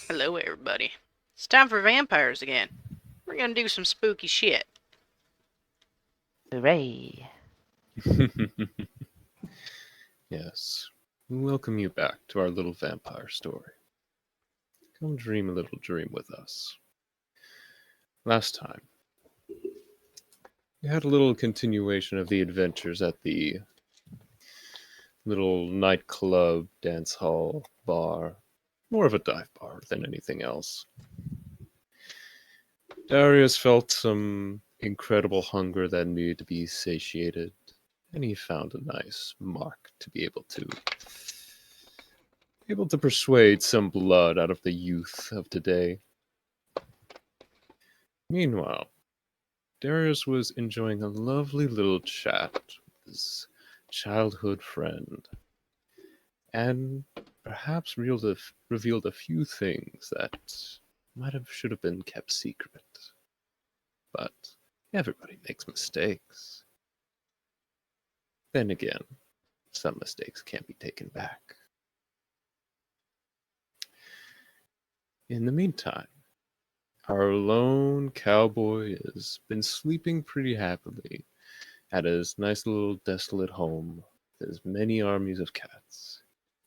Hello, everybody. It's time for vampires again. We're gonna do some spooky shit. Hooray. Yes. We welcome you back to our little vampire story. Come dream a little dream with us. Last time, we had a little continuation of the adventures at the little nightclub, dance hall, bar. More of a dive bar than anything else. Darius felt some incredible hunger that needed to be satiated, and he found a nice mark to be able to persuade some blood out of the youth of today. Meanwhile, Darius was enjoying a lovely little chat with his childhood friend, and perhaps revealed a few things that should have been kept secret. But everybody makes mistakes. Then again, some mistakes can't be taken back. In the meantime, our lone cowboy has been sleeping pretty happily at his nice little desolate home with his many armies of cats.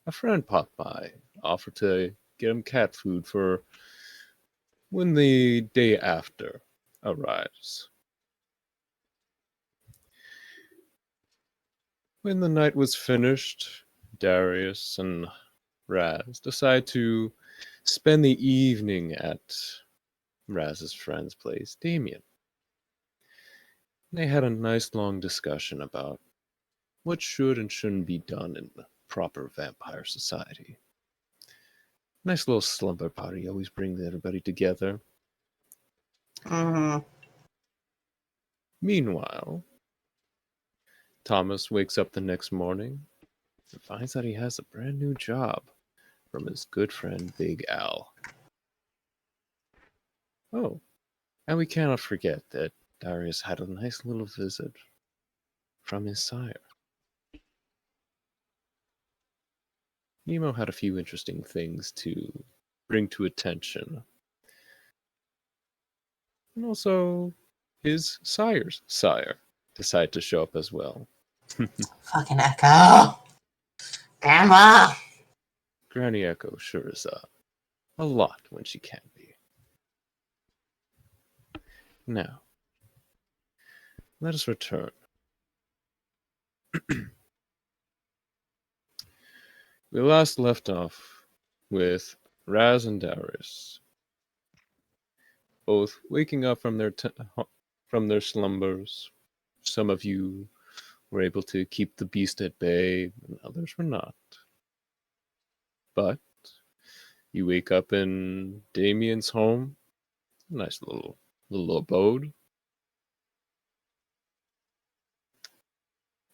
A friend popped by, offered to get him cat food for when the day after arrives. When the night was finished, Darius and Raz decide to spend the evening at Raz's friend's place, Damien. They had a nice long discussion about what should and shouldn't be done in the proper vampire society. Nice little slumber party always brings everybody together. Mm-hmm. Meanwhile, Thomas wakes up the next morning and finds that he has a brand new job from his good friend Big Al. Oh, and we cannot forget that Darius had a nice little visit from his sire. Nemo had a few interesting things to bring to attention. And also, his sire's sire decided to show up as well. Fucking Echo. Grandma. Granny Echo sure is a lot when she can be. Now, let us return. We last left off with Raz and Darius, both waking up from their slumbers. Some of you were able to keep the beast at bay, and others were not. But you wake up in Damien's home, nice little abode.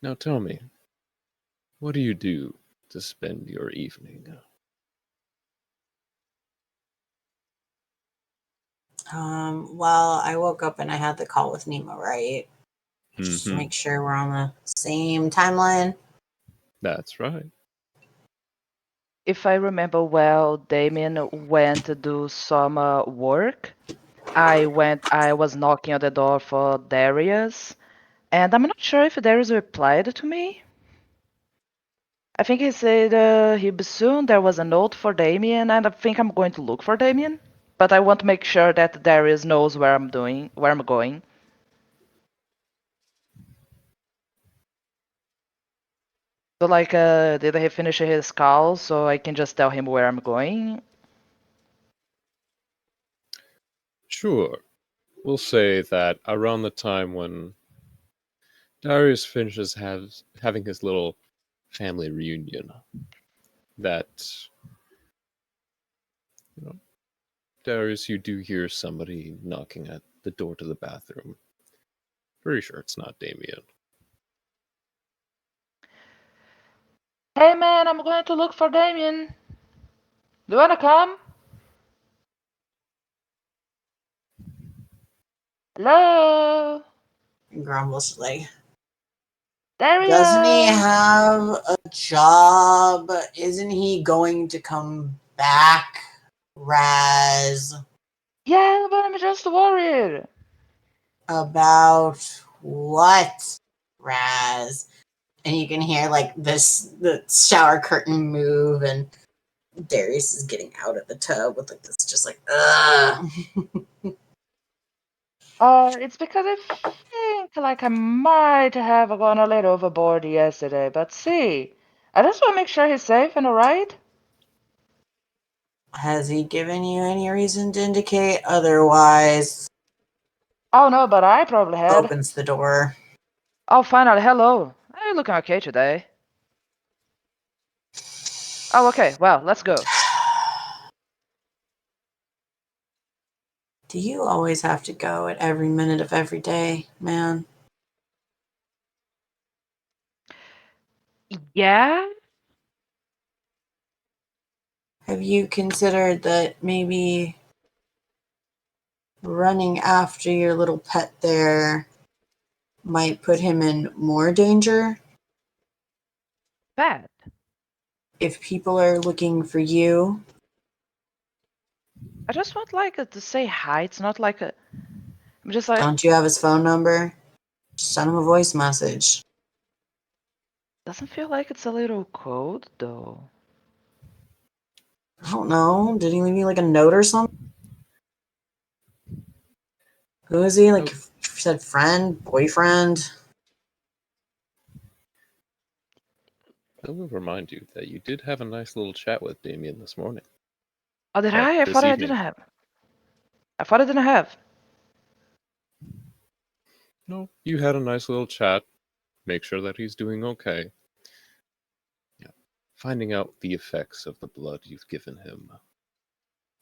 Now tell me, what do you do to spend your evening? Well, I woke up and I had the call with Nemo, right? Just to Mm-hmm. make sure we're on the same timeline. That's right. If I remember well, Damien went to do some work. I was knocking on the door for Darius, and I'm not sure if Darius replied to me. I think he said he'll be soon. There was a note for Damien, and I think I'm going to look for Damien. But I want to make sure that Darius knows where I'm going. So, like, did he finish his call so I can just tell him where I'm going? Sure. We'll say that around the time when Darius finishes having his little family reunion, that you know, Darius, you do hear somebody knocking at the door to the bathroom. Pretty sure it's not Damien. Hey man, I'm going to look for Damien. Do you wanna come? Hello? Grumbles like, Darius! doesn't he have a job? Isn't he going to come back? Raz. Yeah, but I'm just worried. About what, Raz? And you can hear like the shower curtain move, and Darius is getting out of the tub with like this, just like ugh. It's because I think like I might have gone a little overboard yesterday, but see, I just want to make sure he's safe and alright. Has he given you any reason to indicate otherwise? Oh no, but I probably had. Opens the door. Oh, finally, hello. You're looking okay today. Oh, okay, well, let's go. Do you always have to go at every minute of every day, man? Yeah? Have you considered that maybe running after your little pet there might put him in more danger? Bad. If people are looking for you, I just want like to say hi. It's not like a. I'm just like. don't you have his phone number? Just send him a voice message. Doesn't feel like it's a little cold though. I don't know. Did he leave you like a note or something? Who is he? Like, you said friend, boyfriend? I will remind you that you did have a nice little chat with Damien this morning. Oh, did Or I? I this thought I evening. didn't have. I thought I didn't have. No, you had a nice little chat. Make sure that he's doing okay. Yeah. Finding out the effects of the blood you've given him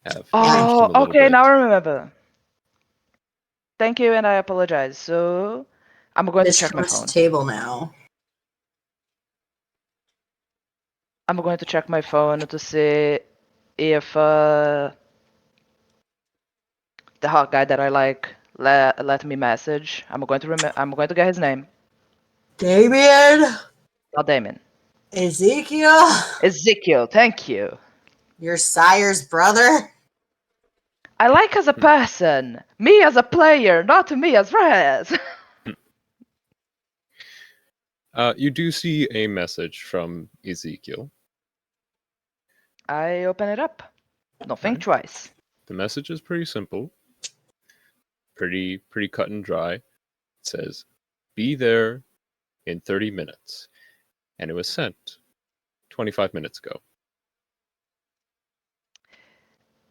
have changed Oh, him a little okay, bit. now I remember. Thank you, and I apologize. So, I'm going to This check my across the phone. table now. I'm going to check my phone to see if the hot guy that I like let me message. I'm going to get his name. Damien? Not Damon. Ezekiel? Ezekiel. Thank you. Your sire's brother? I like as a person, me as a player, not me as Rez. You do see a message from Ezekiel. I open it up. Don't think Right. twice. The message is pretty simple, pretty cut and dry. It says, "Be there in 30 minutes," and it was sent 25 minutes ago.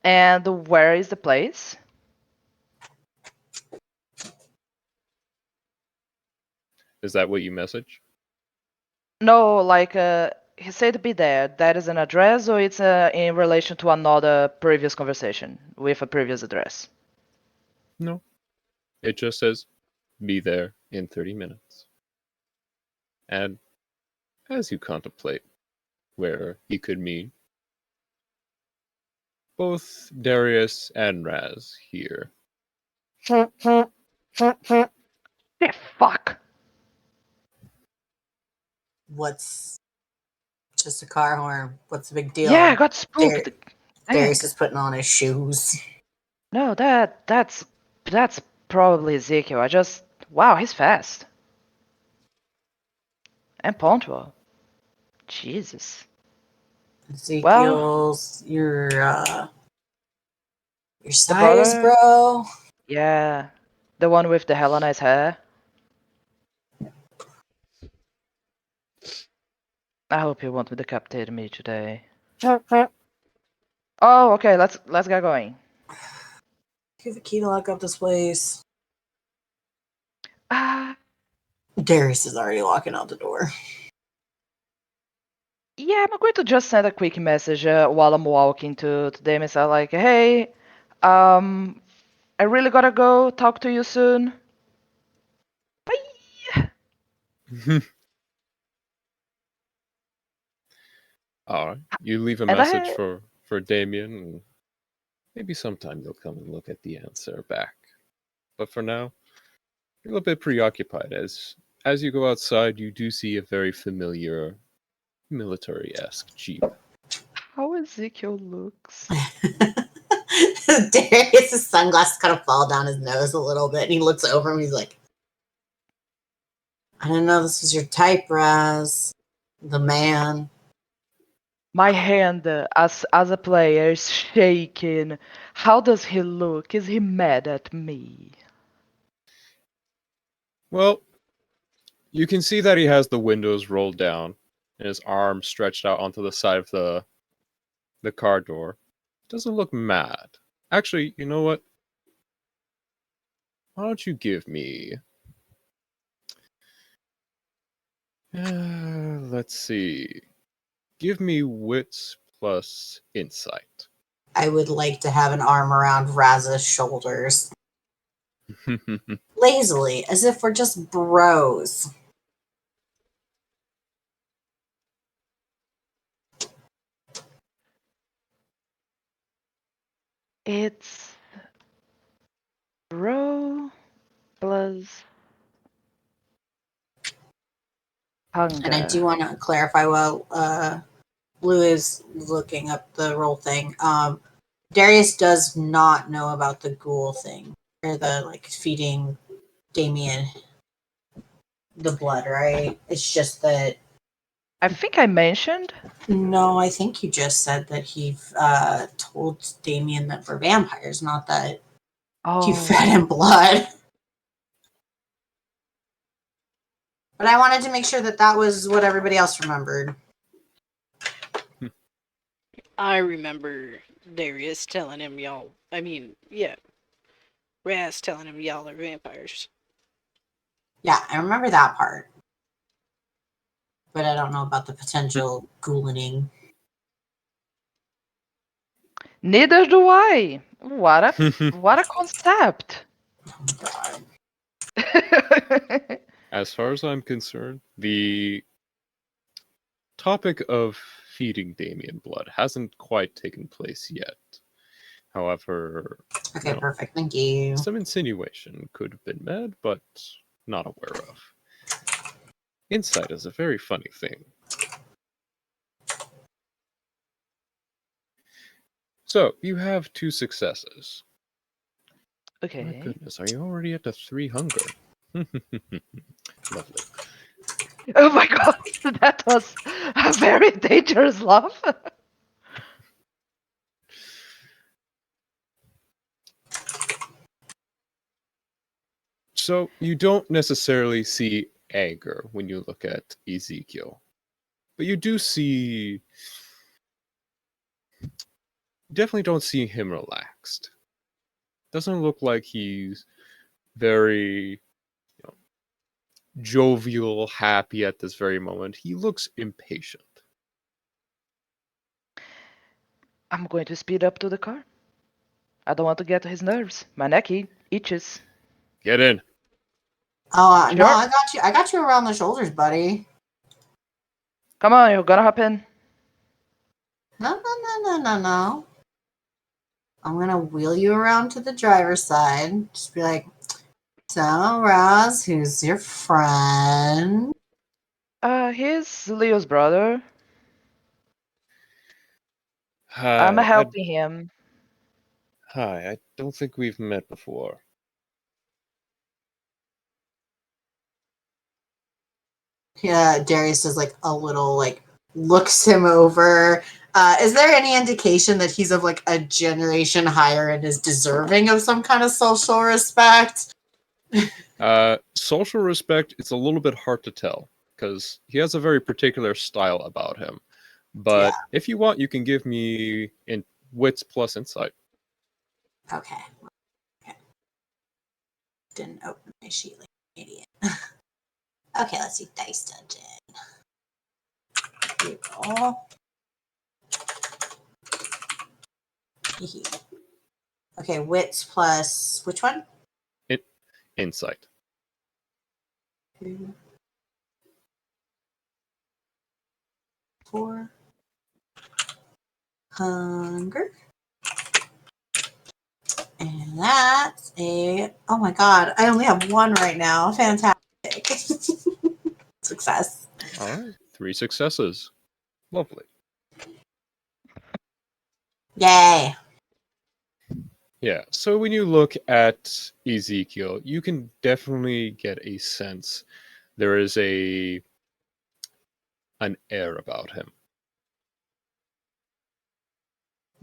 And where is the place? Is that what you message? No, like he said to be there. That is an address, or it's in relation to another previous conversation with a previous address. No. It just says, "Be there in 30 minutes." And as you contemplate where he could meet, both Darius and Raz hear. Yeah, fuck. What's just a car horn? What's the big deal? Yeah, I got spooked. Dang. Darius is putting on his shoes. No, that's probably Ezekiel. Wow, he's fast and punctual. Jesus. Well, Ezekiel's your the sire's brother. bro. Yeah, the one with the hella nice hair. I hope you won't decapitate me today. Oh, okay. Let's get going. You have a key to lock up this place. Ah, Darius is already locking out the door. yeah. I'm going to just send a quick message while I'm walking to them and say like, hey, I really gotta go. Talk to you soon. Bye. All right. You leave a And message for Damien, and maybe sometime you'll come and look at the answer back. But for now, you're a little bit preoccupied. As you go outside, you do see a very familiar military-esque jeep. how Ezekiel looks. Darius' sunglasses kind of fall down his nose a little bit, and he looks over him. He's like, "I didn't know this was your type, Raz. The man." My hand, as a player, is shaking. How does he look? Is he mad at me? Well, you can see that he has the windows rolled down and his arm stretched out onto the side of the car door. Doesn't look mad. Actually, you know what? Why don't you give me? Let's see. Give me wits plus insight. I would like to have an arm around Raz's shoulders, lazily, as if we're just bros. It's bro plus And I do hunger. want to clarify while Blue is looking up the roll thing. Darius does not know about the ghoul thing or the like feeding Damien the blood, right? It's just that. I think I mentioned. No, I think you just said that he told Damien that we're vampires, not that you fed Oh, him blood. But I wanted to make sure that that was what everybody else remembered. I remember Darius telling him y'all. I mean, yeah, Raz telling him y'all are vampires. Yeah, I remember that part. But I don't know about the potential ghoulining. neither do I. What a concept. Oh, God. As far as I'm concerned, the topic of feeding Damien blood hasn't quite taken place yet. However, Okay, perfect. Thank you. some insinuation could have been made, but not aware of. Insight is a very funny thing. So, you have 2 successes. My Okay. goodness, are you already at the 3 hunger? Lovely. Oh my god, that was a very dangerous laugh. So, you don't necessarily see anger when you look at Ezekiel, but you do see. Definitely don't see him relaxed. Doesn't look like he's very jovial, happy at this very moment. He looks impatient. I'm going to speed up to the car. I don't want to get to his nerves. My neck itches. Get in. Oh, no, Sure. I got you. I got you around the shoulders, buddy. Come on, you're gonna hop in. No. I'm going to wheel you around to the driver's side. Just be like, so, Roz, who's your friend? He's Leo's brother. I'm Hi, helping him. I don't think we've met before. Yeah, Darius does like a little like looks him over. Is there any indication that he's of like a generation higher and is deserving of some kind of social respect? Social respect, it's a little bit hard to tell because he has a very particular style about him. But if you want, you can give me in wits plus insight. Okay. Didn't open my sheet like an idiot. Okay, let's see. Dice Dungeon. Here you go. Okay, wits plus which one? Insight. 2, 4. Hunger. And that's a, oh my god, I only have 1 right now. Fantastic. Success. All right, 3 successes. Lovely. Yay. Yeah, so when you look at Ezekiel, you can definitely get a sense there is an air about him.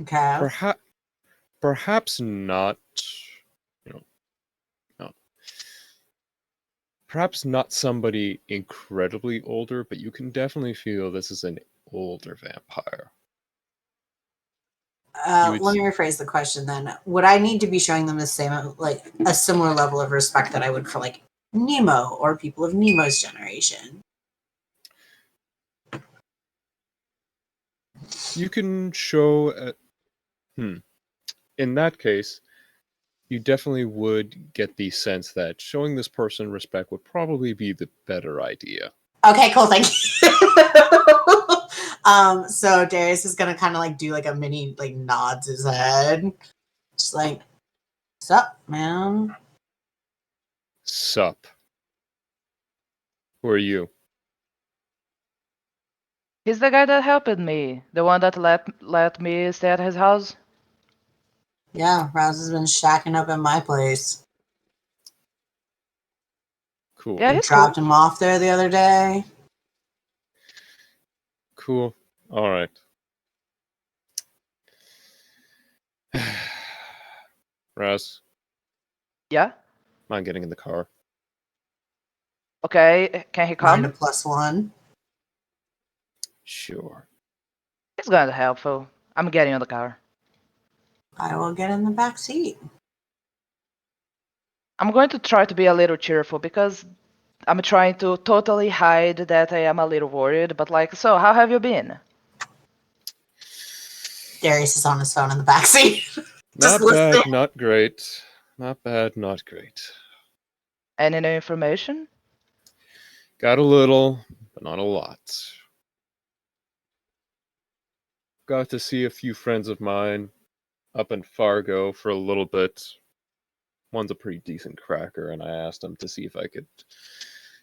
Okay. Perhaps perhaps not, you know, no, perhaps not somebody incredibly older, but you can definitely feel this is an older vampire. You would Let me rephrase the question then. Would I need to be showing them the same, like a similar level of respect that I would for like Nemo or people of Nemo's generation? you can show in that case, you definitely would get the sense that showing this person respect would probably be the better idea. Okay, cool. Thank you. So Darius is gonna kind of like do like a mini like nods his head, just like, "Sup, man?" Sup. Who are you? He's the guy that helped me. The one that let me stay at his house. Yeah, Rouse has been shacking up at my place. Cool. Yeah, I he's dropped cool. him off there the other day. Cool. All right. Raz, Yeah. mind getting in the car? Okay, can he Mind a come? +1. Sure. He's gonna helpful. I'm getting in the car. I will get in the back seat. I'm going to try to be a little cheerful because I'm trying to totally hide that I am a little worried. But like, so how have you been? Darius is on his phone in the back seat. Just Not bad, listening. not great. Not bad, not great. Any new information? Got a little, but not a lot. Got to see a few friends of mine up in Fargo for a little bit. One's a pretty decent cracker, and I asked him to see if I could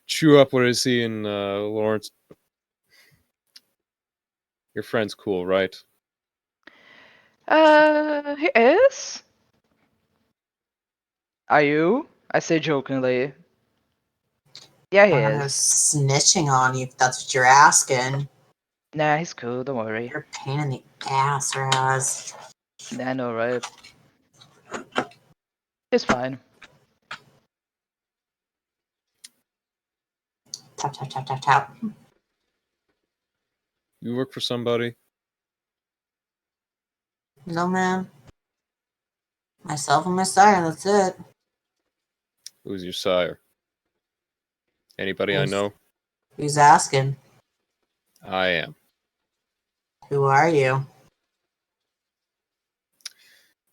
chew up what I see in Lawrence. Your friend's cool, right? He is. Are you? I say jokingly. Yeah, he I'm gonna go is. snitching on you if that's what you're asking. Nah, he's cool. Don't worry. You're a pain in the ass, Raz. Nah, I know, right? He's fine. Tap, tap, tap, tap, tap. You work for somebody? No, man. Myself and my sire, that's it. Who's your sire? Anybody I Who's, know? who's asking? I am. Who are you?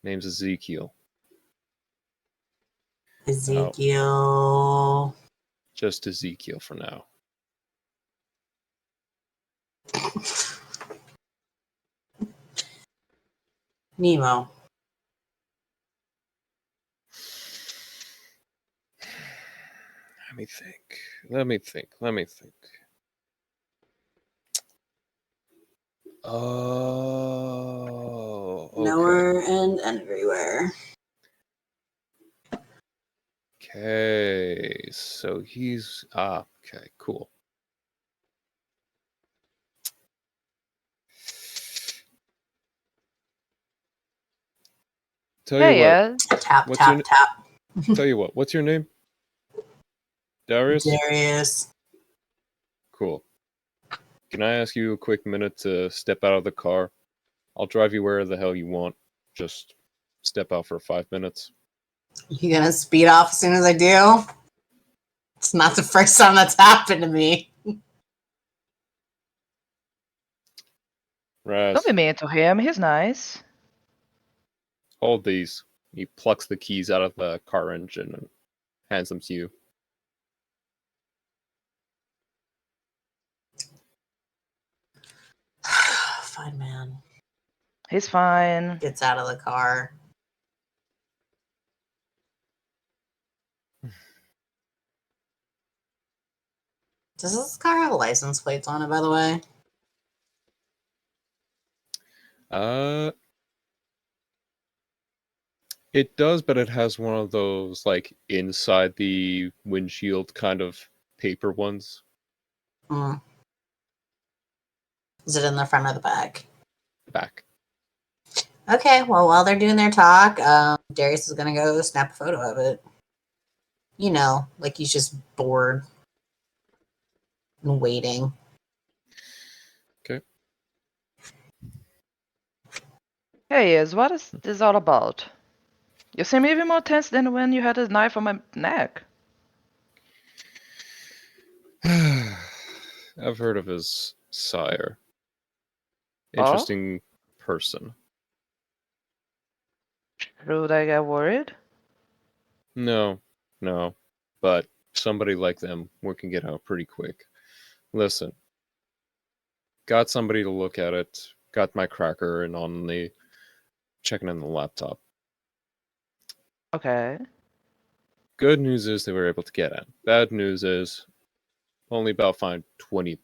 Name's Ezekiel. Now, Ezekiel. just Ezekiel for now. Nemo. Let me think. Let me think. Let me think. Oh, okay. Nowhere and everywhere. Okay. So he's okay, cool. Tell you Hey, what. yeah. Tap, What's your tap, tap. tell you what. What's your name? Darius? Darius. Cool. Can I ask you a quick minute to step out of the car? I'll drive you where the hell you want. Just step out for 5 minutes. You gonna speed off as soon as I do? It's not the first time that's happened to me. Don't be Raz, mean to him. He's nice. hold these. He plucks the keys out of the car engine and hands them to you. Fine, man. He's fine. Gets out of the car. Does this car have license plates on it, by the way? Uh, It does, but it has one of those like inside the windshield kind of paper ones. Mm. Is it in the front or the back? Back. Okay, well, while they're doing their talk, Darius is gonna go snap a photo of it. You know, like he's just bored and waiting. Okay. Hey, Iz, what is this all about? You seem even more tense than when you had a knife on my neck. I've heard of his sire. Oh? Interesting person. Should I get worried? No, no. But somebody like them, we can get out pretty quick. Listen, got somebody to look at it, got my cracker and on the checking in the laptop. Okay. Good news is they were able to get in. Bad news is only about find 20%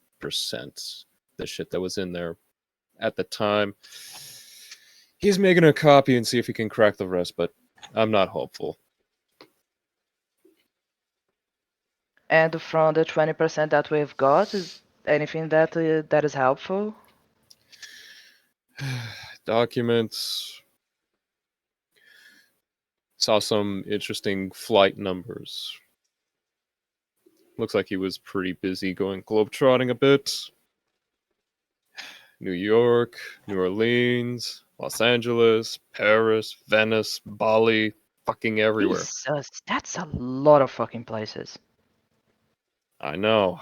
the shit that was in there at the time. He's making a copy and see if he can crack the rest, but I'm not hopeful. And from the 20% that we've got, is anything that that is helpful? Documents. Saw some interesting flight numbers. Looks like he was pretty busy going globetrotting a bit. New York, New Orleans, Los Angeles, Paris, Venice, Bali, fucking everywhere. Jesus, that's a lot of fucking places. I know.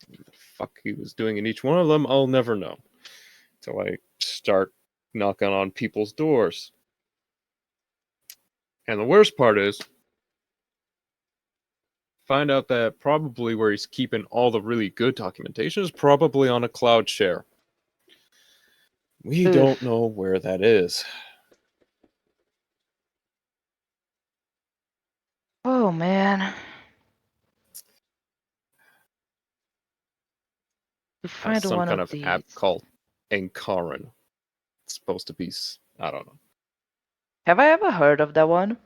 What the fuck he was doing in each one of them, I'll never know. Till I start knocking on people's doors. And the worst part is, find out that probably where he's keeping all the really good documentation is probably on a cloud share. We don't Oof. know where that is. Oh man. To Has find some one kind of of these. app called Enkaran. It's supposed to be, I don't know. Have I ever heard of that one?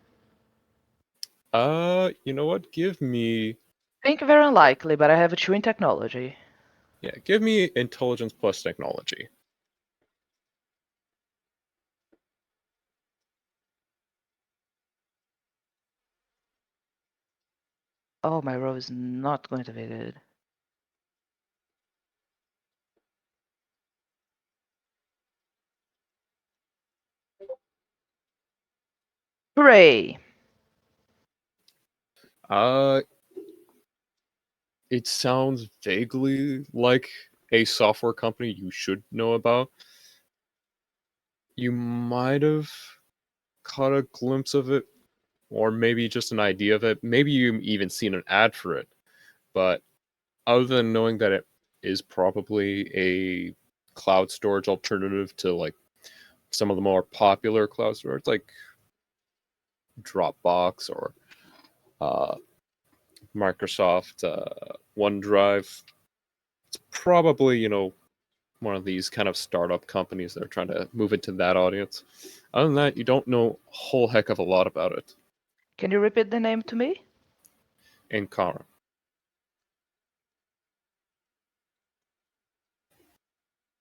You know what? Give me, Think very unlikely, but I have a two in technology. yeah, give me intelligence plus technology. Oh, my roll is not going to be good. Hooray! Uh, it sounds vaguely like a software company you should know about. You might have caught a glimpse of it, or maybe just an idea of it. Maybe you even seen an ad for it. But other than knowing that it is probably a cloud storage alternative to like some of the more popular cloud storage, like Dropbox or uh, Microsoft OneDrive, it's probably one of these kind of startup companies that are trying to move into that audience. Other than that, you don't know a whole heck of a lot about it. Can you repeat the name to me? In Kara.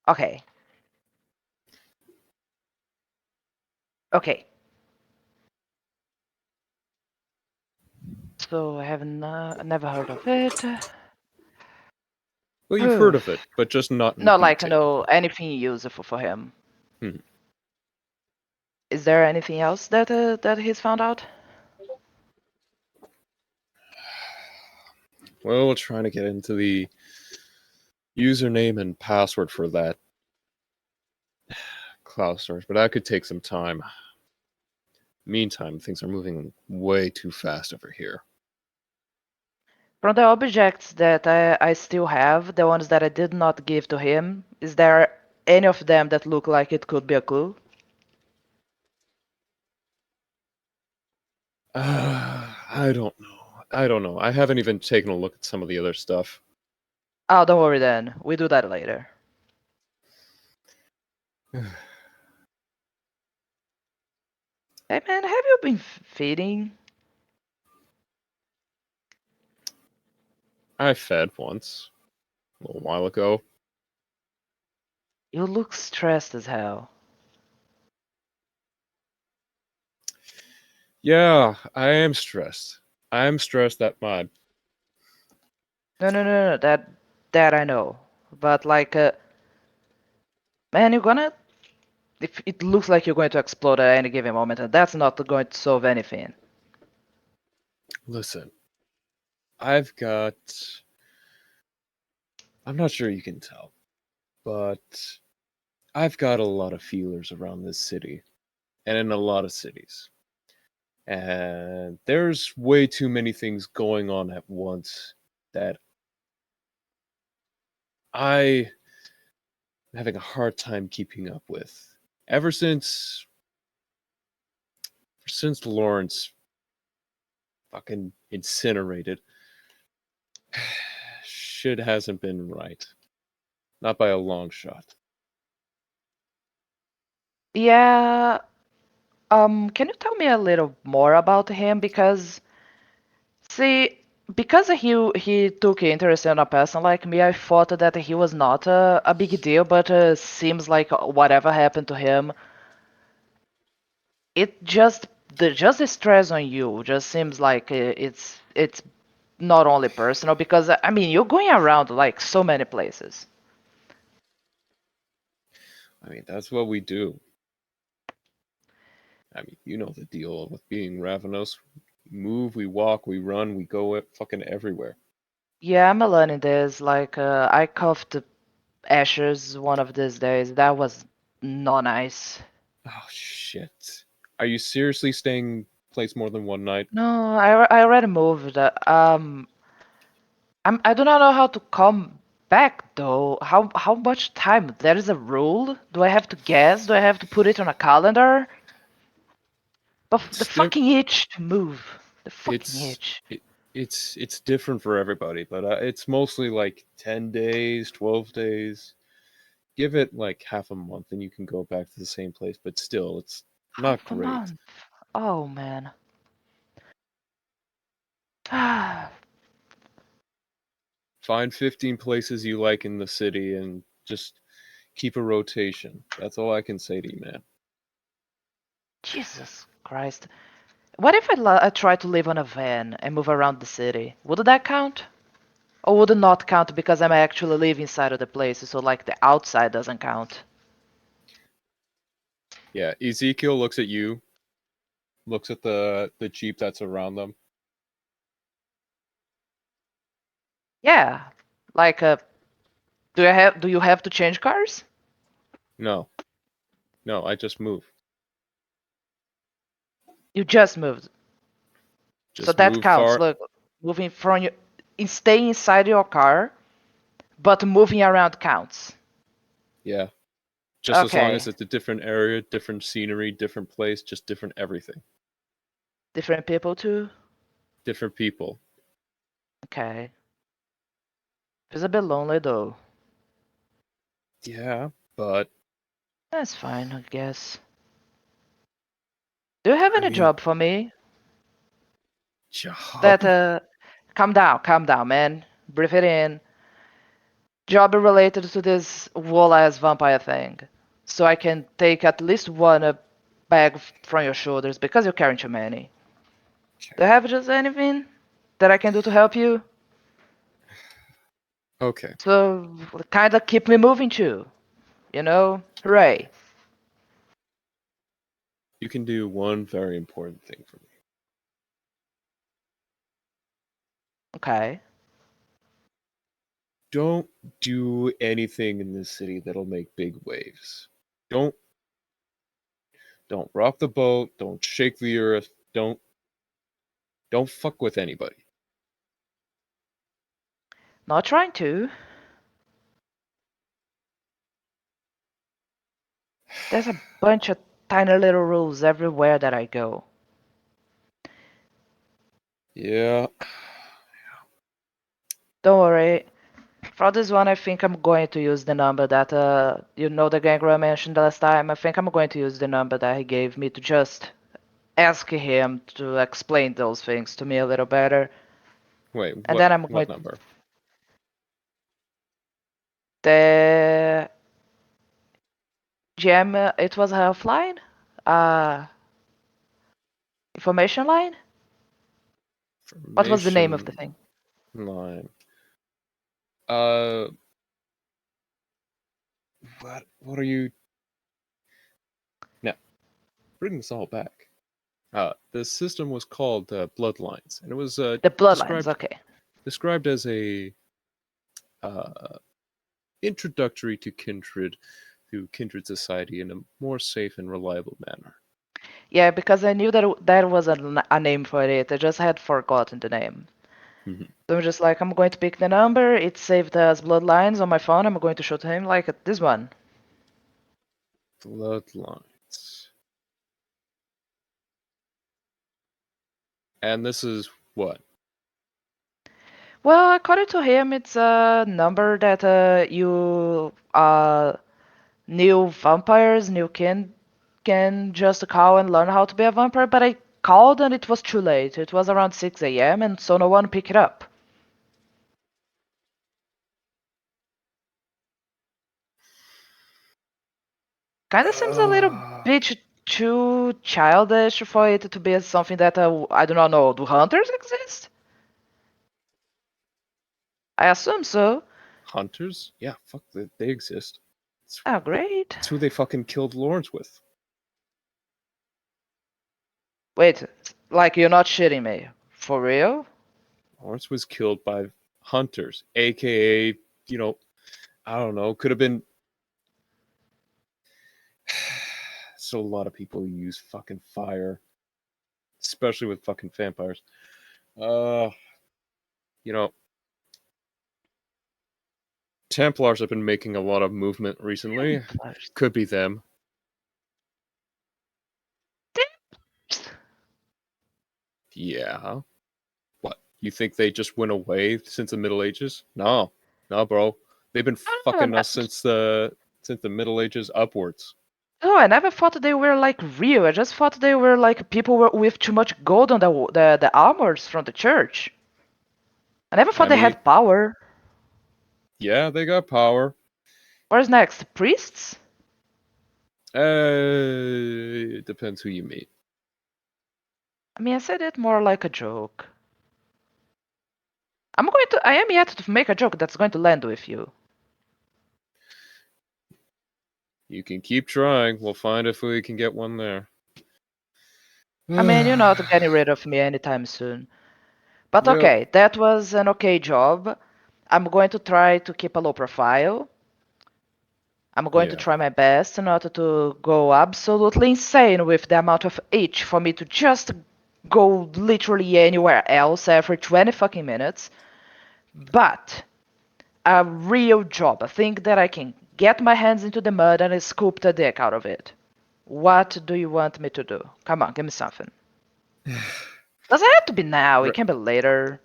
Okay. Okay. So I have never heard of it. Well, you've heard of it, Oof. but just not in Not like I detail. know anything useful for him. Hmm. Is there anything else that he's found out? Well, we're trying to get into the username and password for that cloud storage, but that could take some time. Meantime, things are moving way too fast over here. From the objects that I still have, the ones that I did not give to him, is there any of them that look like it could be a clue? I don't know. I don't know. I haven't even taken a look at some of the other stuff. Oh, don't worry then. We do that later. Hey man, have you been feeding? I fed once, a little while ago. You look stressed as hell. Yeah, I am stressed. I am stressed that my No, no, no, no. That I know. But like, man, you're gonna. If it looks like you're going to explode at any given moment, and that's not going to solve anything. listen. I've got. I'm not sure you can tell, but I've got a lot of feelers around this city and in a lot of cities. And there's way too many things going on at once that I am having a hard time keeping up with. Ever since Lawrence fucking incinerated, shit hasn't been right. Not by a long shot. Yeah. Can you tell me a little more about him? Because see, because he took interest in a person like me, I thought that he was not a big deal, but seems like whatever happened to him, it just the stress on you just seems like it's not only personal because I mean you're going around like so many places. I mean, that's what we do. I mean, you know the deal with being Ravnos. We move, we walk, we run, we go fucking everywhere. Yeah, I'm learning this. Like I coughed ashes one of these days. That was not nice. Oh shit. Are you seriously staying place more than one night? No, I already moved. I do not know how to come back though. How much time? There is a rule? Do I have to guess? Do I have to put it on a calendar? But the It's diff- fucking itch to move. The fucking it's itch. it, it's different for everybody, but it's mostly like 10 days, 12 days. Give it like half a month and you can go back to the same place, but still it's not Half a great. month. Oh man. Find 15 places you like in the city and just keep a rotation. That's all I can say to you, man. Jesus Christ. What if I try to live on a van and move around the city? Would that count? Or would it not count because I'm actually living inside of the place, so like the outside doesn't count? Yeah, Ezekiel looks at you, looks at the jeep that's around them. Yeah. Like do you have to change cars? No, no, I just move. You just moved. So Just that move counts. far. Look, moving from your stay inside your car, but moving around counts. Yeah, just as long as Okay. it's a different area, different scenery, different place, just different everything. Different people too? Different people. Okay. Feels a bit lonely though. Yeah, but That's fine, I guess. Do you have I any mean, job for me? job. That calm down, man. Breathe it in. Job related to this wall ass vampire thing. So I can take at least one bag from your shoulders because you're carrying too many. Do you have just anything that I can do to help you? Okay, So kinda keep me moving too. You know? Hooray. you can do one very important thing for me. Okay. Don't do anything in this city that'll make big waves. Don't don't rock the boat. Don't shake the earth. Don't fuck with anybody. Not trying to. There's a bunch of tiny little rules everywhere that I go. Yeah. Don't worry. For this one, I think I'm going to use the number that the gangrel mentioned last time. I think I'm going to use the number that he gave me to just ask him to explain those things to me a little better. Wait, And then I'm what going number? the gem. It was a health line, uh, information line. What was the name of the Formation thing? line. Uh, what are you? Now, bring this all back. The system was called Bloodlines, and it was The bloodlines. described Okay. described as a uh, introductory to kindred society in a more safe and reliable manner. Yeah, because I knew that that was a name for it. I just had forgotten the name. Mhm. So I'm just like, I'm going to pick the number. It's saved as bloodlines on my phone. I'm going to show to him like this one. Bloodlines, and this is what? Well, according to him, it's a number that you new vampires, new kin can just call and learn how to be a vampire. But I called and it was too late. It was around 6 a.m. and so no one picked it up. Kind of seems a little Uh, bit too childish for it to be something that I do not know. Do hunters exist? I assume so. Hunters? Yeah, fuck, they exist. It's, Oh, great. it's who they fucking killed Lawrence with. Wait, like you're not shitting me. For real? Lawrence was killed by hunters, aka, you know, I don't know, could have been. So a lot of people use fucking fire, especially with fucking vampires. Uh, you know, Templars have been making a lot of movement recently. Templars. Could be them. Templars. Yeah. What? You think they just went away since the Middle Ages? No, no, bro. They've been Oh, fucking us since the Middle Ages upwards. oh, I never thought they were like real. I just thought they were like people with too much gold on the armors from the church. I never I thought they mean, had power. yeah, they got power. Where's next? Priests? It depends who you meet. I mean, I said it more like a joke. I am yet to make a joke that's going to land with you. You can keep trying. We'll find if we can get one there. I mean, you're not getting rid of me anytime soon. But Yep. okay, that was an okay job. I'm going to try to keep a low profile. I'm going to Yeah. try my best not to go absolutely insane with the amount of itch for me to just go literally anywhere else every 20 fucking minutes. But a real job, a thing that I can get my hands into the mud and scoop the dick out of it. What do you want me to do? Come on, give me something. Doesn't have to be now, it Ra- can be later.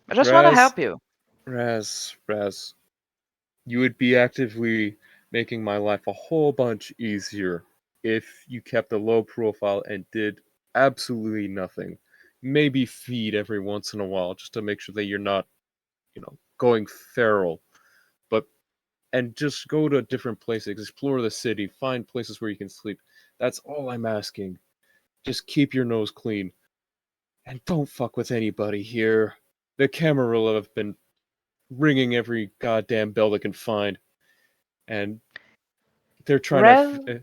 I just want to Raz, help you. Raz, you would be actively making my life a whole bunch easier if you kept a low profile and did absolutely nothing. Maybe feed every once in a while just to make sure that you're not, going feral. But and just go to different places, explore the city, find places where you can sleep. That's all I'm asking. Just keep your nose clean and don't fuck with anybody here. The Camarilla have been ringing every goddamn bell they can find, and they're trying to. Rez,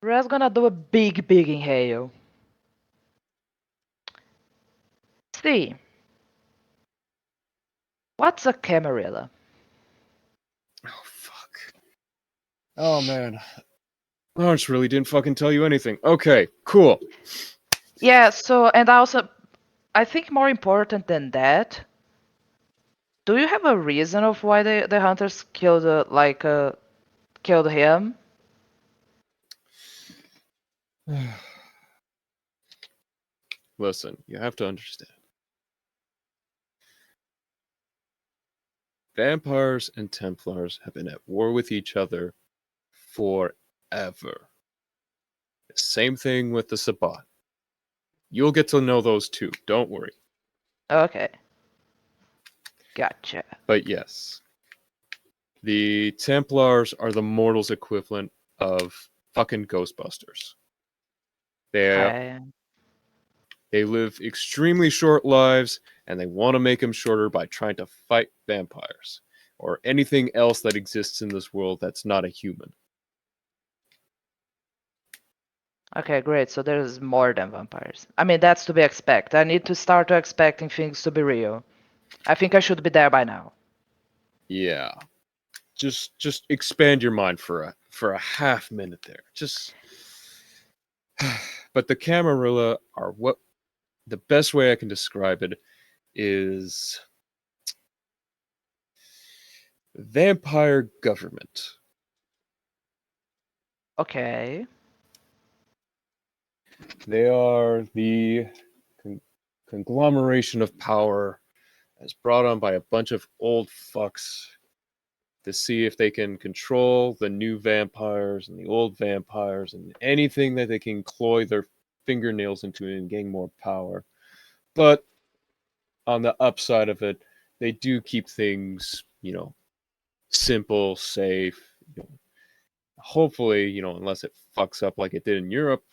Rez gonna do a big inhale. See, what's a camarilla? Oh fuck. Oh man. Lawrence really didn't fucking tell you anything. Okay, cool. Yeah, so, and also, I think more important than that, do you have a reason of why the hunters killed, killed him? Listen, you have to understand. Vampires and Templars have been at war with each other forever. Same thing with the Sabbat. You'll get to know those too. Don't worry. Okay. Gotcha. But yes, the Templars are the mortals' equivalent of fucking Ghostbusters. They I they live extremely short lives, and they want to make them shorter by trying to fight vampires or anything else that exists in this world that's not a human. Okay, great. So there's more than vampires. I mean, that's to be expected. I need to start expecting things to be real. I think I should be there by now. Yeah, just expand your mind for a half minute there. Just but the Camarilla are what the best way I can describe it is vampire government. Okay. They are the conglomeration of power as brought on by a bunch of old fucks to see if they can control the new vampires and the old vampires and anything that they can cloy their fingernails into and gain more power. But on the upside of it, they do keep things, simple, safe. Hopefully, unless it fucks up like it did in Europe,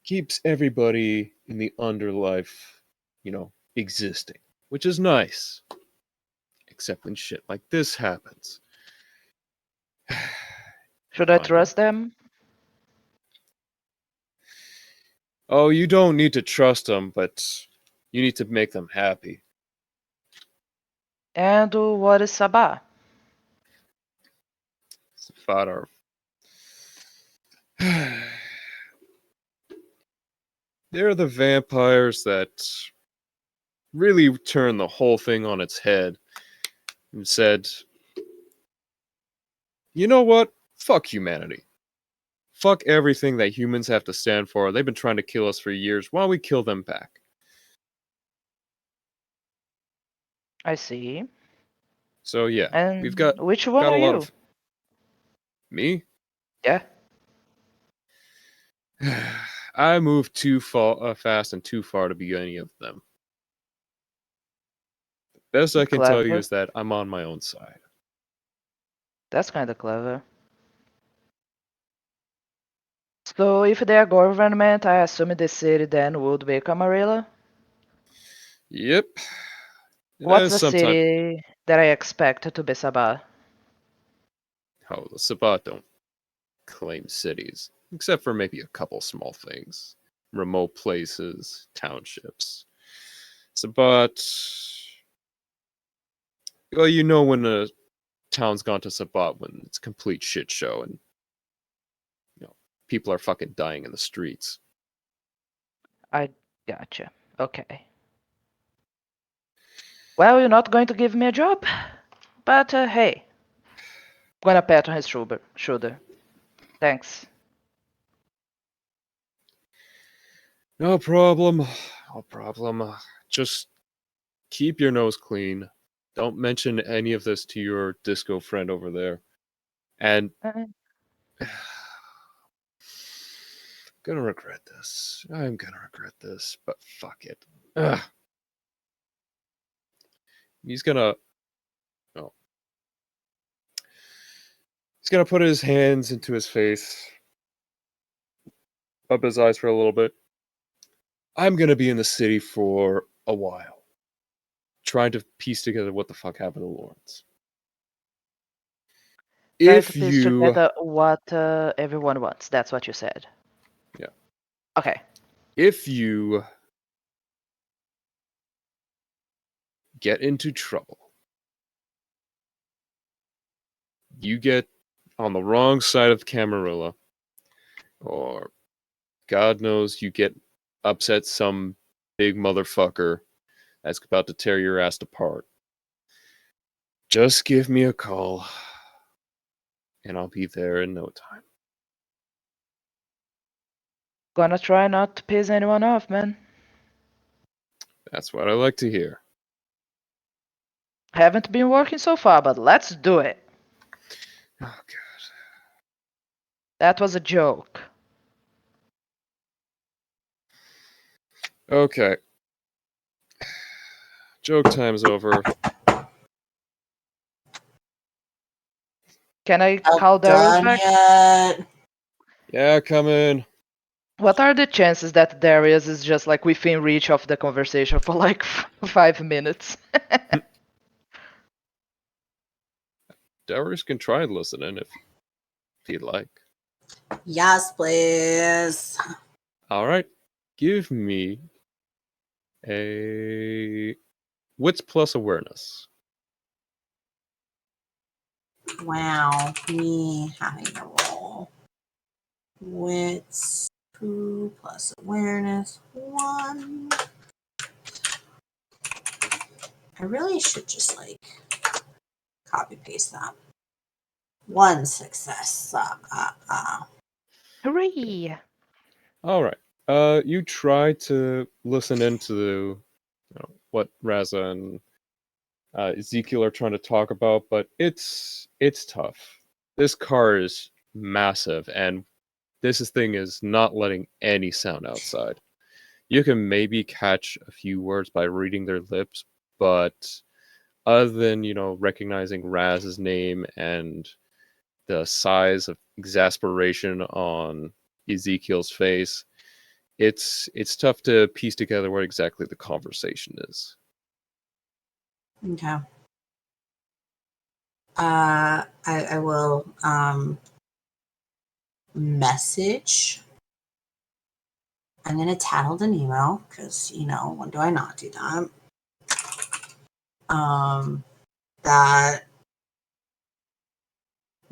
keeps everybody in the underlife, existing, which is nice. Except when shit like this happens. Should I Find out. trust them? Oh, you don't need to trust them, but you need to make them happy. And what is Sabah? Fodder. They're the vampires that really turned the whole thing on its head and said, you know what? Fuck humanity. Fuck everything that humans have to stand for. They've been trying to kill us for years. Why don't we kill them back? I see. So yeah, we've And got which one a are lot you? of me. Yeah. I moved too fast and too far to be any of them. Best I can tell you Clever. is that I'm on my own side. That's kind of clever. So if they are government, I assume the city then would be Camarilla. Yep. That What's is the sometimes city that I expect to be Sabah? how the Sabbat don't claim cities, except for maybe a couple small things. Remote places, townships. Sabbat. Well, when a town's gone to Sabbat when it's a complete shit show and you know people are fucking dying in the streets. I gotcha. Okay. Well, you're not going to give me a job, but hey, gonna pat on his shoulder. Thanks. No problem. No problem. Just keep your nose clean. Don't mention any of this to your disco friend over there. And Uh, gonna regret this. I'm gonna regret this, but fuck it. Ugh. He's gonna oh, he's gonna put his hands into his face, up his eyes for a little bit. I'm gonna be in the city for a while, trying to piece together what the fuck happened to Lawrence. Try to If piece you together what everyone wants. That's what you said. Yeah. Okay. if you get into trouble, you get on the wrong side of Camarilla, or God knows you get upset some big motherfucker that's about to tear your ass apart. Just give me a call, and I'll be there in no time. Gonna try not to piss anyone off, man. That's what I like to hear. Haven't been working so far, but let's do it. Oh, God. That was a joke. Okay. Joke time's over. Can I Not call Darius done back? yet. Yeah, come in. What are the chances that Darius is just like within reach of the conversation for like 5 minutes? Darius can try and listen in if he'd like. Yes, please. All right. Give me a wits plus awareness. Wow, me having a roll. Wits 2 plus awareness 1. I really should just like copy paste that. 1 success. Hooray! All right. You try to listen into what Raza and Ezekiel are trying to talk about, but it's tough. This car is massive, and thing is not letting any sound outside. You can maybe catch a few words by reading their lips, but other than recognizing Raz's name and the size of exasperation on Ezekiel's face, it's tough to piece together what exactly the conversation is. Okay. I will message. I'm gonna tattle an email because when do I not do that? That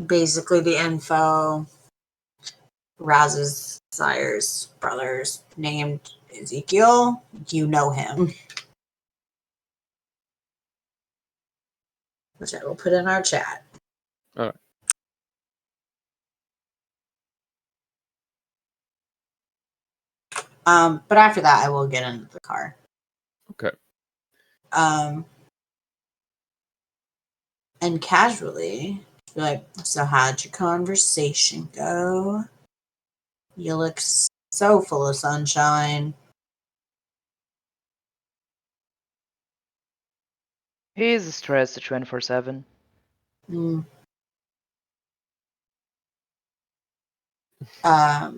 basically the info. Raz's sire's brother's named Ezekiel. You know him, which I will put in our chat. All right. But after that, I will get into the car. Okay. And casually be like, so how'd your conversation go? You look so full of sunshine. He's stressed 24/7. Mm. I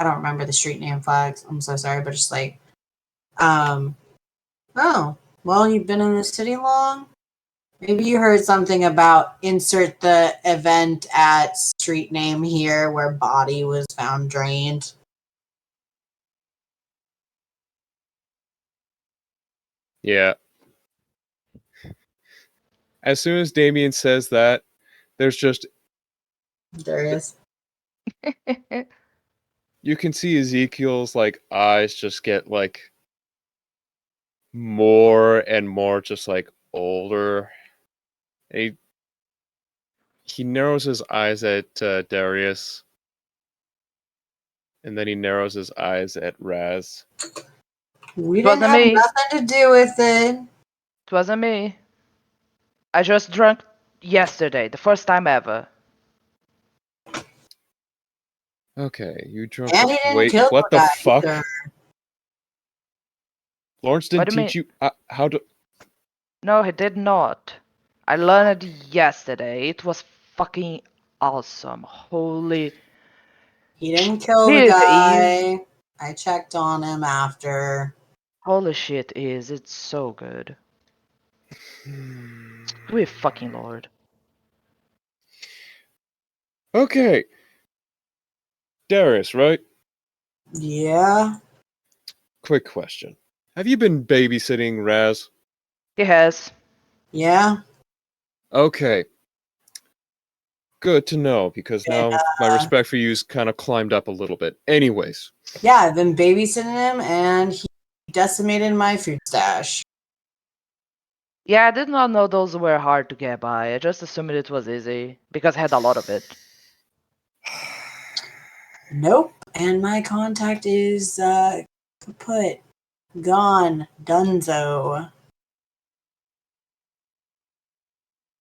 don't remember the street name flags. I'm so sorry, but just like, oh, well, you've been in the city long? Maybe you heard something about insert the event at street name here where body was found drained. Yeah. As soon as Damien says that, there's just Darius. you can see Ezekiel's eyes just get more and more just older. And he narrows his eyes at Darius, and then he narrows his eyes at Raz. We It didn't wasn't have me. nothing to do with it. It wasn't me. I just drank yesterday, the first time ever. Okay, you drunk. And he didn't Wait, kill what the the guy fuck? either. Lawrence What didn't do you teach you how to. No, he did not. I learned it yesterday. It was fucking awesome. Holy. He didn't kill the It is. guy. I checked on him after. Holy shit, is. It's so good. We fucking lord. Okay, Darius, right? Yeah. Quick question: have you been babysitting Raz? He has. Yeah. Okay, good to know because Been, now my respect for you's kind of climbed up a little bit. Anyways, yeah, I've been babysitting him and he decimated my food stash. Yeah, I did not know those were hard to get by. I just assumed it was easy because I had a lot of it. Nope. And my contact is kaput. Gone. Dunzo.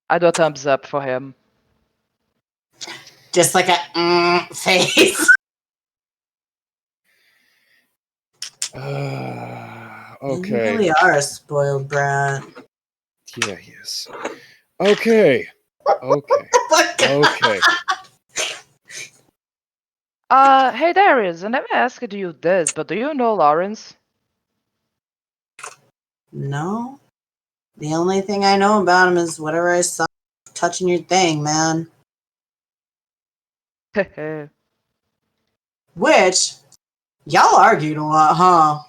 I do a thumbs up for him. Just like a face. You Okay. really are a spoiled brat. Yeah, he is. Okay. Okay. Okay. Hey Darius, I never asked you this, but do you know Lawrence? No. The only thing I know about him is whatever I saw touching your thing, man. Hehe. Which, y'all argued a lot, huh?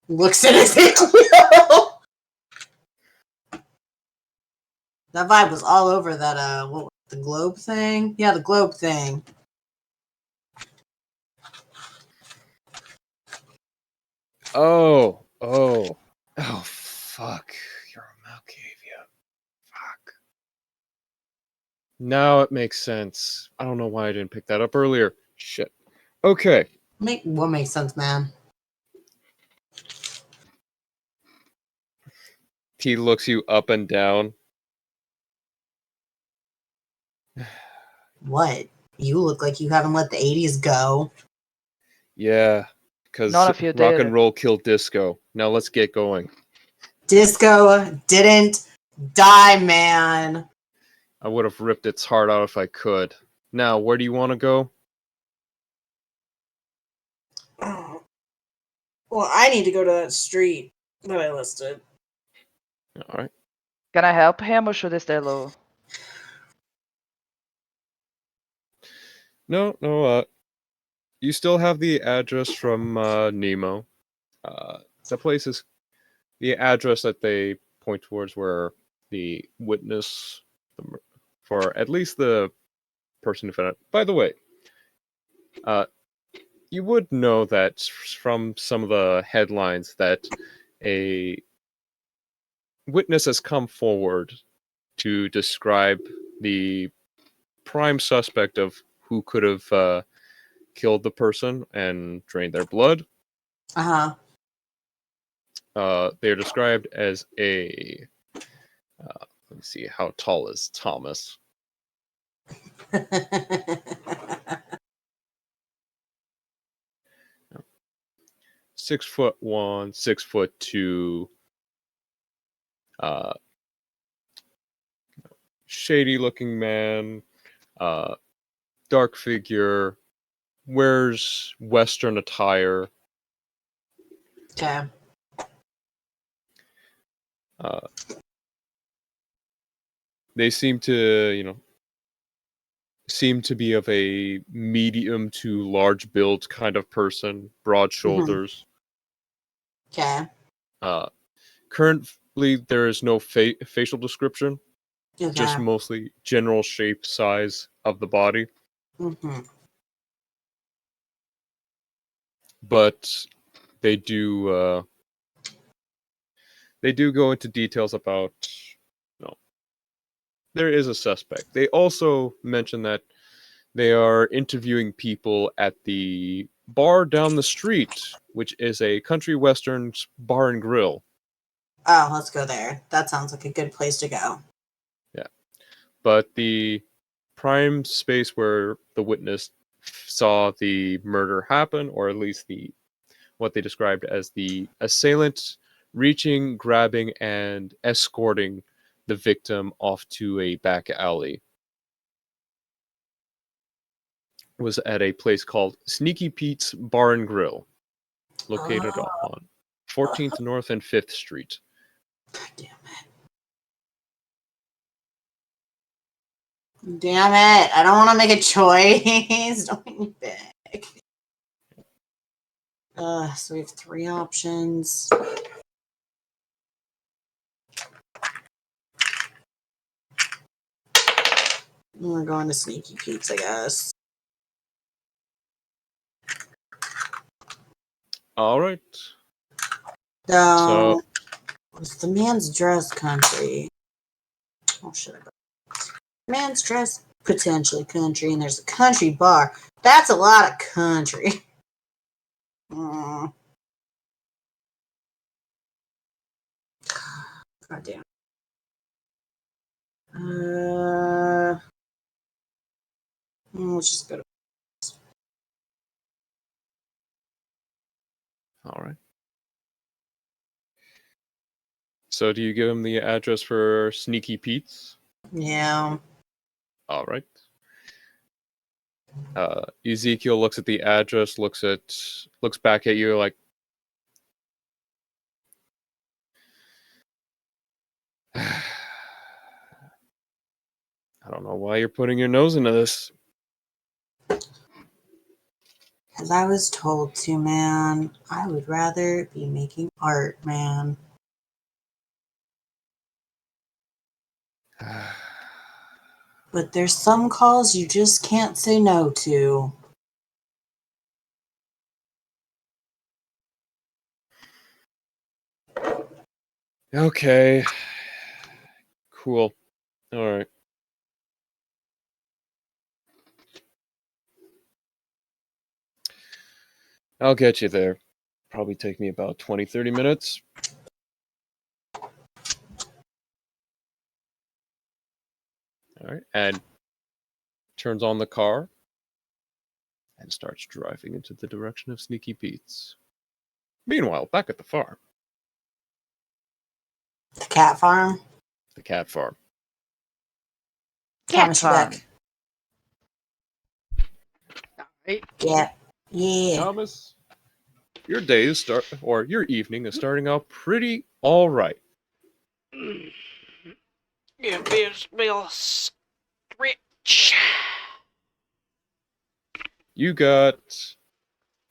Looks at his wheel. That vibe was all over that, what, the globe thing? Yeah, the globe thing. Oh. Fuck. You're a Malkavian. Fuck. Now it makes sense. I don't know why I didn't pick that up earlier. Shit. Okay. What makes sense, man? He looks you up and down. What? You look like you haven't let the 80s go. Yeah, because None of you rock did. and roll killed disco. Now let's get going. Disco didn't die, man. I would have ripped its heart out if I could. Now, where do you want to go? Well, I need to go to that street that I listed. All right. Can I help him or should I stay low? No. You still have the address from Nemo. The place is the address that they point towards where the witness for at least the person who found it. By the way, you would know that from some of the headlines that a witness has come forward to describe the prime suspect of who could have killed the person and drained their blood. Uh They are described as a. Let me see, how tall is Thomas? huh. 6'1", 6'2". Uh, shady looking man. Dark figure. Wears Western attire. Okay. They seem to, seem to be of a medium to large build kind of person, broad shoulders. Okay. Currently, there is no facial description, just Okay. mostly general shape, size of the body. Mm-hmm. But they do go into details about. No, there is a suspect. They also mention that they are interviewing people at the bar down the street, which is a country western bar and grill. Oh, let's go there. That sounds like a good place to go. Yeah. But the prime space where the witness saw the murder happen, or at least what they described as the assailant reaching, grabbing, and escorting the victim off to a back alley, was at a place called Sneaky Pete's Bar and Grill, located Oh, on 14th North and 5th Street. God damn it. Damn it. I don't want to make a choice. Don't make me beg. So we have 3 options. We're going to Sneaky Pete's, I guess. All right. So, So, it's the man's dress country. Oh, shit. Man's dress, potentially country, and there's a country bar. That's a lot of country. Mm. God damn. Let's just go to. all right. So do you give him the address for Sneaky Pete's? Yeah. All right. Ezekiel looks at the address, looks back at you like, I don't know why you're putting your nose into this. Because I was told to, man. I would rather be making art, man. But there's some calls you just can't say no to. Okay. Cool. All right. I'll get you there. Probably take me about 20, 30 minutes. All right. And turns on the car and starts driving into the direction of Sneaky Pete's. Meanwhile, back at the farm, The cat farm. the cat farm. Cat Thomas, you farm. back. Alright. Yeah. Yeah. Thomas, your your evening is starting out pretty all right. Yeah, Bill Stretch. You got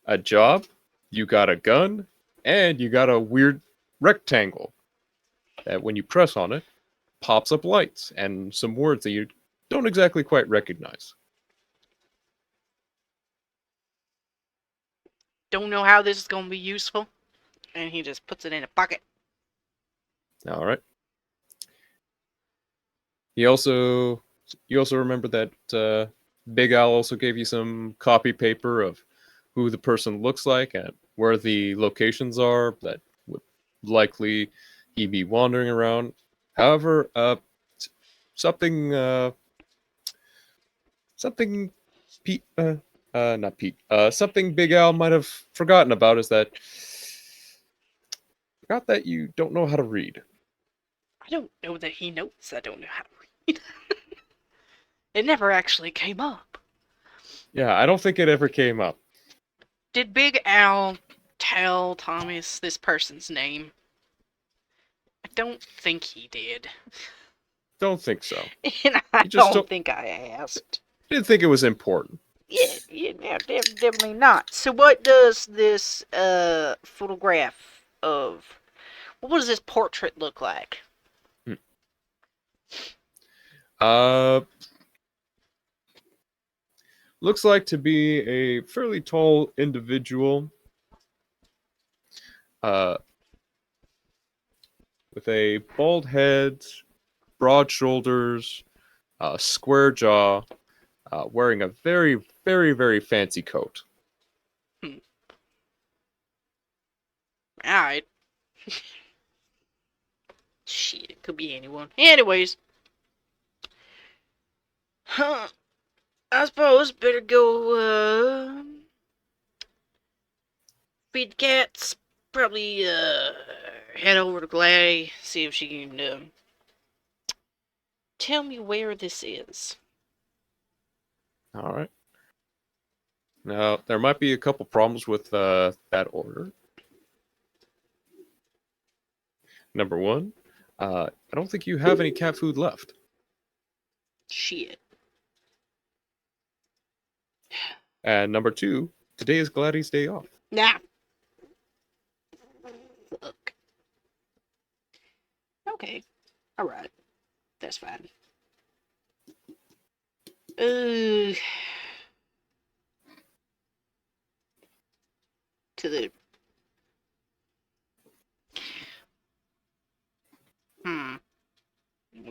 a job, you got a gun, and you got a weird rectangle that when you press on it, pops up lights and some words that you don't exactly quite recognize. Don't know how this is going to be useful. And he just puts it in a pocket. All right. You also remember that Big Al also gave you some copy paper of who the person looks like and where the locations are that would likely he be wandering around. However, something something Pete not Pete something Big Al might have forgotten about is that forgot that you don't know how to read. I don't know that he knows I don't know how to read. It never actually came up. Yeah, I don't think it ever came up. Did Big Al tell Thomas this person's name? I don't think he did. Don't think so. And I You just don't think I asked. didn't think it was important. Yeah, definitely not. So what does this photograph of... What does this portrait look like? Uh, looks like to be a fairly tall individual. Uh, with a bald head, broad shoulders, square jaw, wearing a very, very, very fancy coat. Alright. Shit, it could be anyone. Anyways. Huh. I suppose better go, feed the cats. Probably, head over to Glady, see if she can, tell me where this is. All right. Now, there might be a couple problems with that order. Number one, I don't think you have any cat food left. Shit. And number two, today is Gladys' day off. Nah. Fuck. Okay. Alright. That's fine. To the... Well,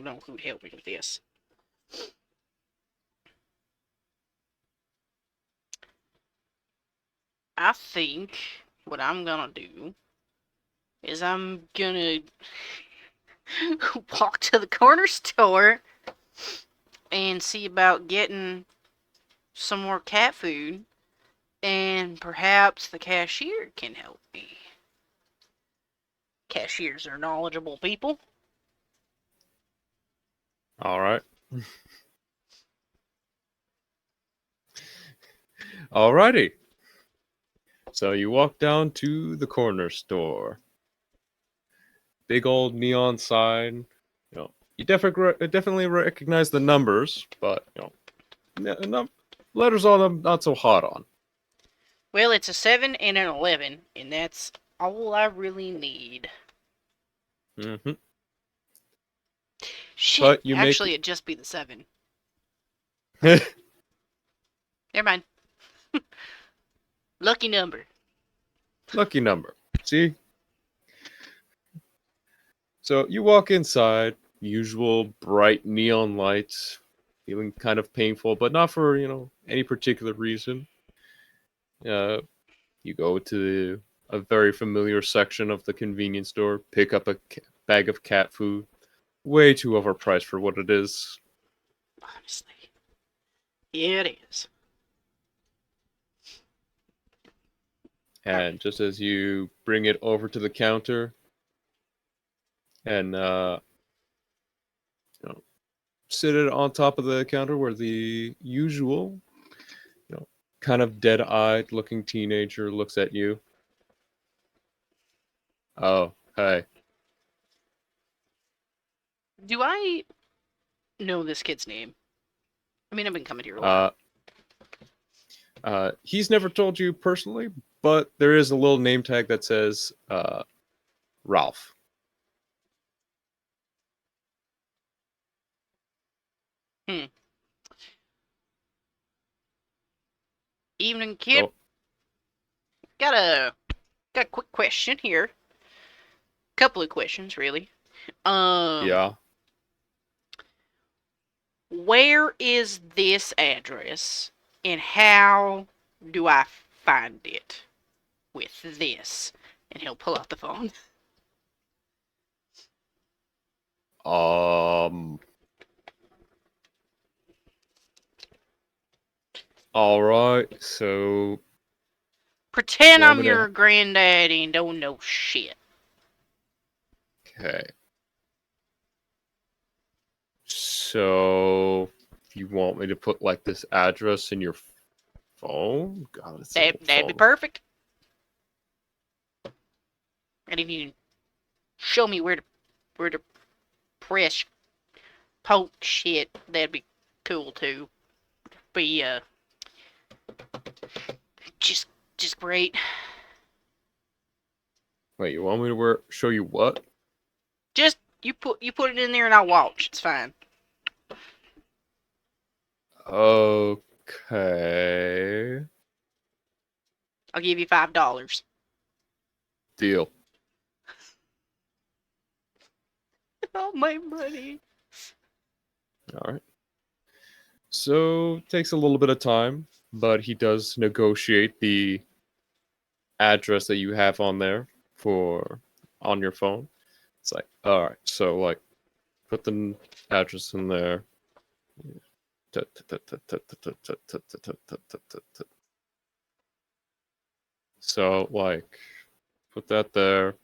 no, who'd help me with this? I think what I'm gonna do is I'm gonna walk to the corner store and see about getting some more cat food, and perhaps the cashier can help me. Cashiers are knowledgeable people. All right. Alrighty. So you walk down to the corner store. Big old neon sign. You definitely recognize the numbers, but letters on them not so hot on. Well, it's a 7 and an 11, and that's all I really need. Mm-hmm. Shit, But you actually, it'd just be the 7. make Never mind. Lucky number. lucky number. See? So you walk inside, usual bright neon lights, feeling kind of painful, but not for, any particular reason. You go to a very familiar section of the convenience store, pick up a bag of cat food. Way too overpriced for what it is. Honestly. Yeah, it is. And just as you bring it over to the counter and sit it on top of the counter where the usual, kind of dead-eyed looking teenager looks at you. Oh, hey. Do I know this kid's name? I mean, I've been coming here a lot. He's never told you personally, but there is a little name tag that says Ralph. Evening, kid. Oh, Got a quick question here. Couple of questions, really. yeah. Where is this address, and how do I find it with this? And he'll pull out the phone. All right. So, Pretend want I'm me your to? granddaddy and don't know shit. Okay. So, you want me to put like this address in your phone? God, it's an old That'd be phone. perfect. And if you show me where to press poke shit, that'd be cool too. Be just great. Wait, you want me to show you what? Just you put it in there and I'll watch. It's fine. Okay. I'll give you $5. Deal. Oh, my money. All right. So, takes a little bit of time, but he does negotiate the address that you have on there on your phone. It's like, all right, so like put the address in there. So like put that there,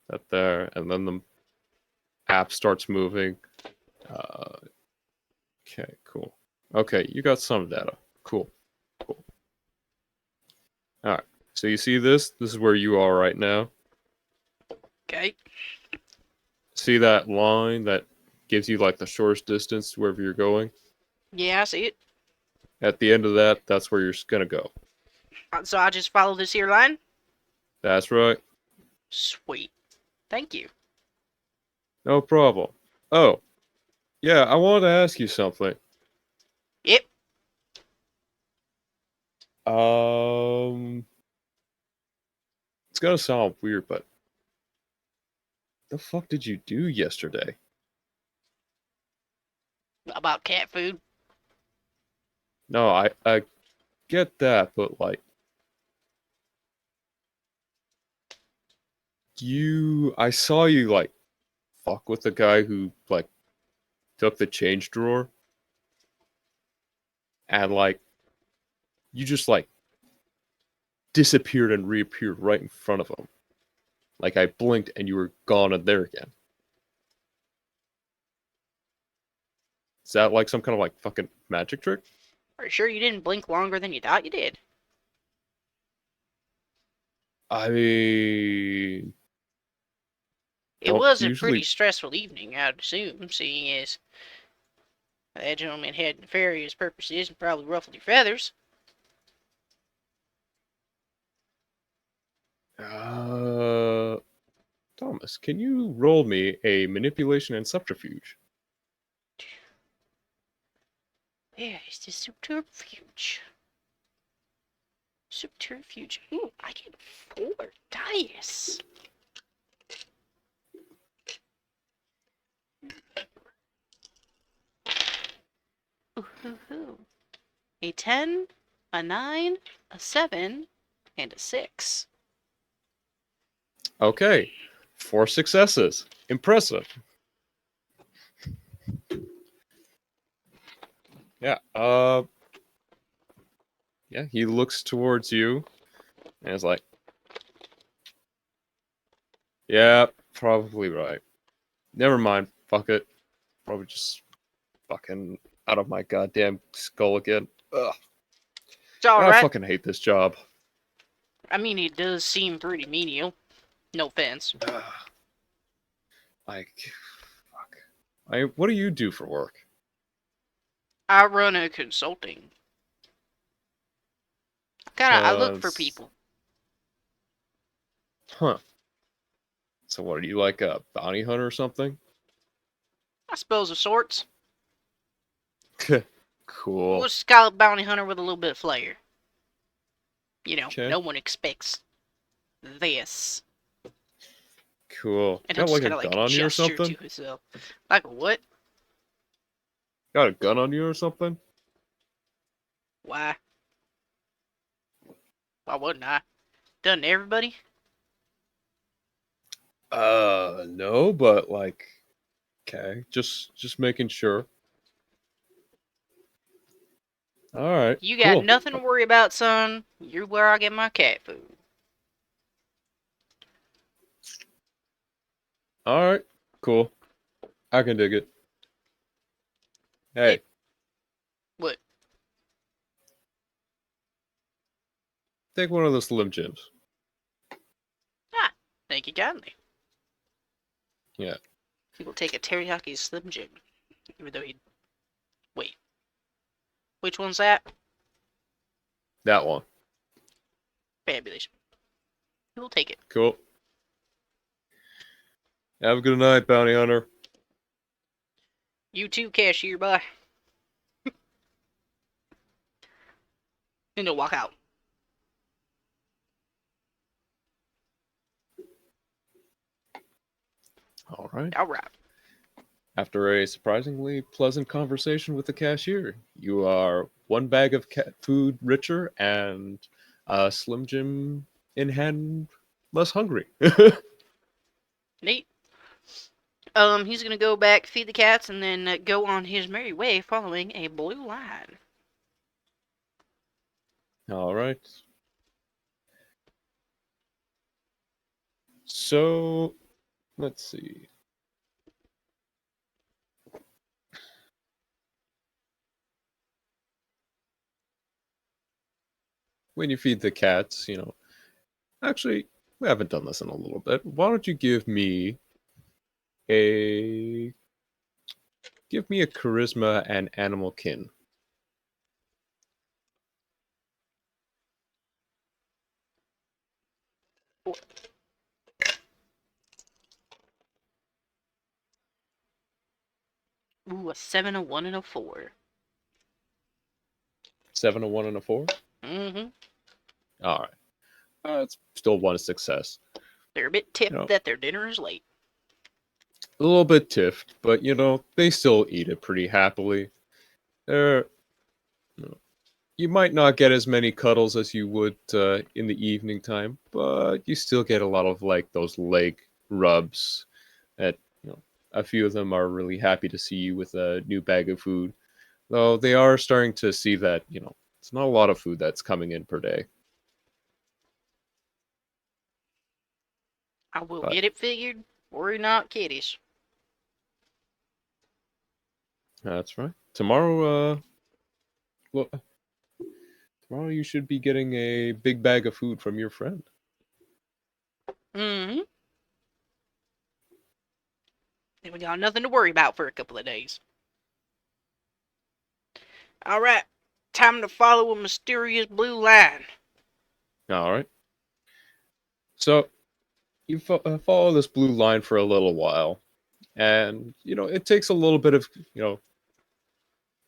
and then the app starts moving. Okay, cool. Okay, you got some data. Cool. All right. So you see this? This is where you are right now. Okay. See that line that gives you like the shortest distance to wherever you're going? Yeah, I see it. At the end of that, that's where you're gonna go. So I just follow this here line? That's right. Sweet. Thank you. No problem. Oh, yeah, I wanted to ask you something. Yep. It's gonna sound weird, but the fuck did you do yesterday? About cat food. No, I get that, but like I saw you like fuck with the guy who like took the change drawer, and like you just like disappeared and reappeared right in front of him. Like I blinked and you were gone and there again. Is that like some kind of like fucking magic trick? Are you sure you didn't blink longer than you thought you did? I mean, It don't was a pretty usually. stressful evening, I'd assume, seeing as that gentleman had nefarious purposes and probably ruffled your feathers. Thomas, can you roll me a manipulation and subterfuge? Where is the subterfuge? Subterfuge. Ooh, I get 4 dice. Ooh. A 10, a 9, a 7, and a 6. Okay, 4 successes. Impressive. Yeah. Yeah. He looks towards you, and is like, "Yeah, probably right. Never mind. Fuck it. Probably just fucking out of my goddamn skull again. Ugh. It's I alright. fucking hate this job." I mean, it does seem pretty menial. No offense. Like, fuck. What do you do for work? I run a consulting. I look for 'Cause- people. Huh. So what, are you like a bounty hunter or something? I suppose of sorts. Cool. We'll just call it bounty hunter with a little bit of flair. You know, Okay. no one expects this. Cool. And he'll Got just like a kind of like gun on you or gesture something? to himself. Like a what? Got a gun on you or something? Why? Why wouldn't I? Doesn't everybody? No, but like, okay, just making sure. All right, You got cool. nothing to worry about, son. You're where I get my cat food. All right, cool. I can dig it. Hey, What? take one of the Slim Jims. Ah, thank you kindly. Yeah. He will take a teriyaki Slim Jim. Even though he... Wait. Which one's that? That one. Fabulous. He will take it. Cool. Have a good night, bounty hunter. You too, cashier, bye. And he'll walk out. All right. Alright. After a surprisingly pleasant conversation with the cashier, you are one bag of cat food richer and a Slim Jim in hand less hungry. Neat. He's gonna go back, feed the cats, and then go on his merry way following a blue line. All right. So, let's see. When you feed the cats, actually, we haven't done this in a little bit. Why don't you a give me a charisma and animal kin? Ooh, a 7, a 1, and a 4. 7, a 1, and a 4? Mm-hmm. All right. It's still one success. They're a bit tipped You know, that their dinner is late. a little bit tiffed, but they still eat it pretty happily. They're, you know, might not get as many cuddles as you would in the evening time, but you still get a lot of like those leg rubs. That a few of them are really happy to see you with a new bag of food, though they are starting to see that it's not a lot of food that's coming in per day. I will But get it figured. Worry not, kiddies. that's right. Tomorrow, well, tomorrow you should be getting a big bag of food from your friend. Mm-hmm. Then we got nothing to worry about for a couple of days. Alright. Time to follow a mysterious blue line. All right. So you follow this blue line for a little while, and it takes a little bit of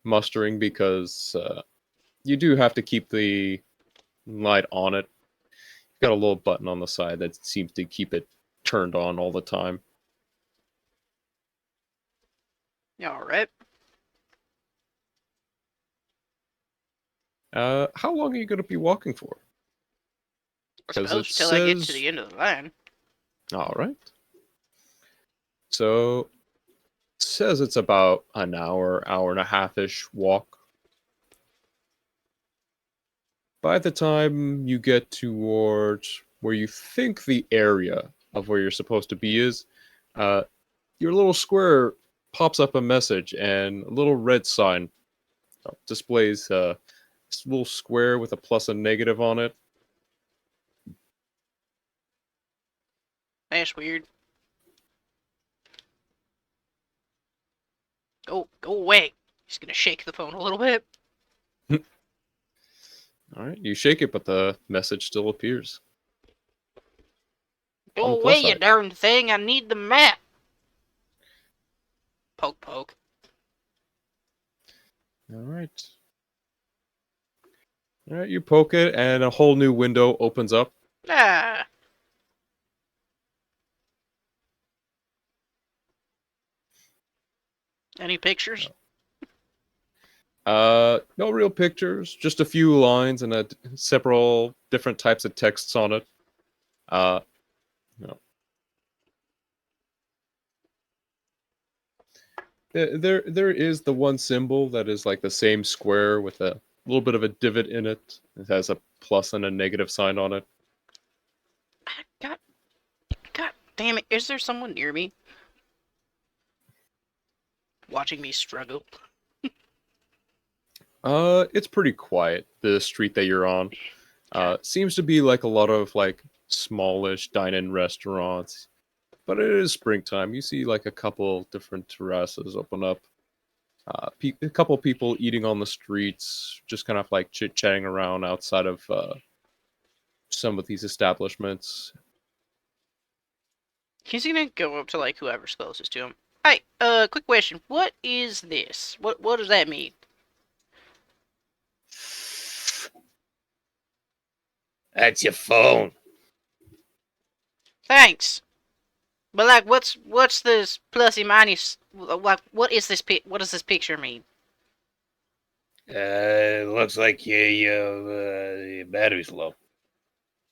mustering because you do have to keep the light on it. You've got a little button on the side that seems to keep it turned on all the time. Alright. How long are you going to be walking for? I Because it suppose till I get to says, the end of the line. all right. So it says it's about an hour, hour and a half-ish walk. By the time you get towards where you think the area of where you're supposed to be is, uh, your little square pops up a message and a little red sign displays this little square with a plus and negative on it. That's weird. Go away. He's gonna shake the phone a little bit. All right, you shake it, but the message still appears on Go the away, plus you side. darn thing. I need the map. Poke, poke. All right. All right, you poke it, and a whole new window opens up. Ah. Any pictures? No real pictures, just a few lines and several different types of texts on it. Uh, no. There is the one symbol that is like the same square with a little bit of a divot in it. It has a plus and a negative sign on it. God, God damn it. Is there someone near me? Watching me struggle. It's pretty quiet, the street that you're on. Seems to be like a lot of like smallish dine-in restaurants. But it is springtime. You see like a couple different terraces open up. A couple people eating on the streets, just kind of like chit-chatting around outside of some of these establishments. He's gonna go up to like whoever's closest to him. Hey, quick question. What is this? What does that mean? That's your phone. Thanks. But like, what's this plusy minus? Like, what is this? What does this picture mean? It looks like your battery's low.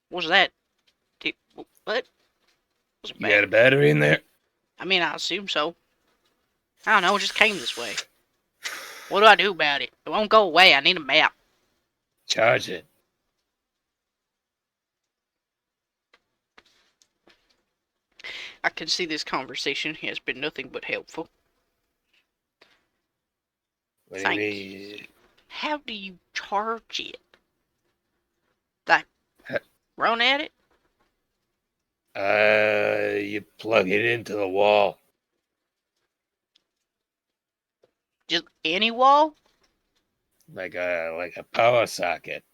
What's that? What? What's You got a battery in there? I mean, I assume so. I don't know. It just came this way. What do I do about it? It won't go away. I need a map. Charge it. I can see this conversation has been nothing but helpful. Thank you. How do you charge it? Like, run at it? You plug it into the wall. Just any wall? Like a power socket.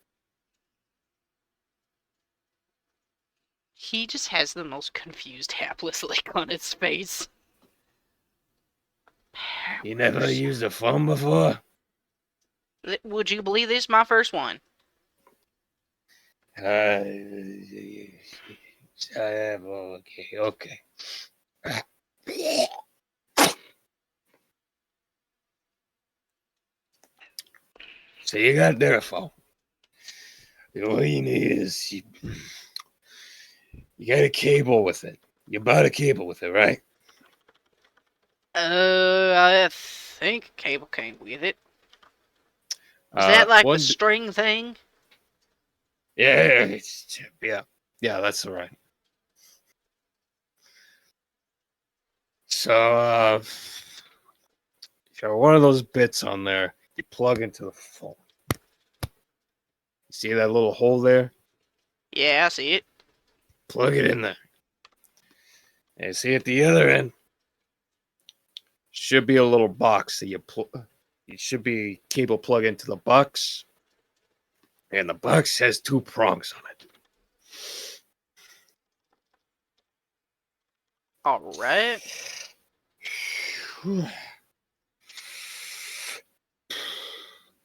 He just has the most confused, hapless look on his face. You never used a phone before? Would you believe this? My first one. Okay. So you got their phone. All you need is you got a cable with it. You bought a cable with it, right? I think a cable came with it. Is that like the string thing? Yeah, yeah, that's right. So, one of those bits on there, you plug into the phone. You see that little hole there? Yeah, I see it. Plug it in there. And see at the other end, should be a little box that you should be cable plug into the box. And the box has 2 prongs on it. All right.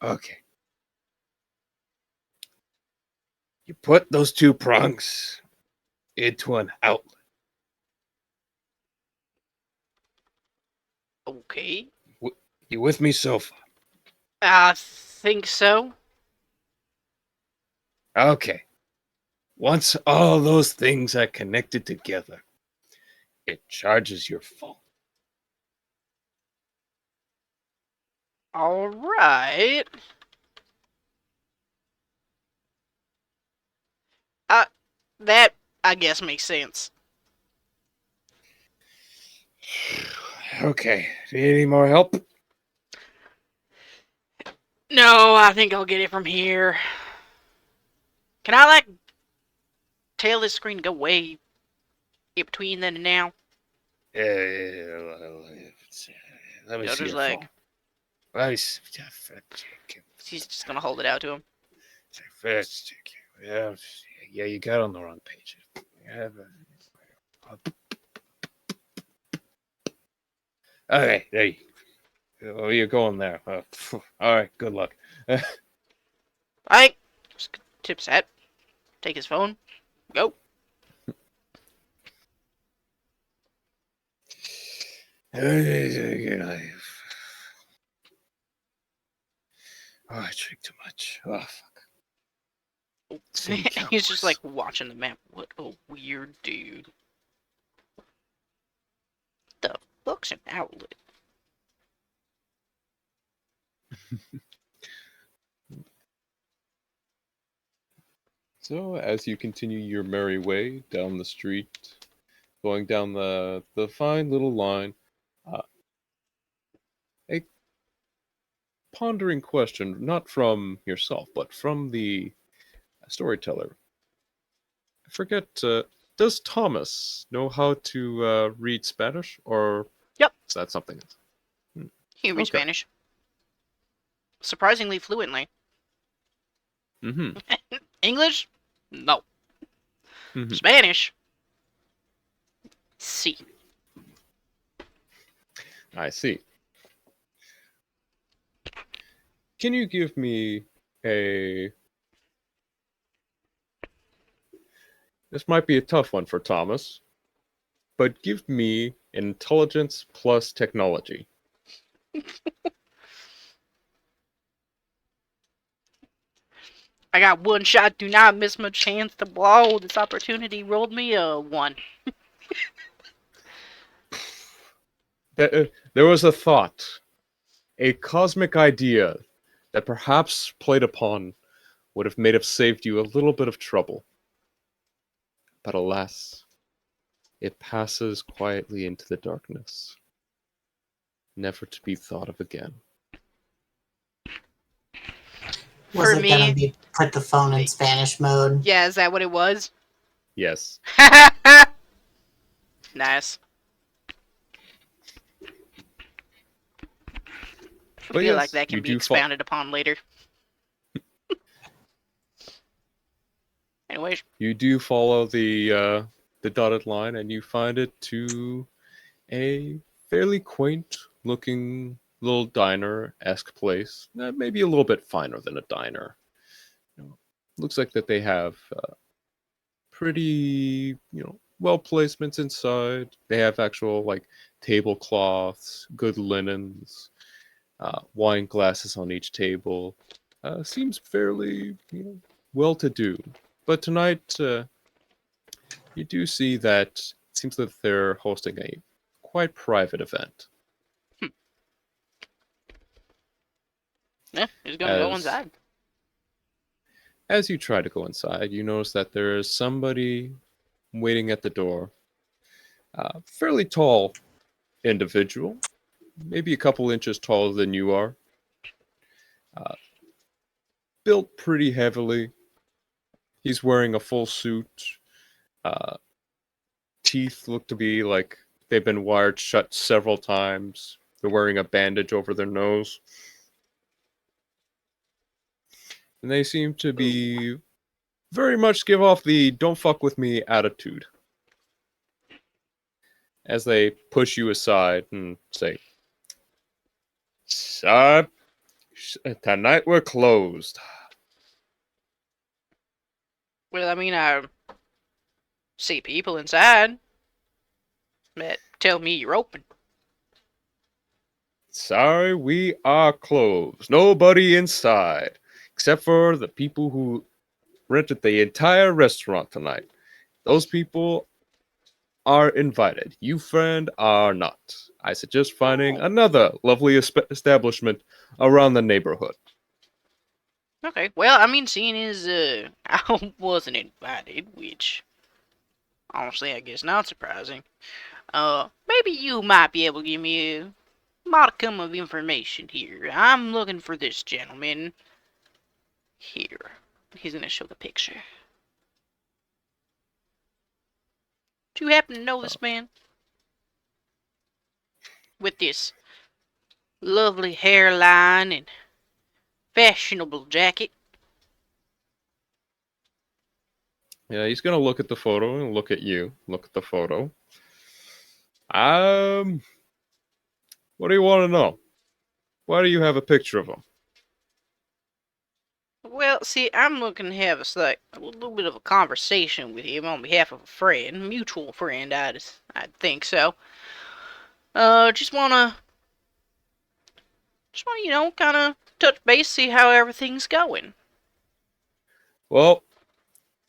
Okay. You put those 2 prongs into an outlet. Okay. You with me so far? I think so. Okay. Once all those things are connected together, it charges your phone. All right. That, I guess, makes sense. Okay. Need any more help? No, I think I'll get it from here. Can I, like, tell this screen to go away in between then and now? Let me No, see just your like- phone. Let me see. She's just gonna hold it out to him. Yeah, you got on the wrong page. Okay, there you go. Oh, you're going there. All right, good luck. Alright. Just tip set. Take his phone. Go. Oh, I drank too much. Oh, fuck. He's just like watching the map. What a weird dude. The fuck's an outlet? So, as you continue your merry way down the street, going down the fine little line, a pondering question, not from yourself, but from the storyteller. I forget, does Thomas know how to read Spanish, or Yep. is that something else? He reads Okay. Spanish. Surprisingly fluently. Mm-hmm. English? No. Mm-hmm. Spanish? See. I see. Can you give me a... This might be a tough one for Thomas, but give me intelligence plus technology. I got one shot. Do not miss my chance to blow. This opportunity rolled me a 1. There was a thought, a cosmic idea that perhaps played upon would have made have saved you a little bit of trouble. But alas, it passes quietly into the darkness, never to be thought of again. Was For it me- gonna be put the phone in Spanish mode? Yeah, is that what it was? Yes. Nice. I But feel yes, like that you can be do expounded upon later. Anyways, You do follow the dotted line, and you find it to a fairly quaint looking little diner-esque place. Maybe a little bit finer than a diner. Looks like that they have pretty, well placements inside. They have actual like tablecloths, good linens, wine glasses on each table. Seems fairly, well to do. But tonight, you do see that it seems that they're hosting a quite private event. yeah, he's gonna go inside. As you try to go inside, you notice that there is somebody waiting at the door. Fairly tall individual, maybe a couple inches taller than you are, uh, built pretty heavily. He's wearing a full suit. Uh, Teeth look to be like they've been wired shut several times. They're wearing a bandage over their nose. And they seem to be very much give off the don't fuck with me attitude as they push you aside and say, "Sir, tonight we're closed." Well, I mean, I see people inside that tell me you're open. Sorry, we are closed. Nobody inside. Except for the people who rented the entire restaurant tonight. Those people are invited. You, friend, are not. I suggest finding another lovely establishment around the neighborhood. Okay, well, I mean, seeing as I wasn't invited, which honestly I guess not surprising, maybe you might be able to give me a modicum of information here. I'm looking for this gentleman here. He's gonna show the picture. Do you happen to know this man? With this lovely hairline and fashionable jacket. Yeah, he's gonna look at the photo and look at you. Look at the photo. What do you want to know? Why do you have a picture of him? Well, see, I'm looking to have a little bit of a conversation with him on behalf of a friend, mutual friend, I'd think so. Just wanna, kind of touch base, see how everything's going. Well,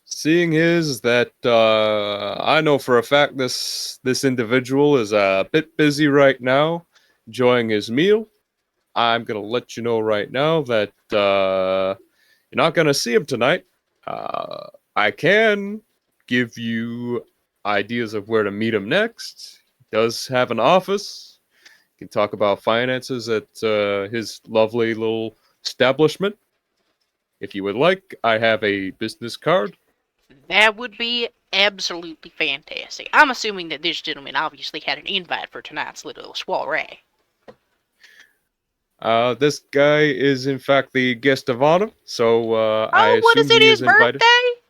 seeing is that I know for a fact this individual is a bit busy right now, enjoying his meal. I'm gonna let you know right now that you're not gonna see him tonight. I can give you ideas of where to meet him next. He does have an office. You can talk about finances at his lovely little establishment. If you would like, I have a business card. That would be absolutely fantastic. I'm assuming that this gentleman obviously had an invite for tonight's little soiree. This guy is in fact the guest of honor, so I What assume is it, he his is invited. birthday?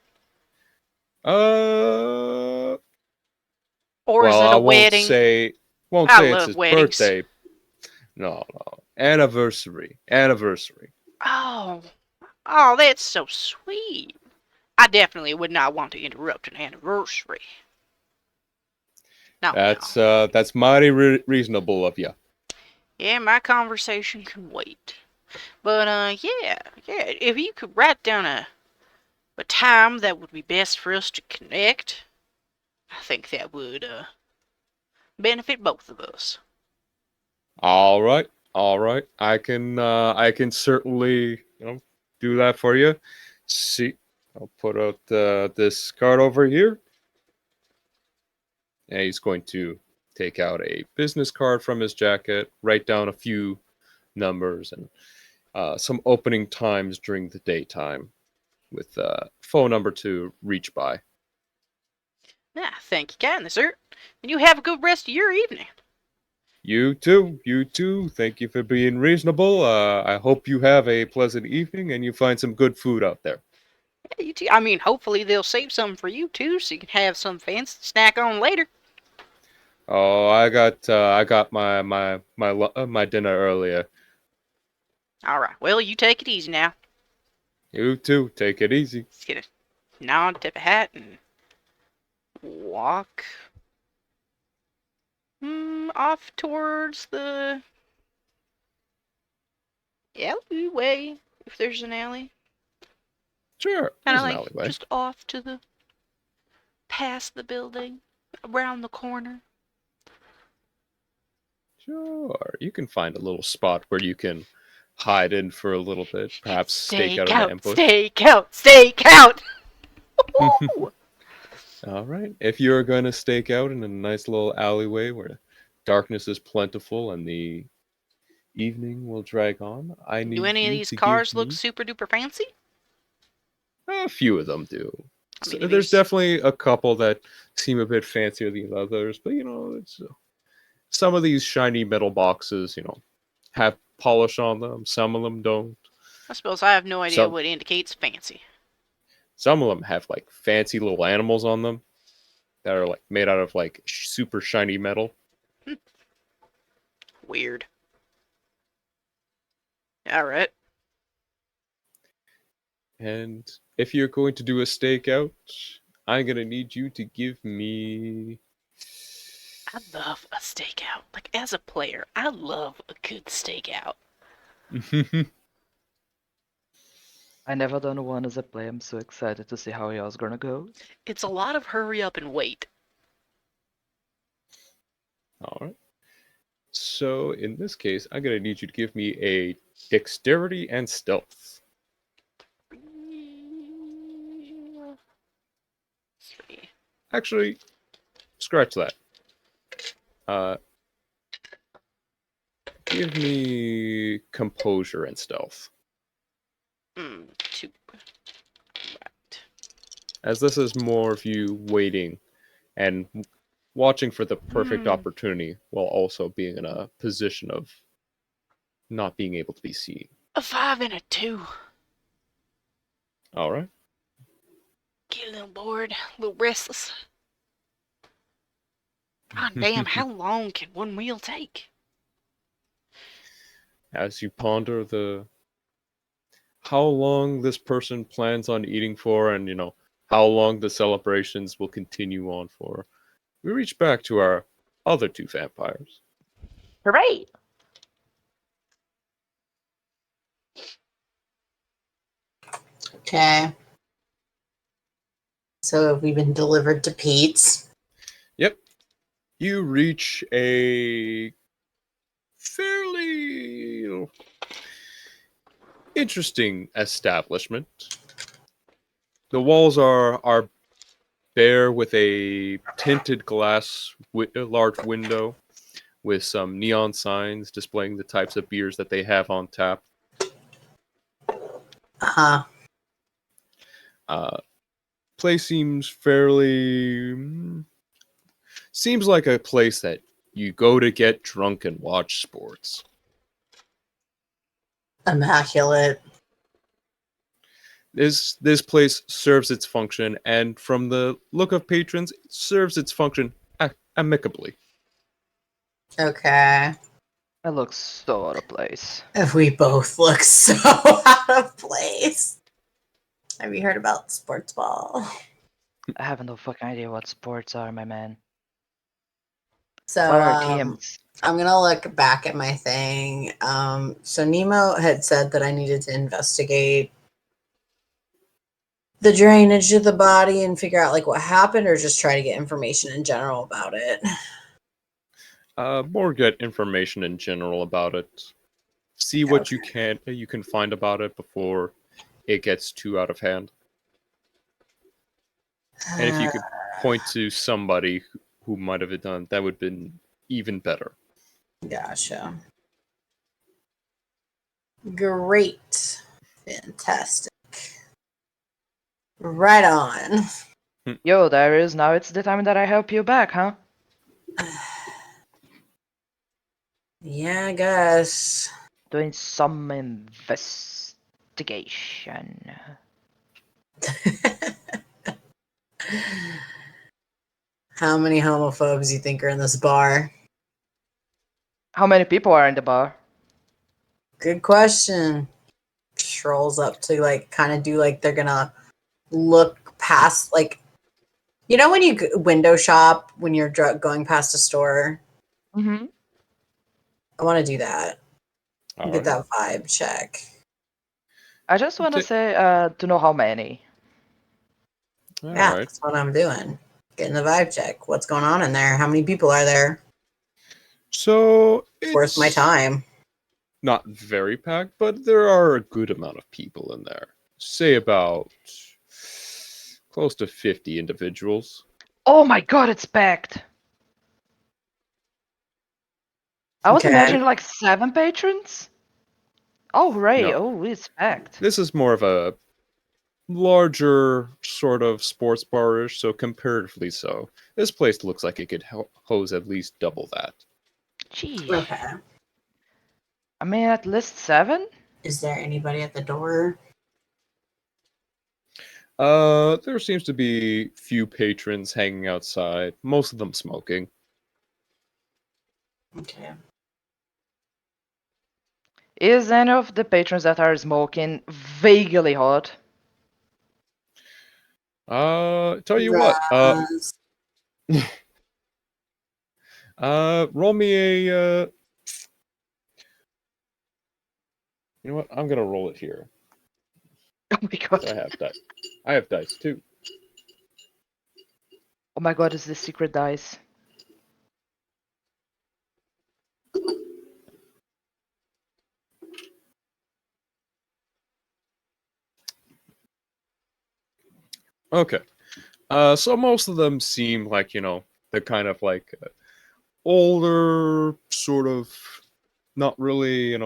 Or is Well, it I a wedding? won't I say it's love his weddings. birthday. No, anniversary. Oh, that's so sweet. I definitely would not want to interrupt an anniversary. No. That's mighty reasonable of you. Yeah, my conversation can wait. But, yeah, if you could write down a time that would be best for us to connect, I think that would, benefit both of us. All right. I can certainly do that for you. See, I'll put out this card over here, and he's going to take out a business card from his jacket, write down a few numbers and some opening times during the daytime with phone number to reach by. Yeah, thank you kindly, sir. And you have a good rest of your evening. You too. Thank you for being reasonable. I hope you have a pleasant evening and you find some good food out there. Yeah, you too. I mean, hopefully they'll save some for you too, so you can have some fancy snack on later. Oh, I got my dinner earlier. All right. Well, you take it easy now. You too. Take it easy. Just get a nod, tip a hat, and walk off towards the alleyway, if there's an alley. Sure. Kind There's of an like alleyway. just off to the past the building, around the corner. Sure. You can find a little spot where you can hide in for a little bit. Perhaps stake out an ambush. Stake out. All right. If you're going to stake out in a nice little alleyway where darkness is plentiful and the evening will drag on, I Do need any of you these to give cars look me super duper fancy? a few of them do. I So mean, are there's these definitely a couple that seem a bit fancier than others, but it's some of these shiny metal boxes, have polish on them. Some of them don't. I suppose I have no idea Some what indicates fancy. some of them have like fancy little animals on them that are like made out of like super shiny metal. Weird. Alright. And if you're going to do a stakeout, I'm gonna need you to give me. I love a stakeout. Like, as a player, I love a good stakeout. I never done one as a player. I'm so excited to see how yours gonna go. It's a lot of hurry up and wait. All right. So in this case, I'm gonna need you to give me a dexterity and stealth. See. Actually, scratch that. Uh, give me composure and stealth, Two. Right. as this is more of you waiting and watching for the perfect opportunity while also being in a position of not being able to be seen. A 5 and a 2. All right. Get a little bored, a little restless. God damn, how long can one meal take? As you ponder the how long this person plans on eating for, and how long the celebrations will continue on for, we reach back to our other two vampires. Hooray! Okay. So have we been delivered to Pete's? Yep. You reach a fairly interesting establishment. The walls are bare with a tinted glass large window with some neon signs displaying the types of beers that they have on tap. Uh-huh. Place seems fairly seems like a place that you go to get drunk and watch sports. Immaculate. This place serves its function, and from the look of patrons, it serves its function amicably. Okay. That looks so out of place. If we both look so out of place. Have you heard about sports ball? I have no fucking idea what sports are, my man. So What are teams? I'm gonna look back at my thing. So Nemo had said that I needed to investigate the drainage of the body and figure out like what happened, or just try to get information in general about it. More get information in general about it. See what Okay. you can find about it before it gets too out of hand. And if you could point to somebody who might have it done, that would have been even better. Gotcha. Great. Fantastic. Right on. Yo, Darius, now it's the time that I help you back, huh? Yeah, I guess. Doing some investigation. How many homophobes you think are in this bar? How many people are in the bar? Good question. Strolls up to like kind of do like they're gonna look past like when you window shop when you're going past a store. Mm-hmm. I want to do that. All Get right. that vibe check. I just want to Ta- say to know how many. All Yeah, right. that's what I'm doing. Getting the vibe check. What's going on in there? How many people are there? So It's worth my it's time. not very packed, but there are a good amount of people in there. Say about close to 50 individuals. Oh my god, it's packed! I was Okay. imagining like 7 patrons. Oh, hooray. No, Oh, it's packed. this is more of a larger sort of sports bar-ish, so comparatively so. This place looks like it could hose at least double that. Jeez. Okay. I mean, at least 7? Is there anybody at the door? There seems to be few patrons hanging outside, most of them smoking. Okay. Is any of the patrons that are smoking vaguely hot? Tell you what, Raz. roll me a, you know what, I'm gonna roll it here. Oh my god. I have dice too. Oh my god, is this secret dice? Okay. So most of them seem like, the kind of like older, sort of not really,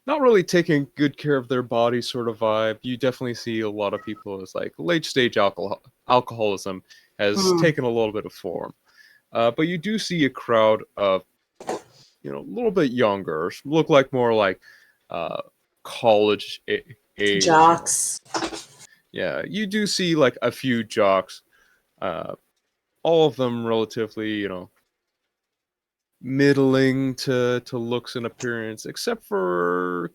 not really taking good care of their body sort of vibe. You definitely see a lot of people as like late stage alcoholism has Hmm. taken a little bit of form. But you do see a crowd of, a little bit younger, look like more like college age. Jocks. Yeah, you do see like a few jocks. Uh, all of them relatively, middling to looks and appearance, except for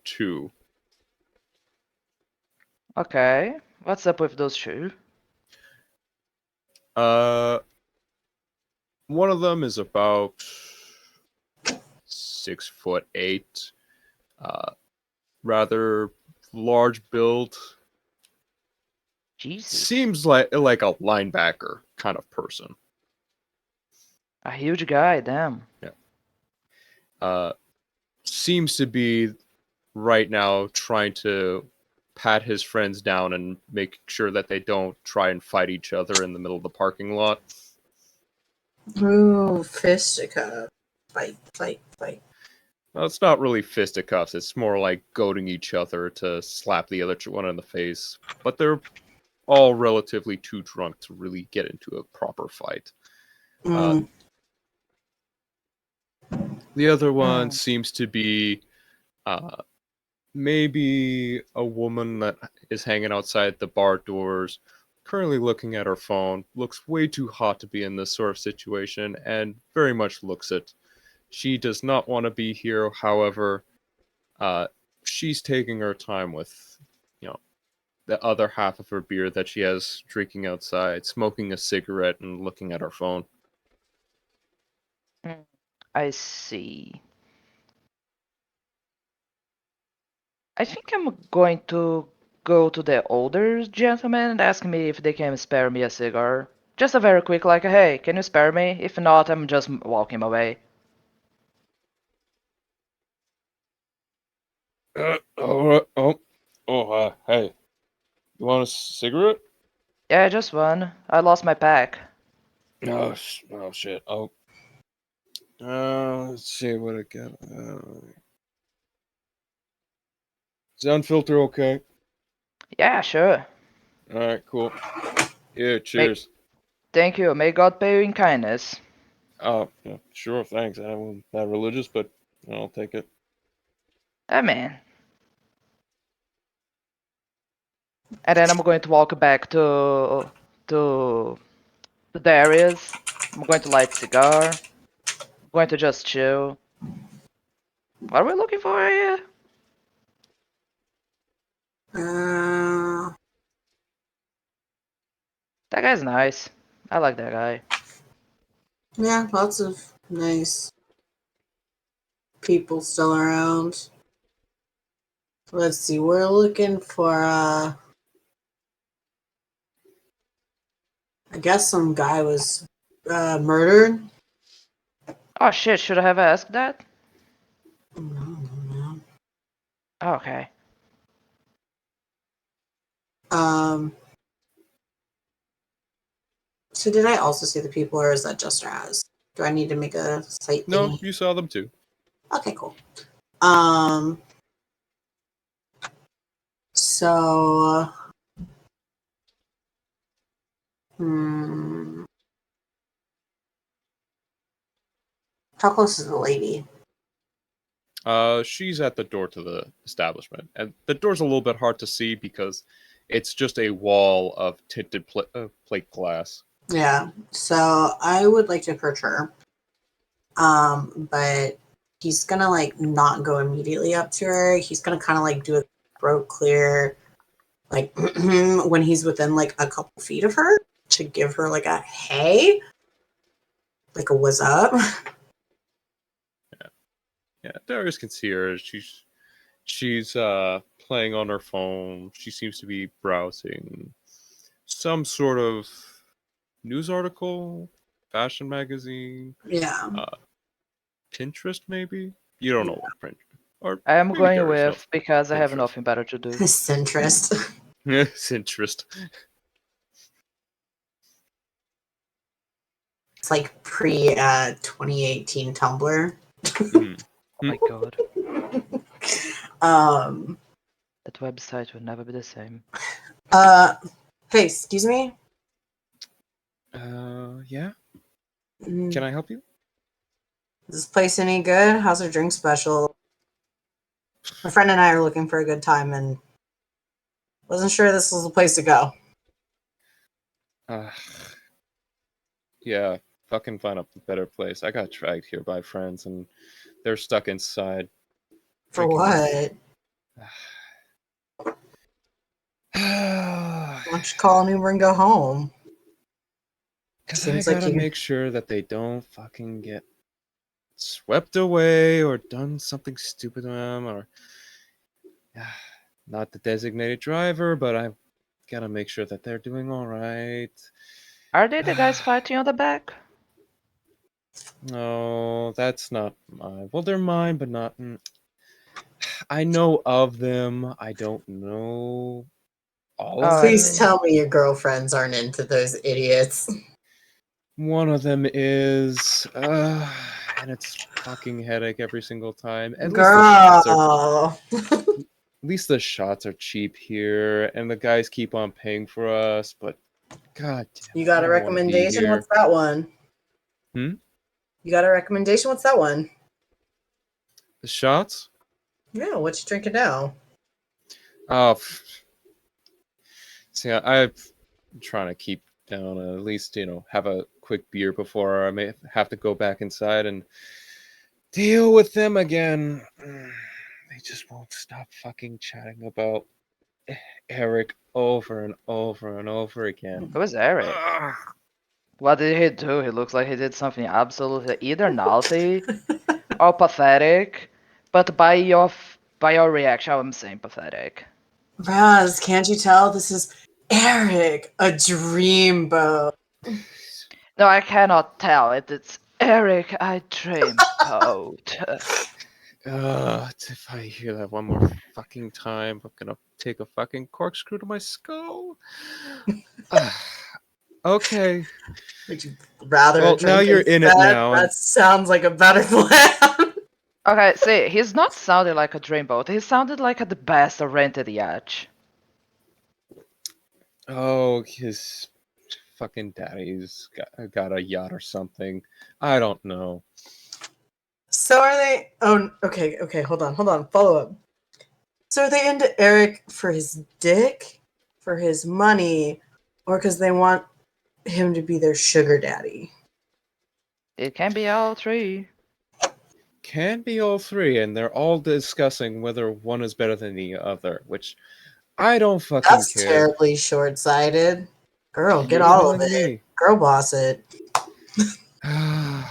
two. Okay. What's up with those two? Uh, one of them is about 6'8", uh, rather large build. Jesus. Seems like a linebacker kind of person. A huge guy, damn. Yeah. Seems to be right now trying to pat his friends down and make sure that they don't try and fight each other in the middle of the parking lot. Ooh, fisticuff. Fight, fight, fight. Well, it's not really fisticuffs. It's more like goading each other to slap the other one in the face. But they're all relatively too drunk to really get into a proper fight. Mm. The other one Hmm. seems to be maybe a woman that is hanging outside the bar doors, currently looking at her phone, looks way too hot to be in this sort of situation, and very much looks it. She does not want to be here, however, she's taking her time with, the other half of her beer that she has drinking outside, smoking a cigarette and looking at her phone. I see. I think I'm going to go to the older gentleman and ask me if they can spare me a cigar. Just a very quick, like, hey, can you spare me? If not, I'm just walking away. Hey, you want a cigarette? Yeah, just one. I lost my pack. Oh shit. Let's see what I got. Sound filter okay? Yeah, sure. All right, cool. Yeah, May cheers. Thank you. May God pay you in kindness. Oh, yeah, sure, thanks. I'm not religious, but I'll take it. Man. And then I'm going to walk back to Darius. I'm going to light cigar. I'm going to just chill. What are we looking for here? Uh, That guy's nice. I like that guy. yeah, lots of nice people still around. Let's see, we're looking for, I guess some guy was murdered. Oh shit, should I have asked that? No. Oh, okay. Um, so did I also see the people, or is that just Raz? Do I need to make a site No, thingy? you saw them too. Okay, cool. So, how close is the lady? She's at the door to the establishment, and the door's a little bit hard to see because it's just a wall of tinted plate glass. Yeah. So I would like to approach her. But he's gonna like not go immediately up to her. He's gonna kind of like do a throat clear, like when he's within like a couple feet of her to give her like a hey, like a what's up. Yeah, Darius can see her. She's playing on her phone. She seems to be browsing some sort of news article, fashion magazine, Yeah. Pinterest maybe. You don't know what Pinterest, or I am maybe going Darius knows with because I have Pinterest. nothing better to do. Centrist. It's interest. It's like pre 2018 Tumblr. Mm. Oh my god, Um. that website will never be the same. Hey, excuse me. Yeah. Mm, Can I help you? Is this place any good? How's our drink special? My friend and I are looking for a good time and wasn't sure this was the place to go. Uh, yeah. Fucking find a better place. I got dragged here by friends, and they're stuck inside. For drinking what? Why don't you call an Uber and go home? Because I Seems like gotta you. make sure that they don't fucking get swept away or done something stupid to them, or not the designated driver, but I gotta make sure that they're doing all right. Are they the guys fighting on the back? No, that's not mine. Well, they're mine, but not. I know of them. I don't know all of Please them. tell me your girlfriends aren't into those idiots. One of them is, and it's fucking headache every single time. Girl. At least the shots are cheap here, and the guys keep on paying for us. But god damn You it, I got a don't want to be recommendation? here. What's that one? Hmm. You got a recommendation? What's that one? The shots? Yeah, what you drinking now? Oh, see, I'm trying to keep down. At least have a quick beer before I may have to go back inside and deal with them again. They just won't stop fucking chatting about Eric over and over and over again. Who is Eric? Ugh. What did he do? He looks like he did something absolutely either naughty or pathetic. But by your reaction, I'm saying pathetic. Raz, can't you tell this is Eric, a dreamboat? No, I cannot tell. It's Eric. I dreamboat. If I hear that one more fucking time, I'm gonna take a fucking corkscrew to my skull. Okay. Would you rather Well, a now drink you're in it instead? now, and That sounds like a better plan. Okay, see, he's not sounding like a dreamboat. He sounded like at the best a rented yacht. his fucking daddy's got a yacht or something. I don't know. So are they? Oh, okay. Hold on. Follow up. So are they into Eric for his dick, for his money, or because they want him to be their sugar daddy? It can be all three. Can be all three, and they're all discussing whether one is better than the other, which I don't fucking That's care. terribly short-sighted. Girl, get You're all of telling it. me. Girl boss it. I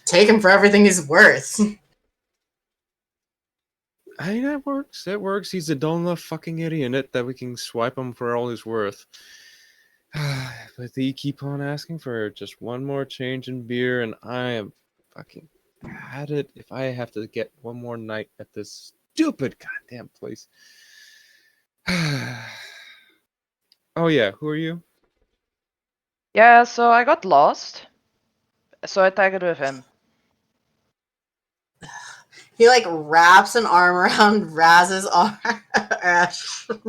Take him for everything he's worth. mean, that works. That works. He's a dull enough fucking idiot that we can swipe him for all he's worth. But they keep on asking for just one more change in beer, and I am fucking had it if I have to get one more night at this stupid goddamn place. Oh yeah, who are you? Yeah, so I got lost. So I tagged with him. He like wraps an arm around Raz's arm,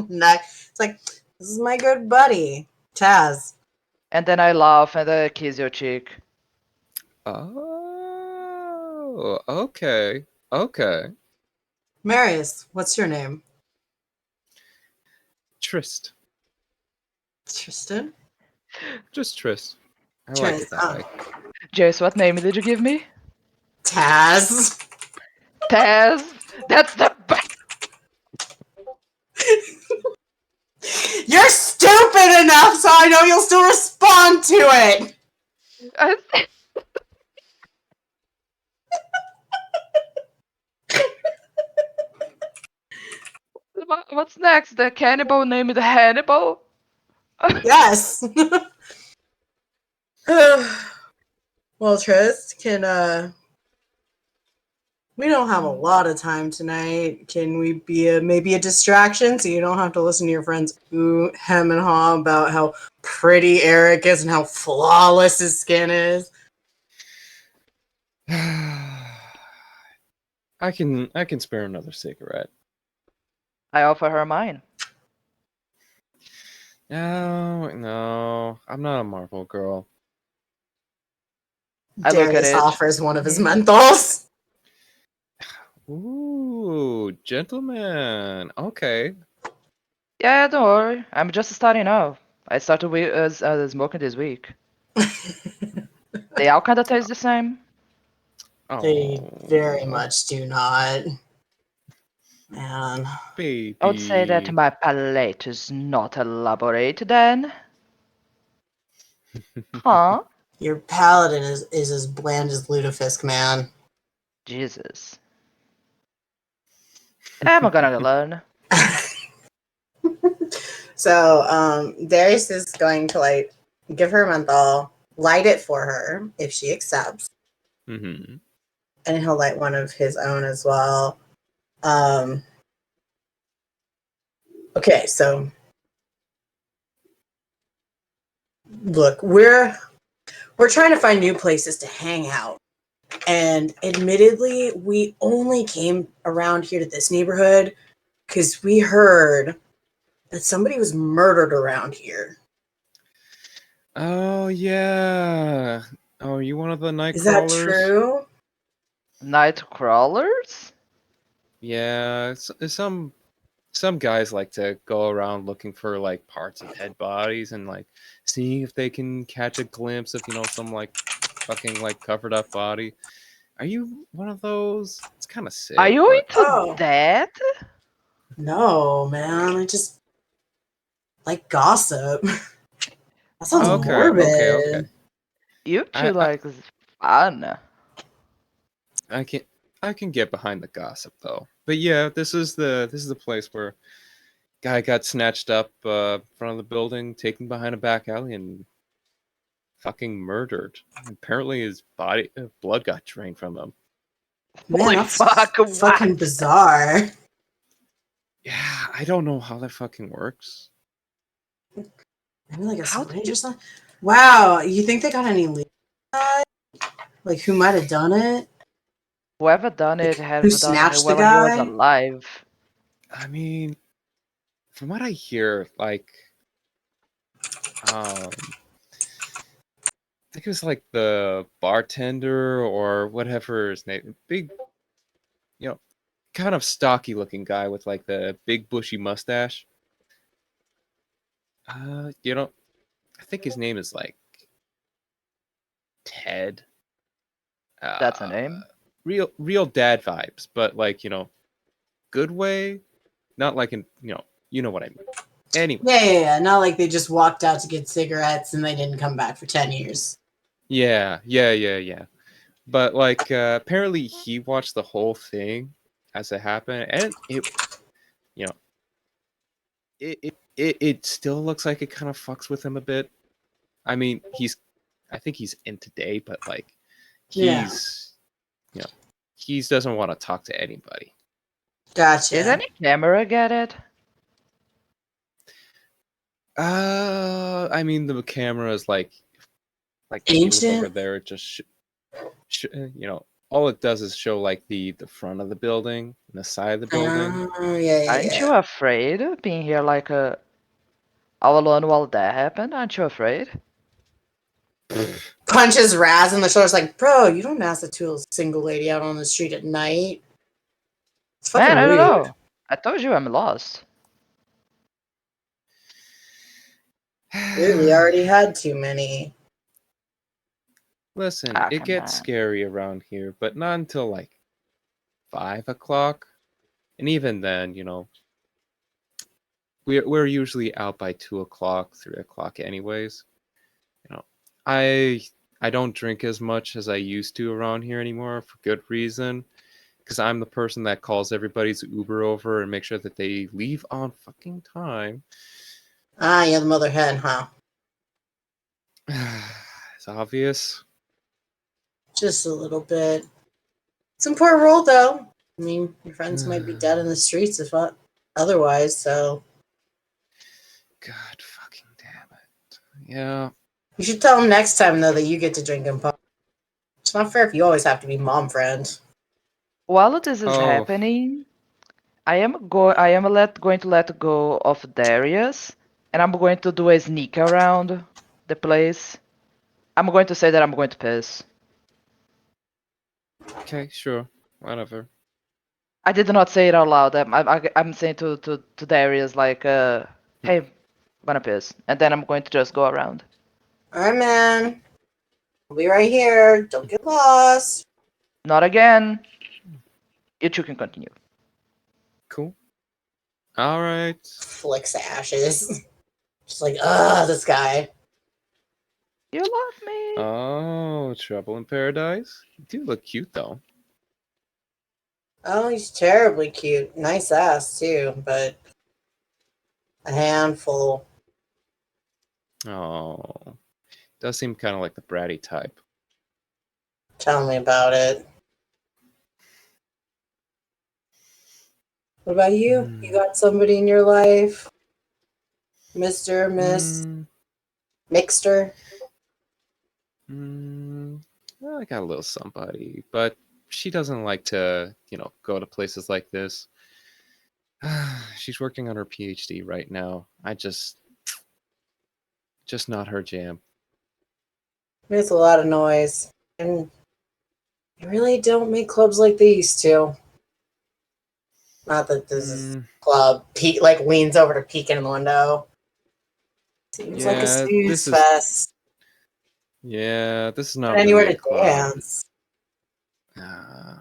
neck. It's like, this is my good buddy, Taz. And then I laugh and I kiss your cheek. Oh, okay. Okay. Marius, what's your name? Trist. Tristan? Just Trist. I like it Tris. that way. Jace, what name did you give me? Taz. Taz? That's the best! You're stupid enough so I know you'll still respond to it. What's next? The cannibal named Hannibal? Yes. Well, Trist, can we don't have a lot of time tonight. Can we be maybe a distraction so you don't have to listen to your friends hem and haw about how pretty Eric is and how flawless his skin is? I can spare another cigarette. I offer her mine. No, I'm not a Marvel girl. I look at Darius it. offers one of his menthols. Ooh, gentleman. Okay. Yeah, don't worry. I'm just starting out. I started smoking this week. They all kind of taste the same. They very Oh, much do not. Man. baby. I would say that my palate is not elaborate then. Huh? Your paladin is as bland as Lutefisk, man. Jesus. I'm gonna learn. So, Darius is going to like give her a menthol, light it for her if she accepts, Mm-hmm. and he'll light one of his own as well. Okay, so look, we're trying to find new places to hang out. And admittedly, we only came around here to this neighborhood because we heard that somebody was murdered around here. Oh yeah. Oh, are you one of the night Is that crawlers? true? Night crawlers? Yeah, some guys like to go around looking for like parts of dead bodies and like seeing if they can catch a glimpse of some like fucking like covered up body. Are you one of those? It's kind of sick. Are you But into Oh. that? No, man. I just like gossip. That sounds Oh, okay. morbid. you two I like fun. I can I can get behind the gossip though. But yeah, this is the place where guy got snatched up in front of the building, taken behind a back alley, and fucking murdered. Apparently, his blood got drained from him. Man, Holy that's fuck, fucking what? bizarre. Yeah, I don't know how that fucking works. Maybe like a How did syringe you... or something. Wow, you think they got any leads? Like who might have done it? Whoever done it Like have who done it snatched the while he was guy? alive. I mean, from what I hear, like, I think it was like the bartender or whatever his name, big, kind of stocky looking guy with like the big bushy mustache. I think his name is like Ted. That's a Uh, name. real dad vibes, but like good way, not like in you know what I mean. Anyway, Yeah. Not like they just walked out to get cigarettes and they didn't come back for 10 years. yeah. But like apparently he watched the whole thing as it happened, and you know it still looks like it kind of fucks with him a bit. I mean, I think he's in today, but like Yeah. he's he doesn't want to talk to anybody. Gotcha. Did any camera get it? I mean the camera is like if you look over Ancient? there, it just all it does is show like the front of the building and the side of the building. Oh, yeah. Aren't you afraid of being here like all alone while that happened? Aren't you afraid? Punches Raz in the shoulders like, bro, you don't ask to a single lady out on the street at night. It's fucking Man, I don't rude. know. I told you I'm lost. Clearly already had too many. Listen, Ah, it come gets on. scary around here, but not until like 5 o'clock. And even then, we're usually out by 2 o'clock, 3 o'clock, anyways. You know, I I don't drink as much as I used to around here anymore for good reason. Because I'm the person that calls everybody's Uber over and make sure that they leave on fucking time. Ah, you're the mother hen, huh? It's obvious. Just a little bit. It's an important role, though. I mean, your friends might be dead in the streets if not otherwise, so. God fucking damn it. Yeah. You should tell them next time, though, that you get to drink in public. It's not fair if you always have to be mom friend. While this is Oh, happening, I am going to let go of Darius, and I'm going to do a sneak around the place. I'm going to say that I'm going to piss. okay, sure. Whatever. I did not say it out loud. I'm saying to Darius like, hey, I'm gonna piss, and then I'm going to just go around. Alright, man. We'll be right here. Don't get lost. Not again. You two can continue. Cool. All right. Flicks ashes. Just like, ugh, this guy. You love me. Oh, Trouble in Paradise? You do look cute, though. Oh, he's terribly cute. Nice ass, too, but a handful. Oh. Does seem kind of like the bratty type. Tell me about it. What about you? You got somebody in your life? Mr., Miss, Mm, Mixter? well, I got a little somebody, but she doesn't like to, go to places like this. She's working on her PhD right now. Just not her jam. Makes a lot of noise. And I really don't make clubs like they used to. Not that this is Mm, club. Pete like leans over to peek in the window. Seems like a yeah, snooze fest. this is Not not anywhere really a to club. dance. Uh,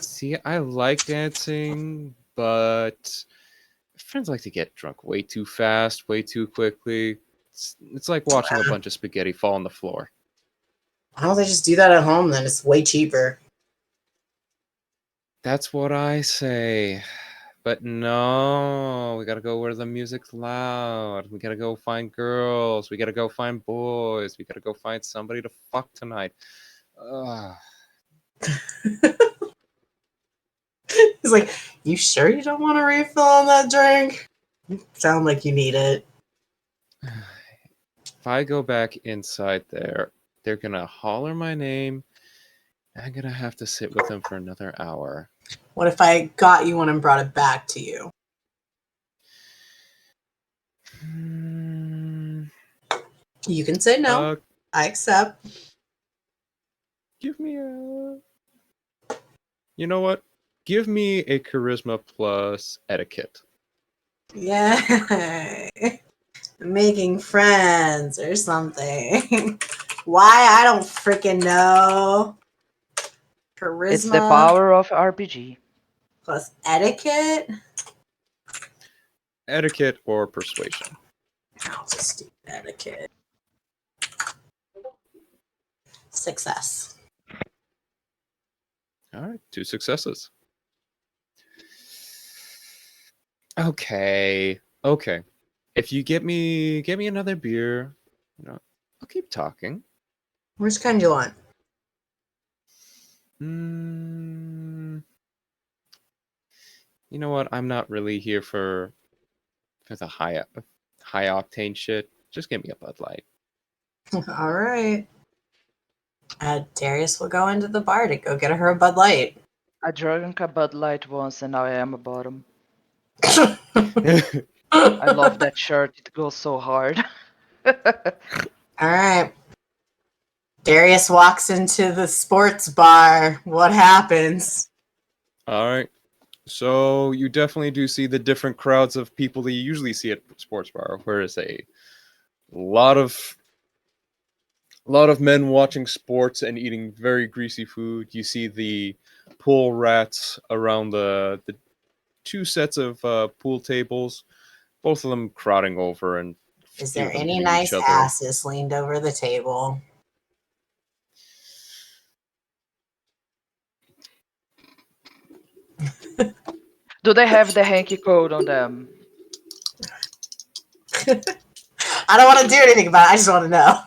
see, I like dancing, but friends like to get drunk way too fast, way too quickly. It's like watching a bunch of spaghetti fall on the floor. Why don't they just do that at home then? It's way cheaper. That's what I say. But no, we gotta go where the music's loud. We gotta go find girls. We gotta go find boys. We gotta go find somebody to fuck tonight. Ugh. He's like, you sure you don't want a refill on that drink? You sound like you need it. If I go back inside there, they're gonna holler my name. I'm gonna have to sit with them for another hour. What if I got you one and brought it back to you? Hmm, You can say no. I accept. give me a. You know what? Give me a charisma plus etiquette. Yeah. Making friends or something. Why? I don't freaking know. Charisma It's the power of RPG. plus etiquette. Etiquette or persuasion. I'll just do etiquette. Success. All right, 2 successes. Okay. If you get me another beer, I'll keep talking. Which kind do you want? Mm, you know what? I'm not really here for the high octane shit. Just give me a Bud Light. All right. Darius will go into the bar to go get her a Bud Light. I drank a Bud Light once and now I am a bottom. I love that shirt. It goes so hard. All right. Darius walks into the sports bar. What happens? All right. So you definitely do see the different crowds of people that you usually see at sports bar, where it's a lot of men watching sports and eating very greasy food. You see the pool rats around the two sets of pool tables, both of them crowding over, and a Is few there of them any hitting each nice other. asses leaned over the table? Do they have the hanky code on them? I don't want to do anything about it. I just want to know.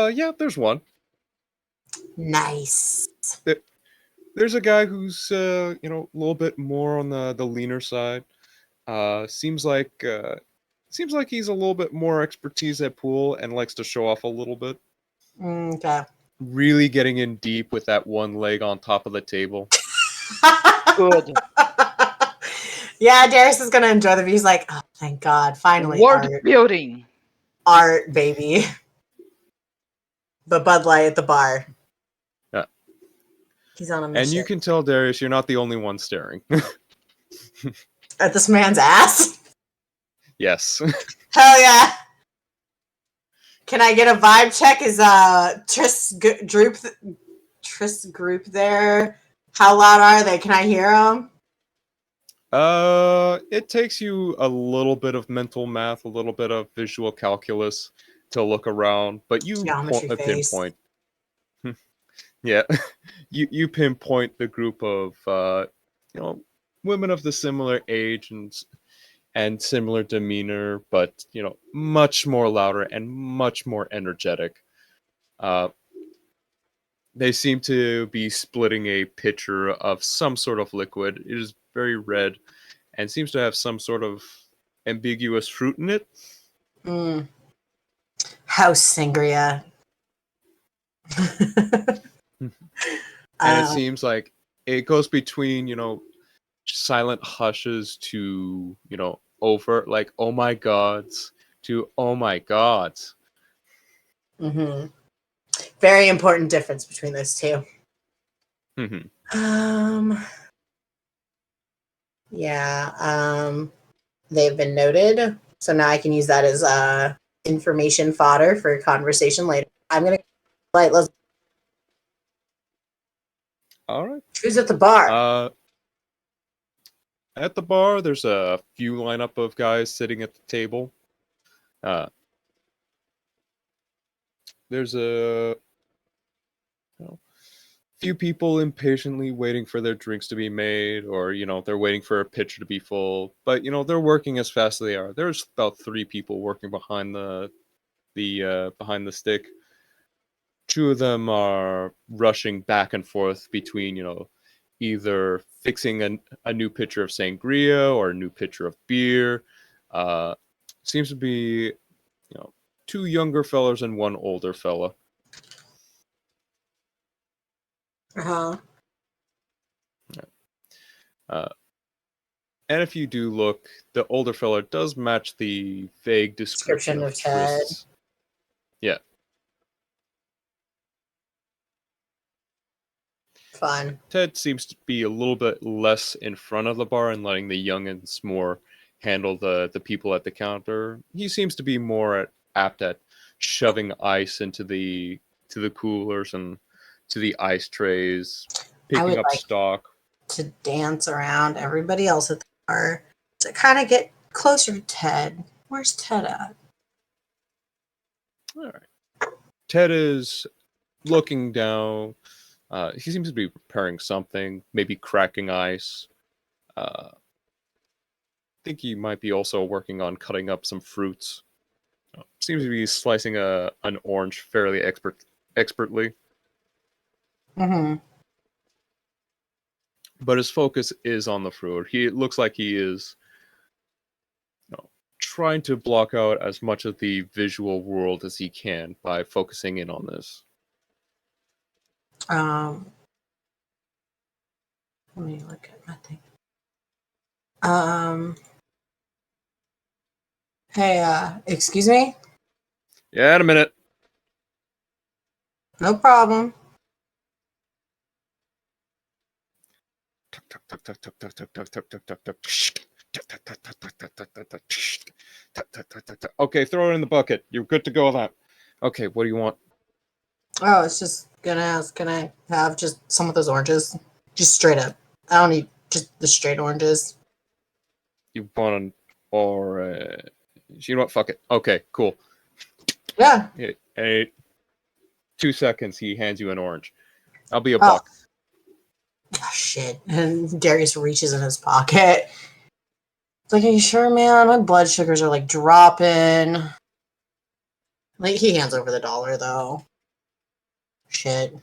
Yeah, there's one. Nice. There's a guy who's a little bit more on the leaner side. Seems like he's a little bit more expertise at pool and likes to show off a little bit. Okay. Really getting in deep with that one leg on top of the table. Good. Yeah, Darius is gonna enjoy the view. He's like, oh, thank God, finally Word art, building. art, baby. But Bud Light at the bar. Yeah. He's on a And mission. you can tell, Darius, you're not the only one staring. At this man's ass. Yes. Hell yeah. Can I get a vibe check? Is Tris group there? How loud are they? Can I hear them? It takes you a little bit of mental math, a little bit of visual calculus to look around, but you Geometry face. pinpoint. Yeah, you pinpoint the group of women of the similar age and similar demeanor, but much more louder and much more energetic. They seem to be splitting a pitcher of some sort of liquid. It is very red and seems to have some sort of ambiguous fruit in it. House sangria. And it seems like it goes between, silent hushes to, overt, like, oh my gods, to oh my gods. Mm-hmm. Very important difference between those two. Mm-hmm. Yeah. They've been noted. So now I can use that as information fodder for conversation later. I'm gonna let's. All right. Who's at the bar? At the bar, there's a few lineup of guys sitting at the table. There's a few people impatiently waiting for their drinks to be made, or they're waiting for a pitcher to be full. But they're working as fast as they are. There's about 3 people working behind the behind the stick. 2 of them are rushing back and forth between either fixing a new pitcher of sangria or a new pitcher of beer. Seems to be 2 younger fellas and 1 older fella. Uh-huh. And if you do look, the older fella does match the vague description of Ted. Triss. Yeah. Fun. Ted seems to be a little bit less in front of the bar and letting the youngins more handle the people at the counter. He seems to be more apt at shoving ice into the coolers and to the ice trays, picking up stock. To dance around everybody else at the bar to kind of get closer to Ted. Where's Ted at? All right. Ted is looking down. He seems to be preparing something, maybe cracking ice. I think he might be also working on cutting up some fruits. Seems to be slicing an orange fairly expertly. Mm-hmm. But his focus is on the fruit. It looks like he is trying to block out as much of the visual world as he can by focusing in on this. Let me look at my thing. Hey, excuse me? Yeah, in a minute. No problem. Okay, throw it in the bucket. You're good to go with that. Okay, what do you want? Oh, I was just gonna ask, can I have just some of those oranges? Just straight up. I don't need just the straight oranges. You want an you know what? Fuck it. Okay, cool. Yeah. Hey, 2 seconds. He hands you an orange. I'll be a Oh. buck. Oh, shit. And Darius reaches in his pocket. It's like, are you sure, man? My blood sugars are like dropping. Like, he hands over the dollar, though. Shit.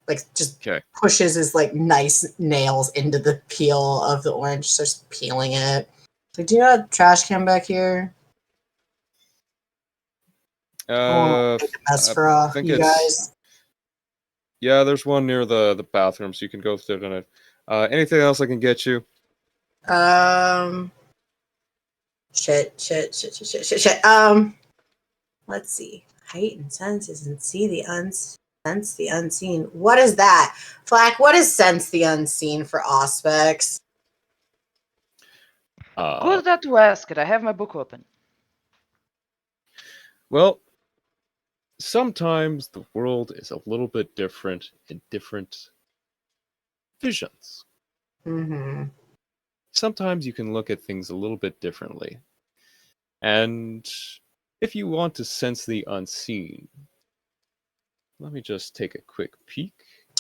Like, just Okay. pushes his like nice nails into the peel of the orange, starts peeling it. It's like, do you have a trash can back here? I want to make a mess I for think you it's guys. yeah. There's one near the bathroom, so you can go through it. Anything else I can get you? Shit. Let's see. Heightened senses and sense the unseen. What is that? Flack, what is sense the unseen for Auspex? Who's that to ask it? I have my book open. Well, sometimes the world is a little bit different in different visions. Mm-hmm. Sometimes you can look at things a little bit differently. And if you want to sense the unseen, let me just take a quick peek.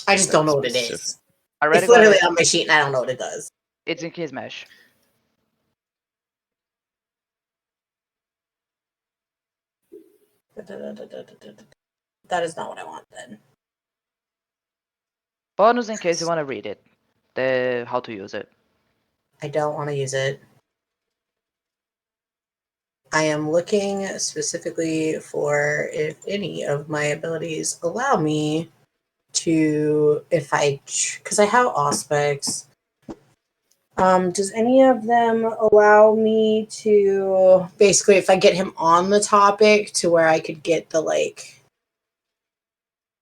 I just don't know what it Specific. is. I already It's got literally it. on my sheet and I don't know what it does. It's in Kismesh. That is not what I want then. Bonus in case you want to read it. How to use it. I don't want to use it. I am looking specifically for if any of my abilities allow me to, because I have Auspex. Does any of them allow me to, basically, if I get him on the topic to where I could get the, like,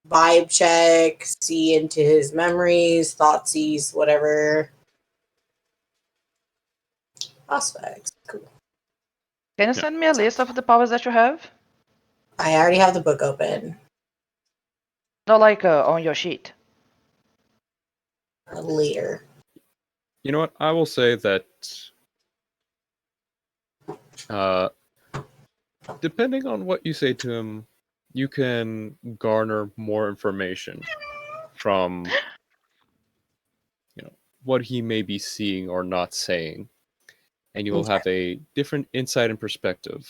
vibe check, see into his memories, thoughtseize, whatever. Auspex. Cool. Can you send me a list of the powers that you have? I already have the book open. No, like on your sheet. Later. You know what? I will say that depending on what you say to him, you can garner more information from what he may be seeing or not saying, and you will have a different insight and perspective.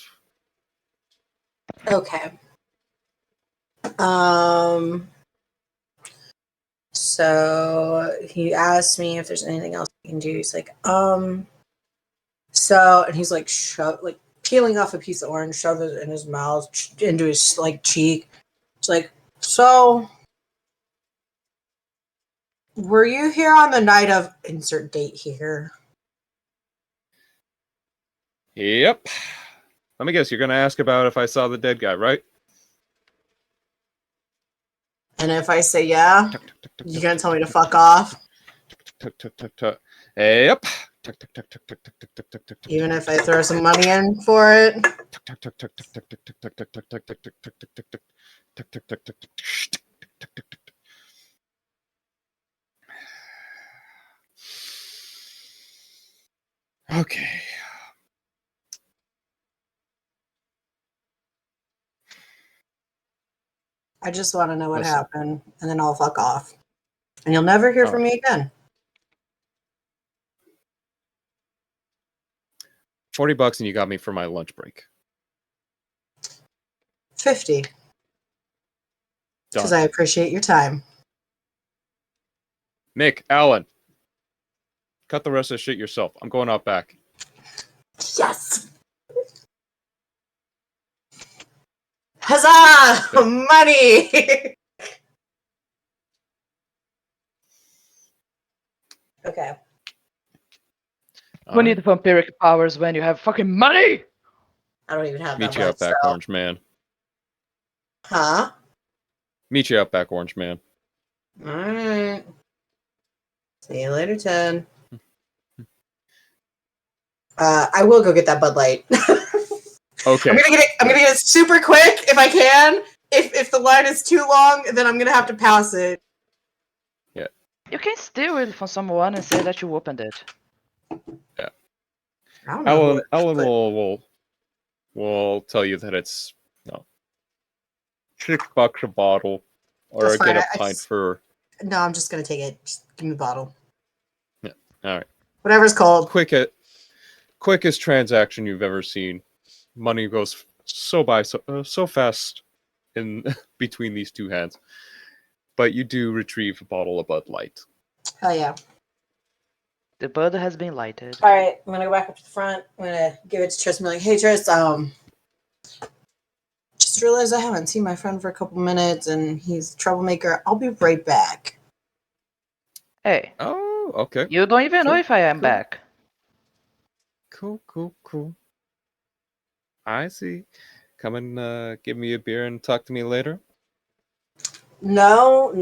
Okay. So he asked me if there's anything else he can do. He's like, so, and he's like, peeling off a piece of orange, shove it in his mouth, into his like cheek. It's like, so, were you here on the night of insert date here? Yep. Let me guess, you're going to ask about if I saw the dead guy, right? And if I say yeah, you're gonna tell me to fuck off? Yep. Even if I throw some money in for it? Okay. I just want to know what Listen. happened, and then I'll fuck off. And you'll never hear from me again. $40 and you got me for my lunch break. 50. Because I appreciate your time. Mick, Alan, cut the rest of the shit yourself. I'm going out back. Yes! Huzzah! Money! Okay. Who need vampiric powers when you have fucking money? I don't even have that Meet you much, out back, so. Orange Man. Huh? Meet you out back, Orange Man. Alright. See you later, Ted. I will go get that Bud Light. Okay. I'm gonna get it super quick if I can. If the line is too long, then I'm gonna have to pass it. You can steal it from someone and say that you opened it. Yeah. I don't know. Alan but will tell you that it's $6 a bottle, or That's fine. get a I pint just- for. no, I'm just gonna take it. Just give me the bottle. Yeah. All right. Whatever's cold. Quickest transaction you've ever seen. Money goes so fast in between these two hands. But you do retrieve a bottle of Bud Light. Hell yeah. The bud has been lighted. All right, I'm gonna go back up to the front. I'm gonna give it to Tris and be like, "Hey, Tris, just realized I haven't seen my friend for a couple minutes, and he's a troublemaker. I'll be right back." Hey, Oh, okay. you don't even know Cool, if I am cool. back. Cool. I see. Come and give me a beer and talk to me later. No.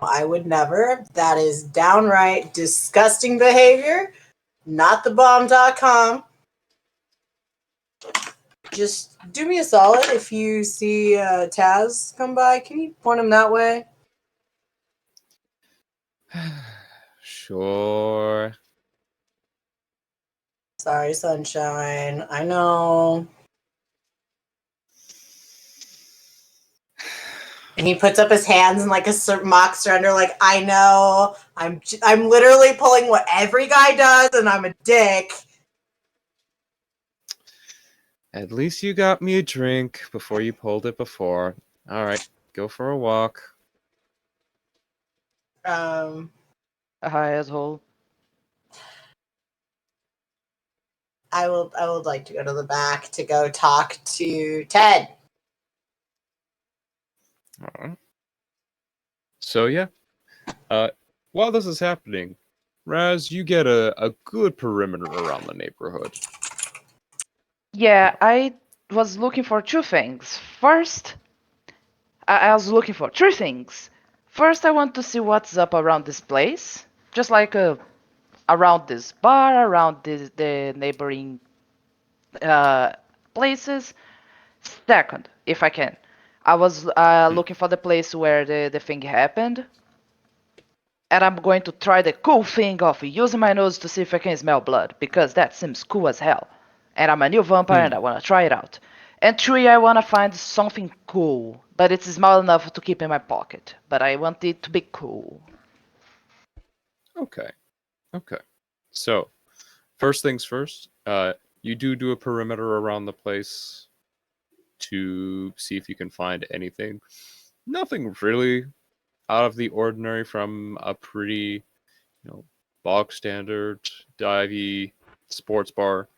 I would never. That is downright disgusting behavior. Not the bomb.com. Just do me a solid. If you see Taz come by, can you point him that way? Sure. Sorry, sunshine. I know. And he puts up his hands in like a mock surrender, like, I know. I'm literally pulling what every guy does, and I'm a dick. At least you got me a drink before you pulled it before. All right, go for a walk. Um, Hi, asshole. I would like to go to the back to go talk to Ted. All right. So yeah, while this is happening, Raz, you get a good perimeter around the neighborhood. Yeah, I was looking for two things. First, I was looking for three things. First, I want to see what's up around this place. Just like around this bar, around the neighboring uh, places. Second, if I can, I was looking for the place where the thing happened. And I'm going to try the cool thing of using my nose to see if I can smell blood, because that seems cool as hell. And I'm a new vampire and I want to try it out. And three, I want to find something cool, but it's small enough to keep in my pocket. But I want it to be cool. Okay. So, first things first, you do a perimeter around the place to see if you can find anything. Nothing really out of the ordinary from a pretty, bog standard divey sports bar.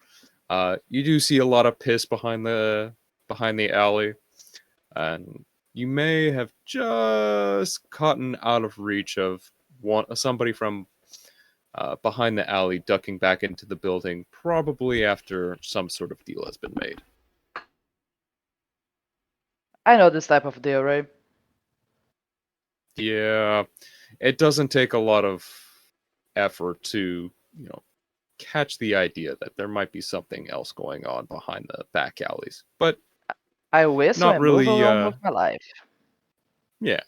You do see a lot of piss behind the alley, and you may have just gotten out of reach of somebody from behind the alley ducking back into the building, probably after some sort of deal has been made. I know this type of deal, right? Yeah, it doesn't take a lot of effort to, catch the idea that there might be something else going on behind the back alleys. But I whistle not and move really, along with my life. yeah.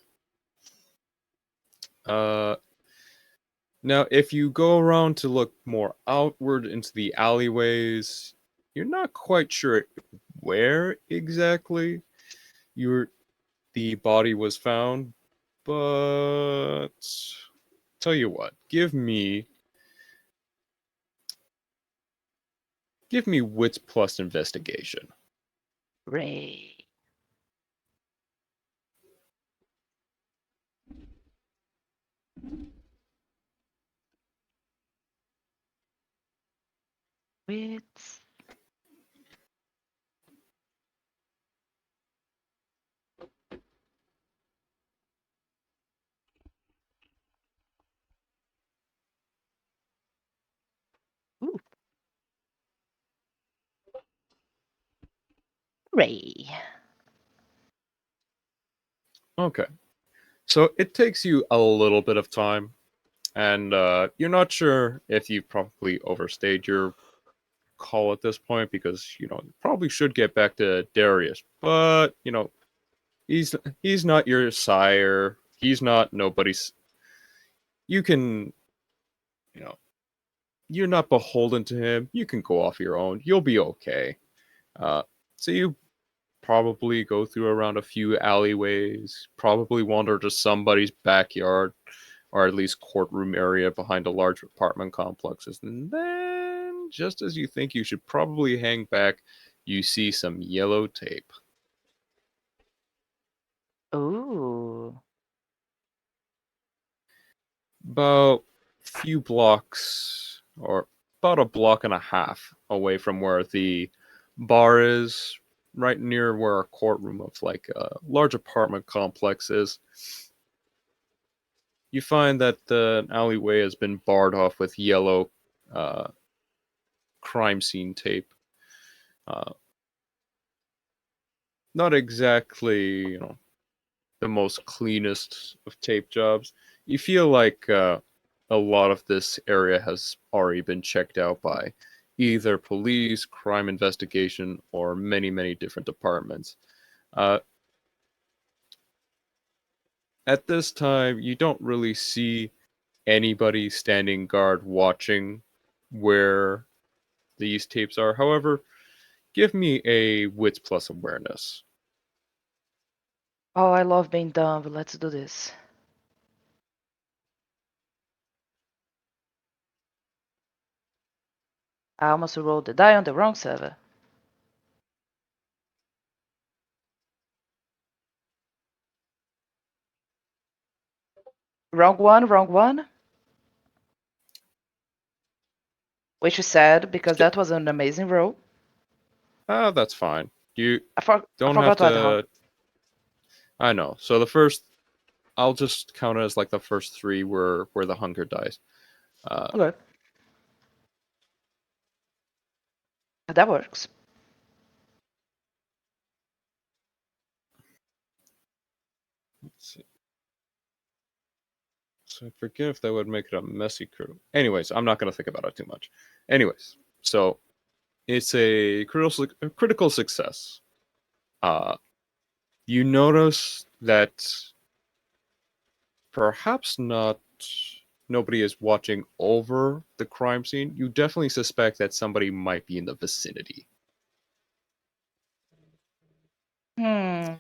Now, if you go around to look more outward into the alleyways, you're not quite sure where exactly the body was found, but tell you what, give me wits plus investigation. Ray. Wits. Ray. Okay. So it takes you a little bit of time, and you're not sure if you've probably overstayed your call at this point because you probably should get back to Darius, but he's not your sire. He's not nobody's. You can you know you're not beholden to him. You can go off your own. You'll be okay. Uh, so you probably go through around a few alleyways, probably wander to somebody's backyard, or at least courtroom area behind a large apartment complexes. And then, just as you think you should probably hang back, you see some yellow tape. Ooh. About few blocks, or about a block and a half away from where the bar is, right near where a courtroom of like a large apartment complex is. You find that the alleyway has been barred off with yellow uh, crime scene tape. Uh, Not exactly, the most cleanest of tape jobs. You feel like a lot of this area has already been checked out by either police, crime investigation, or many, many different departments. Uh, at this time, you don't really see anybody standing guard watching where these tapes are. However, give me a wits plus awareness. Oh, I love being dumb. But let's do this. I almost rolled the die on the wrong server. Wrong one, wrong one. Which is sad because that was an amazing roll. That's fine. You I don't have forgot what the hell. to. I know. So the first, I'll just count it as like the first three were the hunger dice. Okay. That works. Let's see. So I forget if that would make it a messy crew. Anyways, I'm not gonna think about it too much. Anyways, so it's a critical success. Uh, you notice that perhaps not nobody is watching over the crime scene. You definitely suspect that somebody might be in the vicinity. Hmm.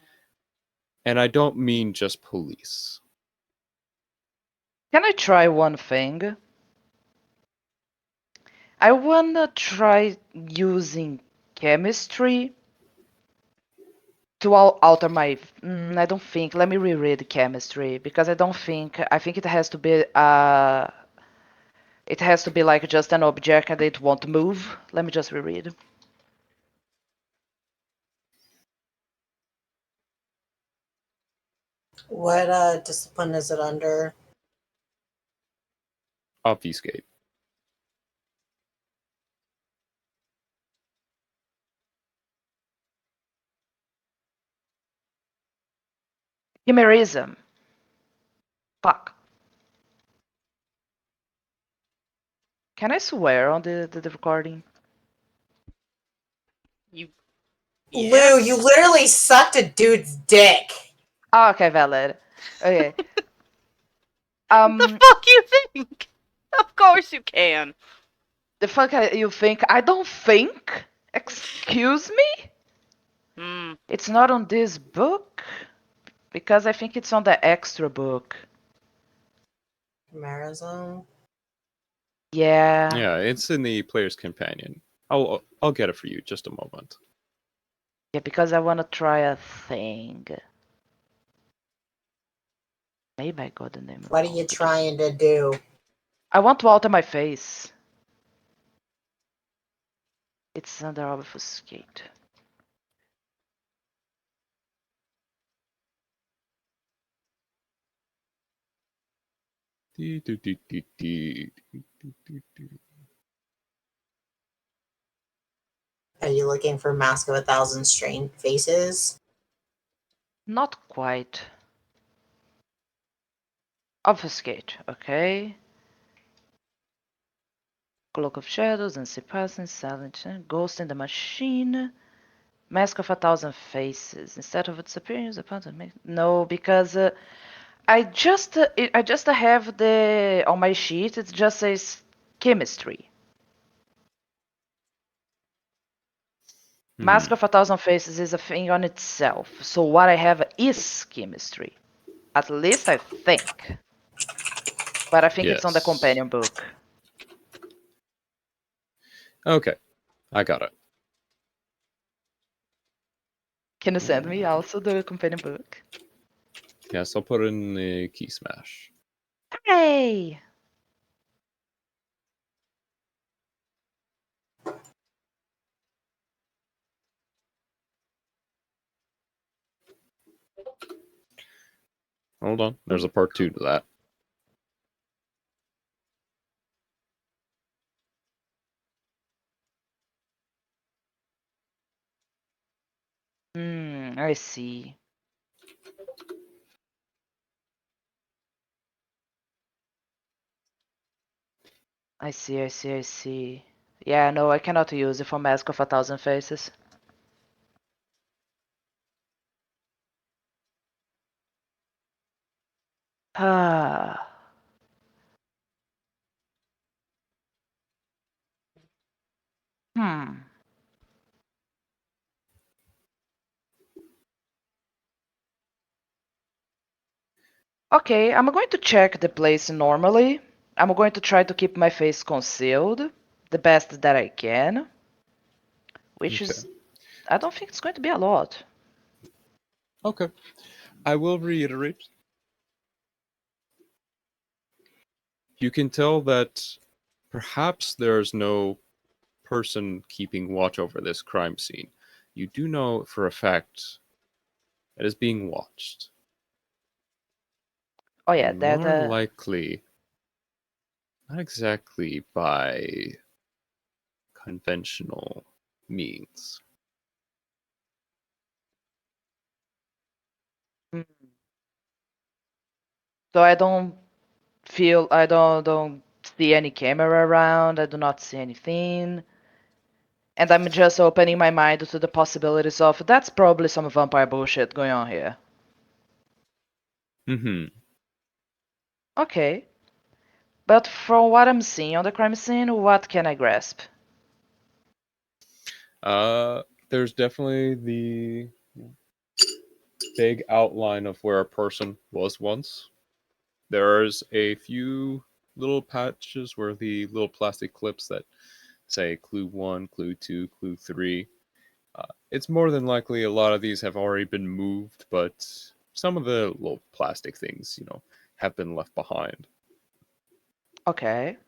And I don't mean just police. Can I try one thing? I wanna try using chemistry to alter my. I don't think. Let me reread chemistry because I don't think. I think it has to be. It has to be like just an object and it won't move. Let me just reread. What discipline is it under? Obfuscate. Chimerism. Fuck. Can I swear on the recording? You. Lou, you Yes. literally sucked a dude's dick. Oh, okay, valid. Okay. The fuck you think? Of course you can. The fuck you think? I don't think. Excuse me? Hmm. It's not on this book because I think it's on the extra book. Marazone. Yeah. Yeah, it's in the player's companion. I'll get it for you. Just a moment. Yeah, because I want to try a thing. Maybe I got the name What are wrong. you trying to do? I want to alter my face. It's under obfuscate. Dee, doo, dee, dee, dee, dee, dee, dee. Are you looking for Mask of a Thousand Strange Faces? Not quite. Obfuscate, okay. Cloak of Shadows, Unseen Silent, Ghost in the Machine, Mask of a Thousand Faces. Instead of disappearing, the pattern no, because I just have the on my sheet. It just says chemistry. Mask Hmm. of a Thousand Faces is a thing on itself. So what I have is chemistry. At least I think. But I think it's on the Yes. companion book. Okay, I got it. Can you send me also the companion book? Yes, I'll put it in the key smash. Hey! Hold on, there's a part 2 to that. I see. I see. Yeah, no, I cannot use it for Mask of a Thousand Faces. Ah. Hmm. Okay, I'm going to check the place normally. I'm going to try to keep my face concealed the best that I can, which Okay. is, I don't think it's going to be a lot. Okay. I will reiterate. You can tell that perhaps there's no person keeping watch over this crime scene. You do know for a fact it is being watched. Oh yeah, And that, more likely, not exactly by conventional means. mm. So I don't see any camera around, I do not see anything. And I'm just opening my mind to the possibilities of that's probably some vampire bullshit going on here. Hmm. Okay. But from what I'm seeing on the crime scene, what can I grasp? There's definitely the big outline of where a person was once. There's a few little patches where the little plastic clips that say clue 1, clue 2, clue 3. It's more than likely a lot of these have already been moved, but some of the little plastic things, have been left behind. Okay.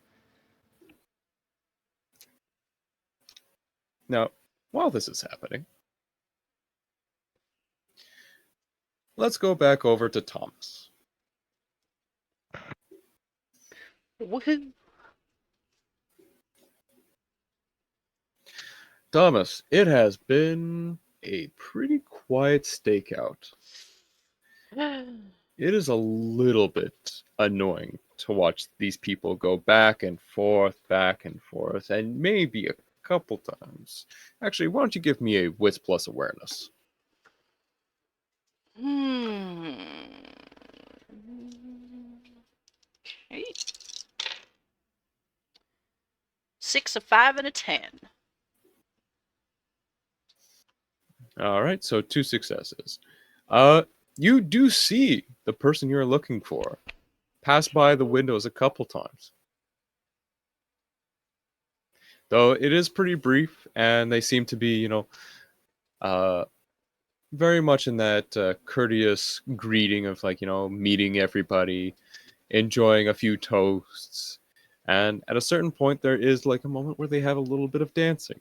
Now, while this is happening, let's go back over to Thomas. Woohoo! Thomas, it has been a pretty quiet stakeout. It is a little bit annoying to watch these people go back and forth, and maybe a couple times. Actually, why don't you give me a Wits plus awareness? Hmm. Okay. 6, a 5, and a 10. All right, so 2 successes. You do see the person you're looking for pass by the windows a couple times. Though it is pretty brief, and they seem to be, uh, very much in that courteous greeting of like meeting everybody, enjoying a few toasts, and at a certain point there is like a moment where they have a little bit of dancing.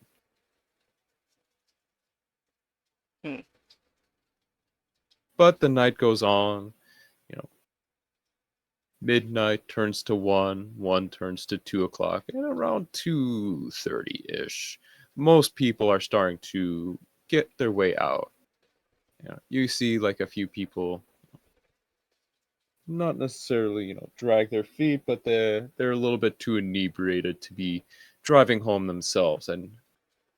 Hmm. But the night goes on. you know Midnight turns to 1, 1 turns to 2 o'clock, and around 2:30 ish most people are starting to get their way out. You see like a few people not necessarily, drag their feet, but they're a little bit too inebriated to be driving home themselves, and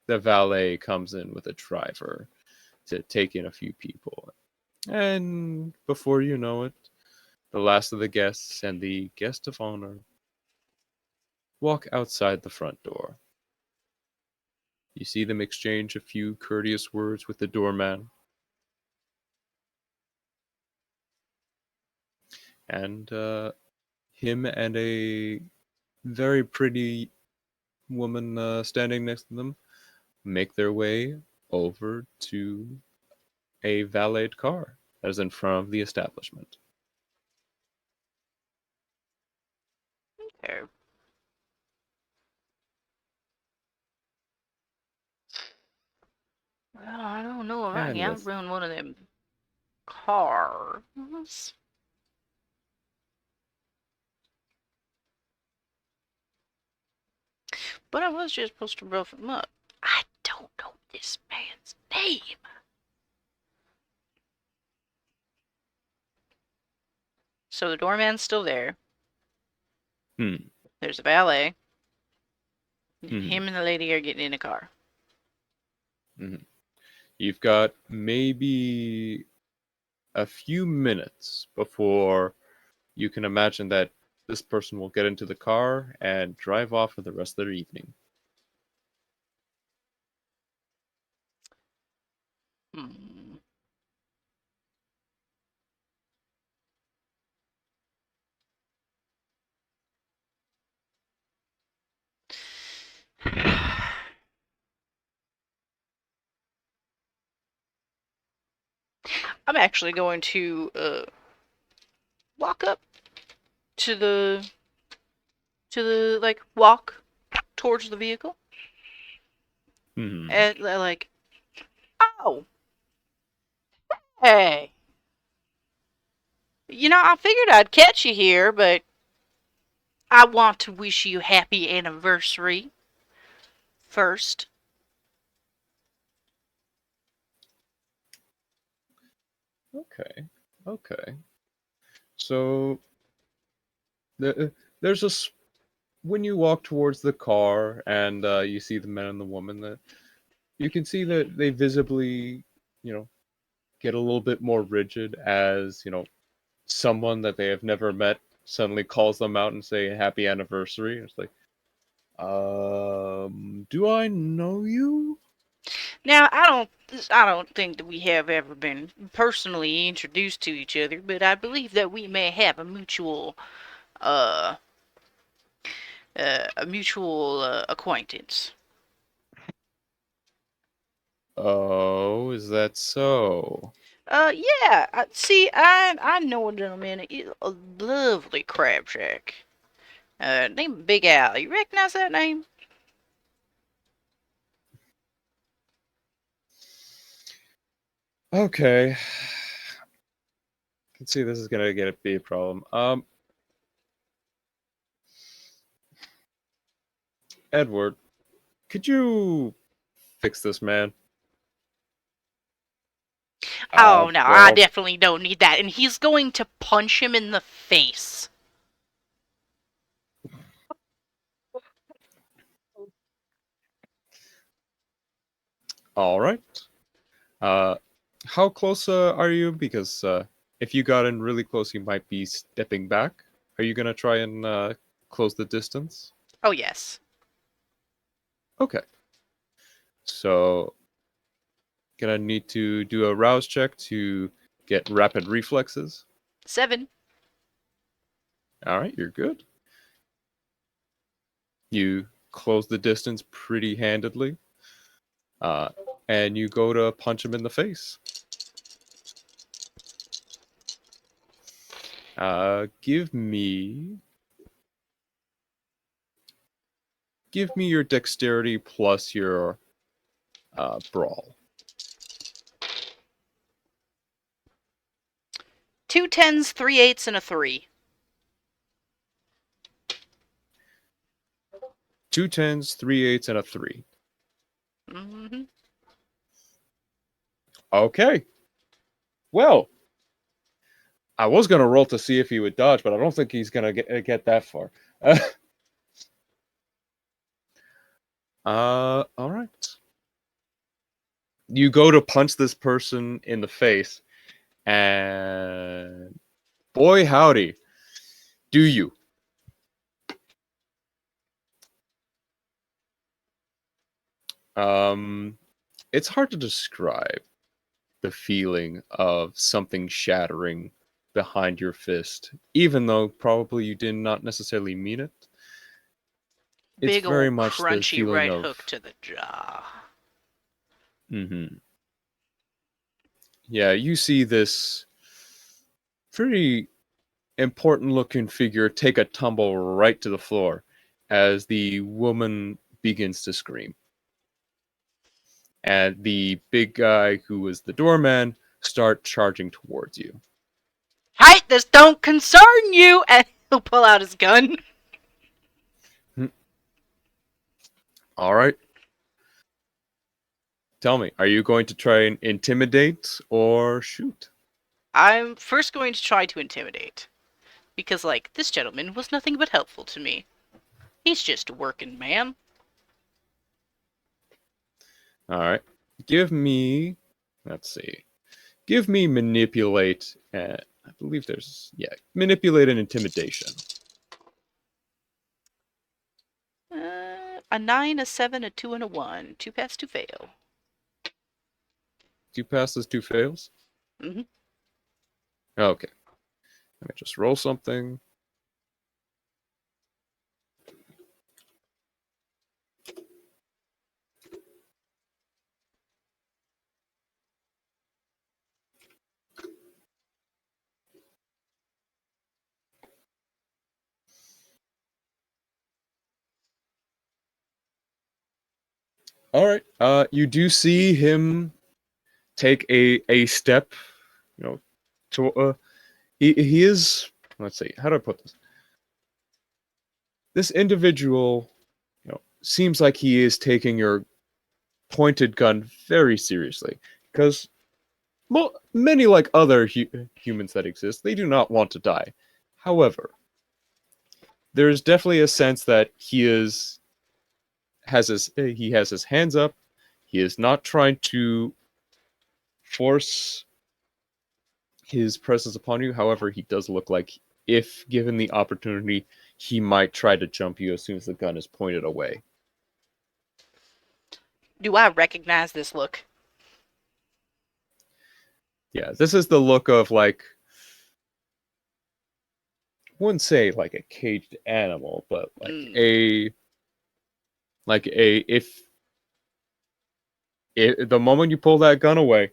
the valet comes in with a driver to take in a few people. And before you know it, the last of the guests and the guest of honor walk outside the front door. You see them exchange a few courteous words with the doorman, and him and a very pretty woman standing next to them make their way over to a valeted car that is in front of the establishment. Okay. Well, I don't know if I And can with outrun one of them cars. But I was just supposed to rough him up. I don't know this man's name. So the doorman's still there. hmm, There's a valet. hmm, Him and the lady are getting in a car. hmm. You've got maybe a few minutes before you can imagine that this person will get into the car and drive off for the rest of their evening. Hmm. I'm actually going to walk up to the like walk towards the vehicle Hmm. and like, oh, hey, I figured I'd catch you here, but I want to wish you happy anniversary first. Okay. Okay. So the, there's when you walk towards the car and you see the man and the woman, that you can see that they visibly, you know, get a little bit more rigid as, someone that they have never met suddenly calls them out and say happy anniversary. It's like, do I know you? Now, I don't think that we have ever been personally introduced to each other, but I believe that we may have uh, a mutual acquaintance. Oh, is that so? Yeah. See, I know a gentleman. A lovely crab shack. Named Big Al. You recognize that name? Okay. Can see this is gonna get a big problem. Edward, could you fix this man? Oh no, I Well, definitely don't need that. And he's going to punch him in the face. all right. Uh, how close are you? Because if you got in really close, you might be stepping back. Are you gonna try and close the distance? Oh yes. Okay. So, gonna need to do a rouse check to get rapid reflexes. 7. All right, you're good. You close the distance pretty handedly, uh, and you go to punch him in the face. Give me your dexterity plus your brawl. 2 10s, 3 8s, and a 3. 2 10s, 3 8s, and a 3. Hmm. Okay. Well, I was gonna roll to see if he would dodge, but I don't think he's gonna get that far. All right. You go to punch this person in the face, and boy howdy, do you? Um, it's hard to describe the feeling of something shattering behind your fist, even though probably you did not necessarily mean it. It's Big very old much the crunchy feeling right of. hook to the jaw. Yeah, you see this pretty important looking figure take a tumble right to the floor as the woman begins to scream. And the big guy who was the doorman start charging towards you. Hey, this don't concern you! And he'll pull out his gun. All right. Tell me, are you going to try and intimidate or shoot? I'm first going to try to intimidate. Because, like, this gentleman was nothing but helpful to me. He's just a working man. All right. Give me, let's see. Give me manipulate. I believe there's, yeah, manipulate and intimidation. A 9, a 7, a 2, and a 1. 2 pass, 2 fail. 2 passes, 2 fails? Mm-hmm. Okay. Let me just roll something. All right. You do see him take a step, you know, to he is, let's see, how do I put this? This individual, seems like he is taking your pointed gun very seriously because many like other humans that exist, they do not want to die. However, there's definitely a sense that he has his hands up. He is not trying to force his presence upon you. However, he does look like, if given the opportunity, he might try to jump you as soon as the gun is pointed away. Do I recognize this look? Yeah, this is the look of, like, I wouldn't say like a caged animal, but if the moment you pull that gun away,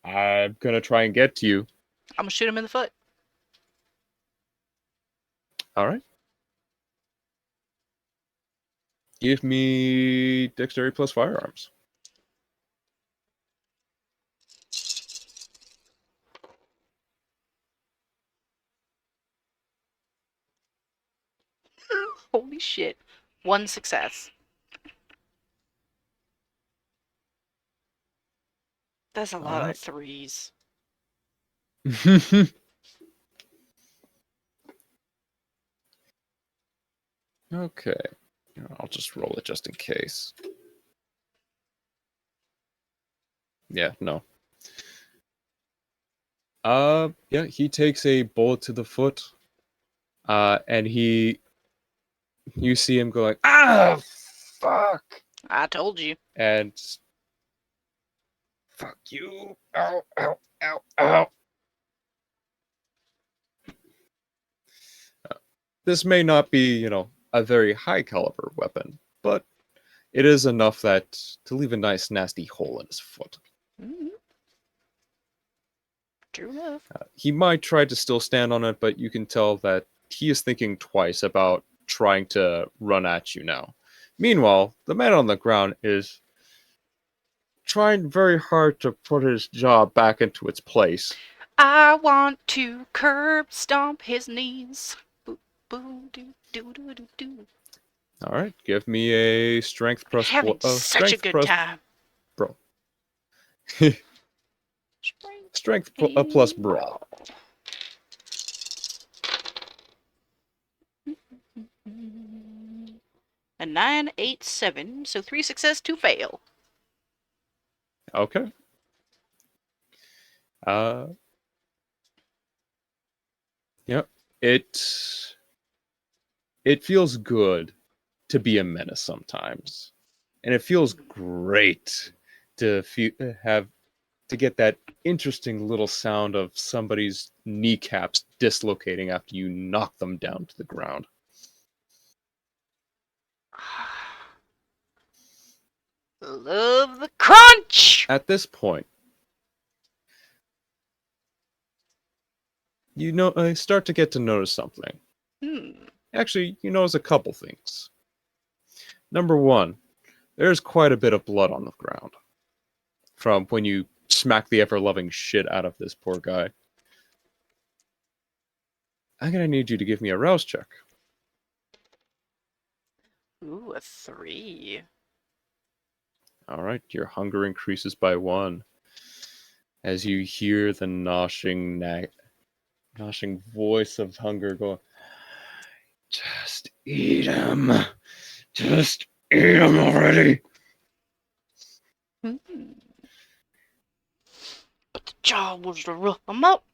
I'm gonna try and get to you. I'm gonna shoot him in the foot. All right. Give me dexterity plus firearms. Holy shit. 1 success. That's a All lot of right. 3s. Okay. I'll just roll it just in case. Yeah, no. Yeah, he takes a bullet to the foot. And you see him go like, ah, fuck, I told you. and fuck you, ow, ow, ow, ow. This may not be, a very high caliber weapon, but it is enough that to leave a nice nasty hole in his foot. Mm-hmm. True enough. He might try to still stand on it, but you can tell that he is thinking twice about trying to run at you now. Meanwhile, the man on the ground is trying very hard to put his jaw back into its place. I want to curb stomp his knees. Boo, boo, doo, doo, doo, doo, doo. All right, give me a strength plus Having such a strength good plus time. bro. Strength Plus brawl. A 9, 8, 7. So 3 success, 2 fail. Okay. Uh, yep. It feels good to be a menace sometimes, and it feels great to have to get that interesting little sound of somebody's kneecaps dislocating after you knock them down to the ground. Love the crunch! At this point, I start to get to notice something. Hmm. Actually, you notice a couple things. Number one, there's quite a bit of blood on the ground from when you smack the ever-loving shit out of this poor guy. I'm gonna need you to give me a rouse check. Ooh, a 3. All right, your hunger increases by 1 as you hear the noshing voice of hunger going, "Just eat him! Just eat him already!" Hmm. But the job was to rough them up.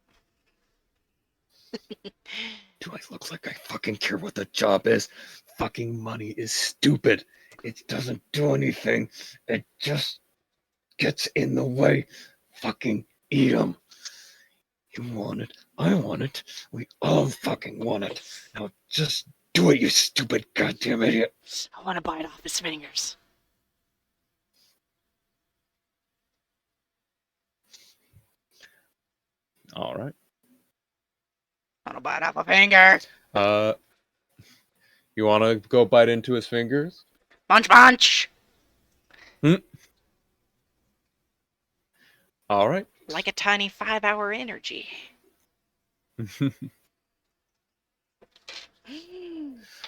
Do I look like I fucking care what the job is? Fucking money is stupid. It doesn't do anything. It just gets in the way. Fucking eat him. You want it. I want it. We all fucking want it. Now just do it, you stupid goddamn idiot. I want to bite off his fingers. All right. I want to bite off a finger. Uh, you want to go bite into his fingers? Munch, munch. All right. Like a tiny 5-hour energy.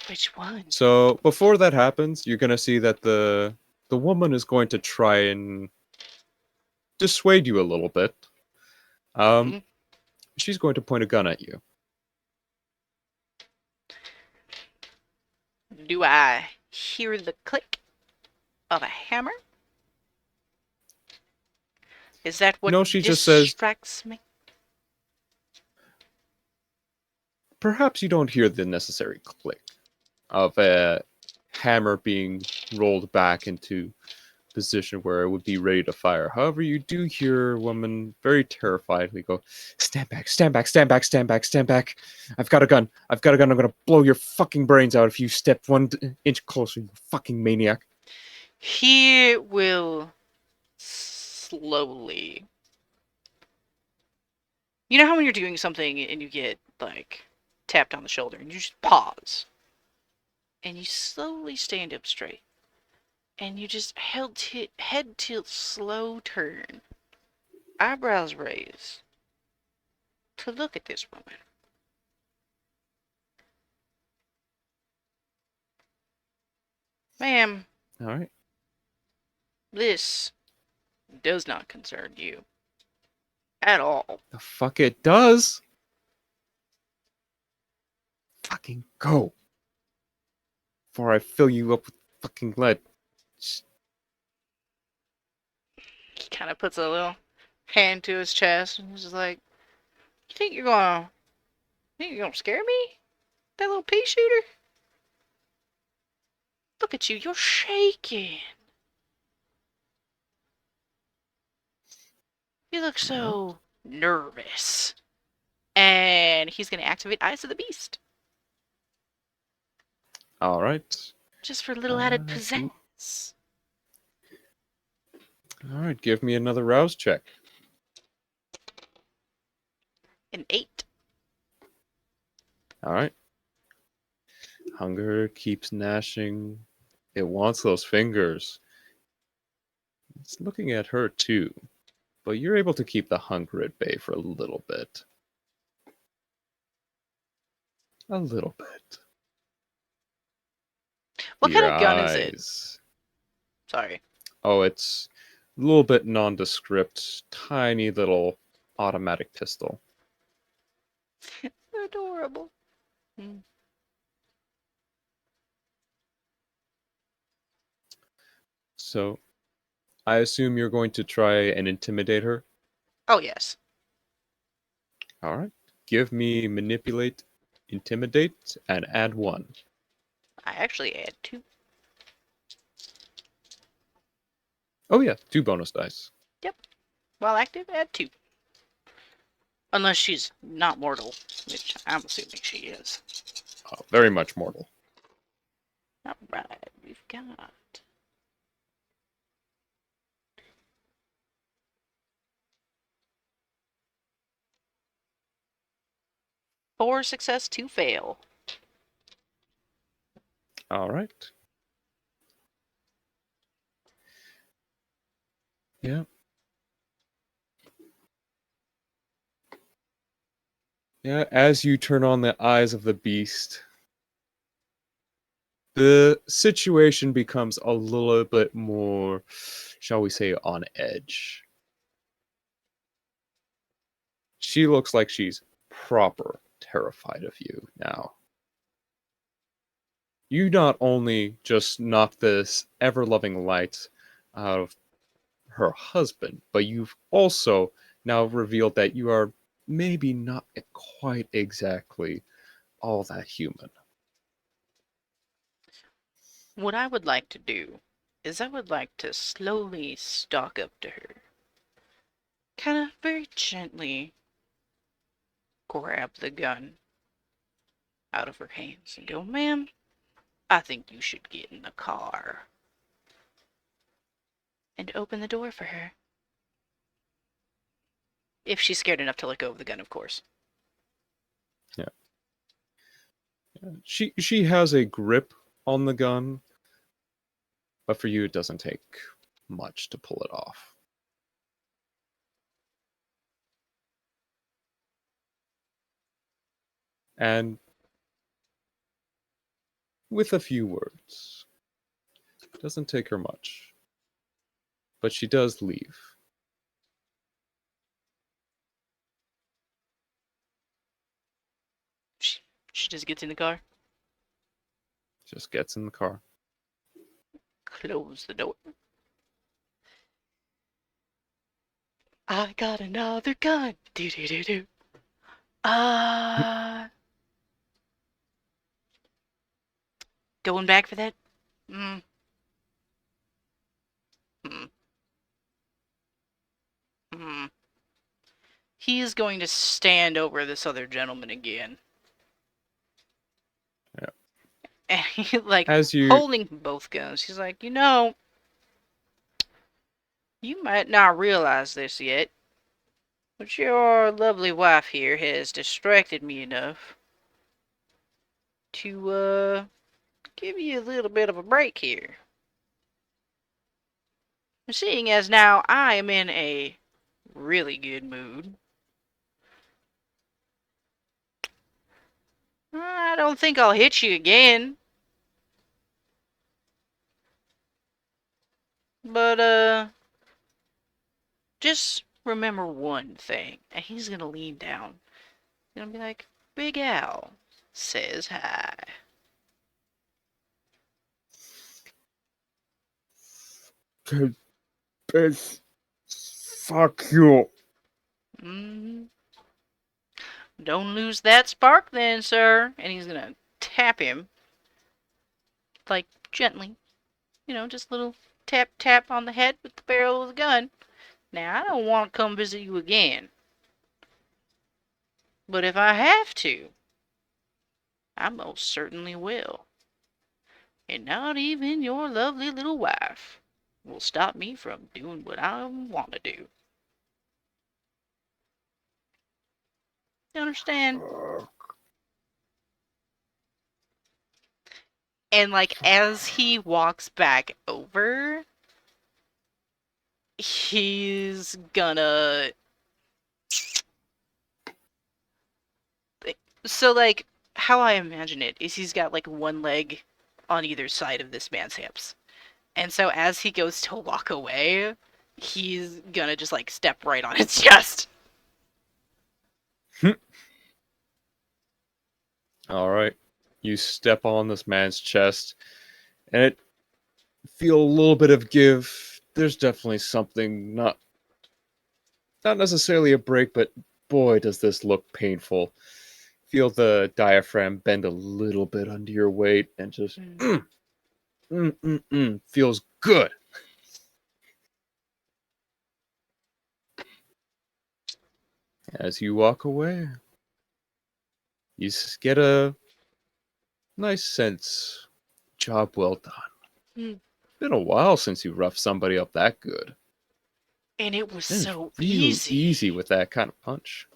Which one? So before that happens, you're gonna see that the woman is going to try and dissuade you a little bit. Mhm. She's going to point a gun at you. Do I hear the click of a hammer? Is that what No, she just says, distracts me? perhaps you don't hear the necessary click of a hammer being rolled back into position where it would be ready to fire. However, you do hear a woman very terrifiedly go, "Stand back, stand back, stand back, stand back, stand back. I've got a gun. I've got a gun. I'm going to blow your fucking brains out if you step 1 inch closer, you fucking maniac." He will slowly. You know how when you're doing something and you get, like, tapped on the shoulder and you just pause. And you slowly stand up straight. And you just head tilt, slow turn. Eyebrows raise. To look at this woman. Ma'am, All right. this does not concern you. At all. The fuck it does. Fucking go. Before I fill you up with fucking lead. He kind of puts a little hand to his chest and he's just like, You think you're gonna scare me? That little pea shooter? Look at you, you're shaking. You look so nervous. And he's gonna activate Eyes of the Beast. All right. Just for a little added pizzazz. All right, give me another rouse check. An 8. All right. Hunger keeps gnashing. It wants those fingers. It's looking at her too, but you're able to keep the hunger at bay for a little bit. A little bit. What kind Your of gun is it? eyes. Sorry. Oh, it's a little bit nondescript, tiny little automatic pistol. Adorable. Hmm. So, I assume you're going to try and intimidate her? Oh, yes. All right. Give me manipulate, intimidate, and add 1. I actually add 2. Oh, yeah, 2 bonus dice. Yep. While active, add 2. Unless she's not mortal, which I'm assuming she is. Very much mortal. Alright, we've got 4 success, 2 fail. All right. Yeah. Yeah, as you turn on the eyes of the beast, the situation becomes a little bit more, shall we say, on edge. She looks like she's proper terrified of you now. You not only just knocked this ever loving light out of her husband, but you've also now revealed that you are maybe not quite exactly all that human. What I would like to do is I would like to slowly stalk up to her. Kind of very gently grab the gun out of her hands and go, "Ma'am, I think you should get in the car." And open the door for her. If she's scared enough to let go of the gun, of course. Yeah. She has a grip on the gun, but for you it doesn't take much to pull it off. And with a few words, it doesn't take her much, but she does leave. She just gets in the car, Just gets in the car. close the door. I got another gun. Do do do do. Going back for that? Hmm. Hmm. Hmm. He is going to stand over this other gentleman again. Yeah. And he, like, As you holding both guns. He's like, you might not realize this yet, but your lovely wife here has distracted me enough to, give you a little bit of a break here. Seeing as now I am in a really good mood, I don't think I'll hit you again. But, just remember one thing. And he's gonna lean down. He's gonna be like, Big Al says hi. bitch, fuck you. Mm-hmm. Don't lose that spark then, sir. And he's gonna tap him, like, gently. Just a little tap tap on the head with the barrel of the gun. Now, I don't want to come visit you again. But if I have to, I most certainly will. And not even your lovely little wife will stop me from doing what I want to do. You understand? And, like, as he walks back over, he's gonna. So, like, how I imagine it is he's got, like, one leg on either side of this man's hips. And so as he goes to walk away, he's gonna just like step right on his chest. All right. You step on this man's chest, and it feel a little bit of give. There's definitely something not necessarily a break, but boy, does this look painful. Feel the diaphragm bend a little bit under your weight, and just feels good. As you walk away, you get a nice sense. Job well done. Mm. Been a while since you roughed somebody up that good. And it was And it's so real easy. easy with that kind of punch.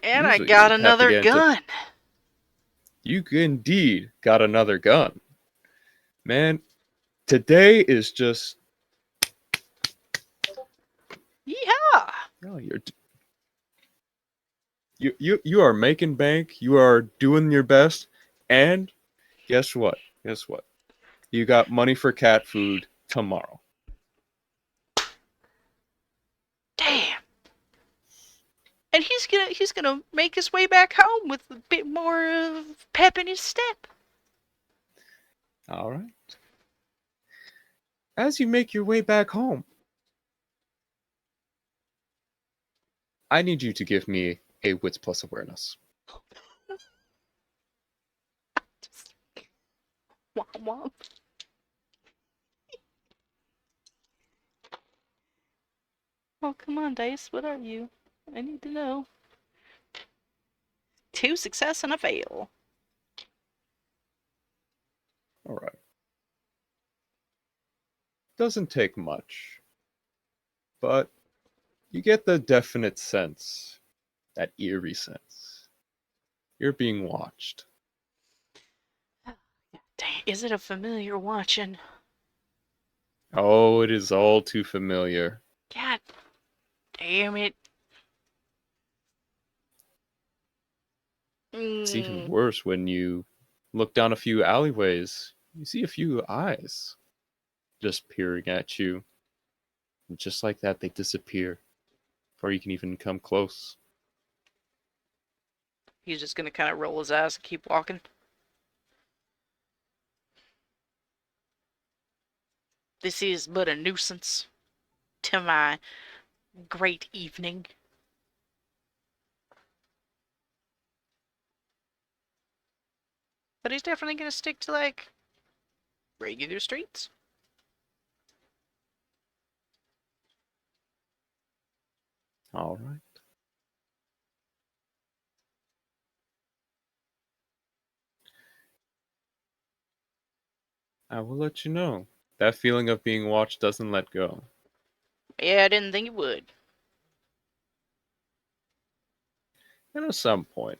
And I Usually got you'd have to another get into. gun. You indeed got another gun. Man, today is just. Yeehaw! Oh, you are making bank. You are doing your best. And guess what? Guess what? You got money for cat food tomorrow. Damn. And he's gonna make his way back home with a bit more of pep in his step. All right. As you make your way back home, I need you to give me a wits plus awareness. Just womp womp. Oh, come on, Dice. What are you? I need to know. 2 success and a fail. All right. Doesn't take much, but you get the definite sense, that eerie sense. You're being watched. Dang, is it a familiar watching? Oh, it is all too familiar. God damn it. It's even Mm. worse when you look down a few alleyways. You see a few eyes just peering at you. And just like that, they disappear before you can even come close. He's just gonna kind of roll his eyes and keep walking. This is but a nuisance to my great evening. But he's definitely gonna stick to, like, regular streets. All right. I will let you know. That feeling of being watched doesn't let go. Yeah, I didn't think it would. And at some point,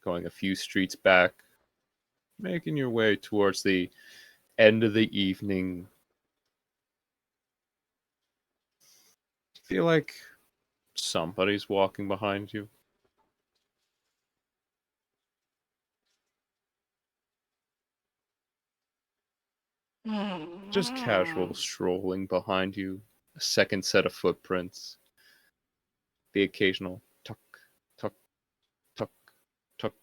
going a few streets back, making your way towards the end of the evening, feel like somebody's walking behind you. Just casual strolling behind you, a second set of footprints, the occasional tuck, tuck, tuck, tuck,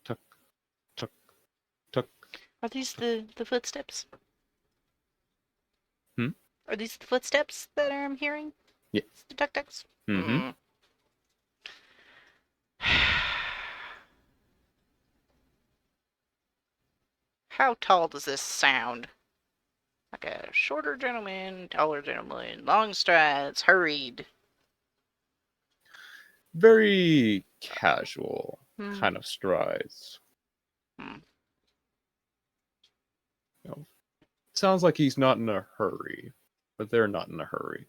tuck, tuck, tuck. Are these the footsteps? Hmm? Are these the footsteps that I'm hearing? Yeah. The tuk tuks? Mm-hmm. How tall does this sound? Like a shorter gentleman, taller gentleman, long strides, hurried. Very casual Hmm. kind of strides. Hmm. You know, sounds like he's not in a hurry, but they're not in a hurry.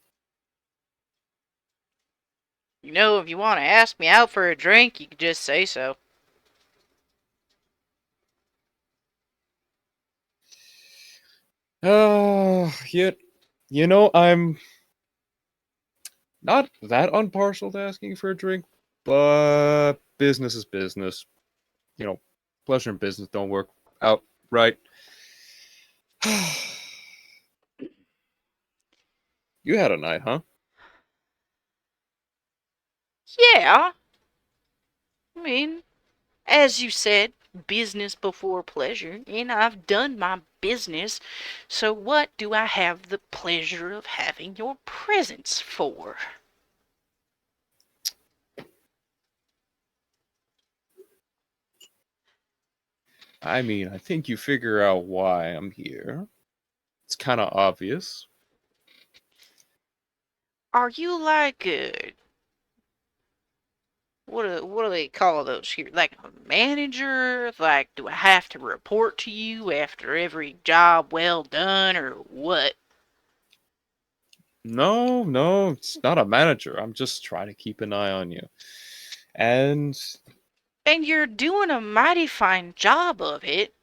You know, if you want to ask me out for a drink, you can just say so. Oh, yet, you know, I'm Not that unpartial to asking for a drink, but business is business. You know, pleasure and business don't work out right. You had a night, huh? Yeah, I mean, as you said, business before pleasure, and I've done my business, so what do I have the pleasure of having your presence for? I mean, I think you figure out why I'm here. It's kind of obvious. Are you like what do they call those here? Like a manager? Like, do I have to report to you after every job well done, or what? No, no, it's not a manager. I'm just trying to keep an eye on you. And And you're doing a mighty fine job of it.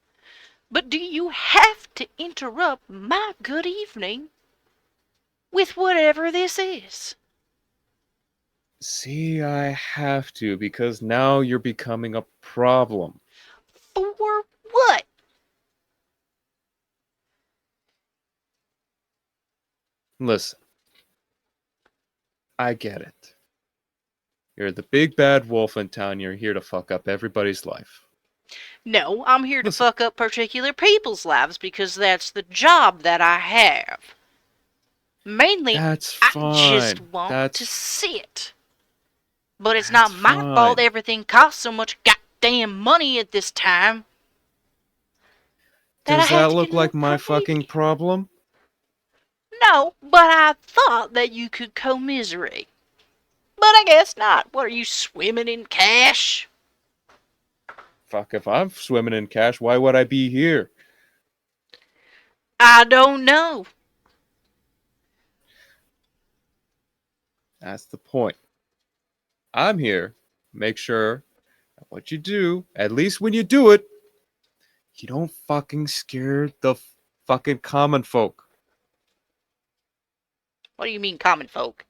But do you have to interrupt my good evening with whatever this is? see, I have to because now you're becoming a problem. For what? Listen, I get it. You're the big bad wolf in town. You're here to fuck up everybody's life. No, I'm here to Listen, fuck up particular people's lives because that's the job that I have. Mainly, that's I just fine. want to That's sit. But it's not that's my fault fine. everything costs so much goddamn money at this time that I Does have that to get look a little like my greedy. fucking problem? No, but I thought that you could commiserate. But I guess not. What are you, swimming in cash? Fuck, if I'm swimming in cash, why would I be here? I don't know. That's the point. I'm here. Make sure that what you do, at least when you do it, you don't fucking scare the fucking common folk. What do you mean, common folk?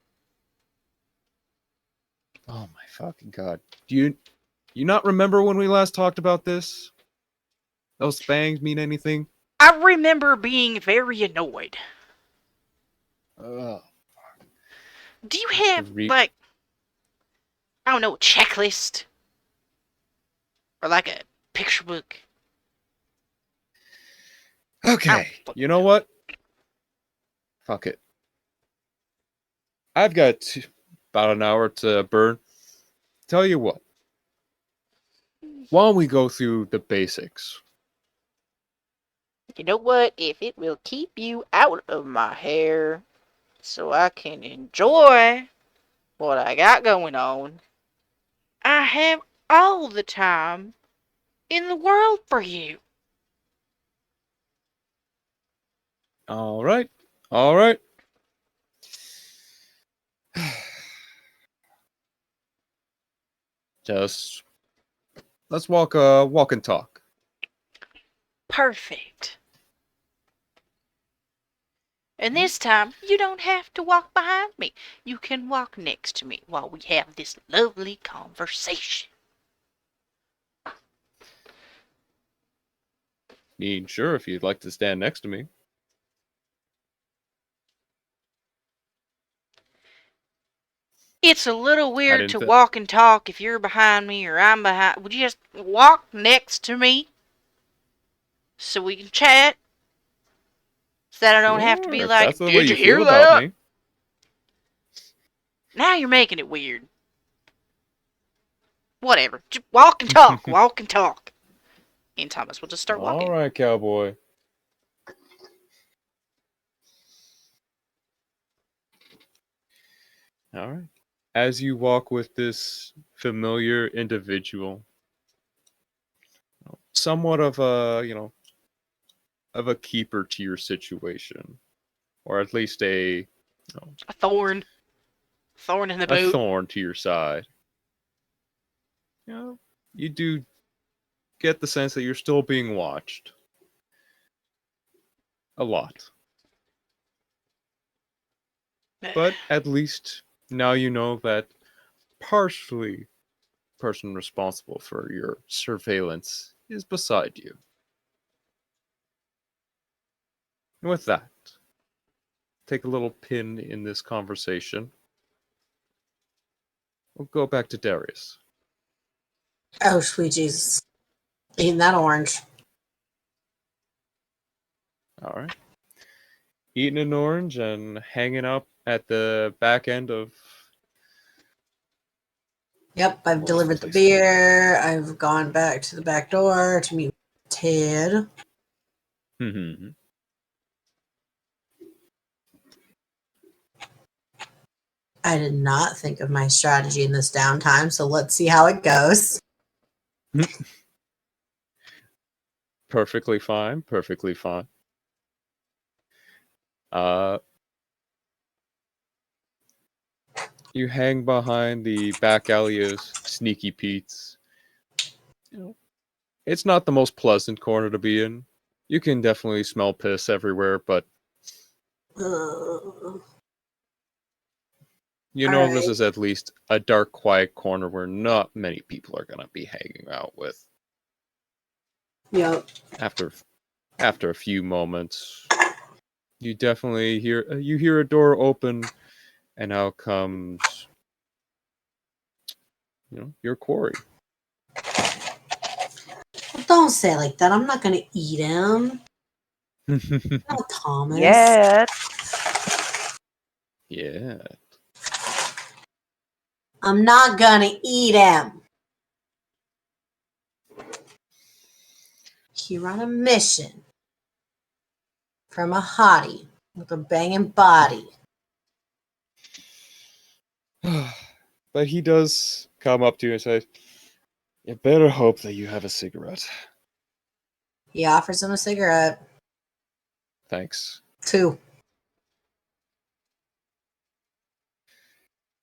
Oh my fucking god. Do you not remember when we last talked about this? Those fangs mean anything? I remember being very annoyed. Ugh. Do you have, like, I don't know, a checklist? Or like a picture book? Okay, you know what? Fuck it. I've got about an hour to burn. Tell you what. Why don't we go through the basics? You know what? If it will keep you out of my hair so I can enjoy what I got going on, I have all the time in the world for you. All right. All right. Just let's walk and talk. Perfect. And this time, you don't have to walk behind me. You can walk next to me while we have this lovely conversation. Mean sure if you'd like to stand next to me. It's a little I weird didn't to th- walk and talk if you're behind me or I'm behind. Would you just walk next to me so we can chat? So that I don't have to be Sure, if that's like, the way did you you hear feel about that? me. Now you're making it weird. Whatever. Just walk and talk. Walk and talk. And Thomas will just start All walking. right, cowboy. All right. As you walk with this familiar individual, somewhat of a, of a keeper to your situation, or at least A thorn. Thorn in the a boot. thorn to your side. You do get the sense that you're still being watched. A lot. But at least, now you know that partially person responsible for your surveillance is beside you. And with that, take a little pin in this conversation. We'll go back to Darius. Oh, sweet Jesus. Eating that orange. All right. Eating an orange and hanging out at the back end of. Yep, I've What was delivered the place beer. I've gone back to the back door to meet Ted. I did not think of my strategy in this downtime, so let's see how it goes. Perfectly fine. Perfectly fine. Uh, you hang behind the back alley of Sneaky Pete's. You know, it's not the most pleasant corner to be in. You can definitely smell piss everywhere, but you know this Alright. is at least a dark, quiet corner where not many people are gonna be hanging out with. Yep. After a few moments, you definitely hear a door open, and out comes your quarry. Well, don't say it like that. I'm not going to eat him. No, Thomas. Yet. Yeah. I'm not going to eat him. You're on a mission from a hottie with a banging body. But he does come up to you and say, "You better hope that you have a cigarette." He offers him a cigarette. Thanks. 2.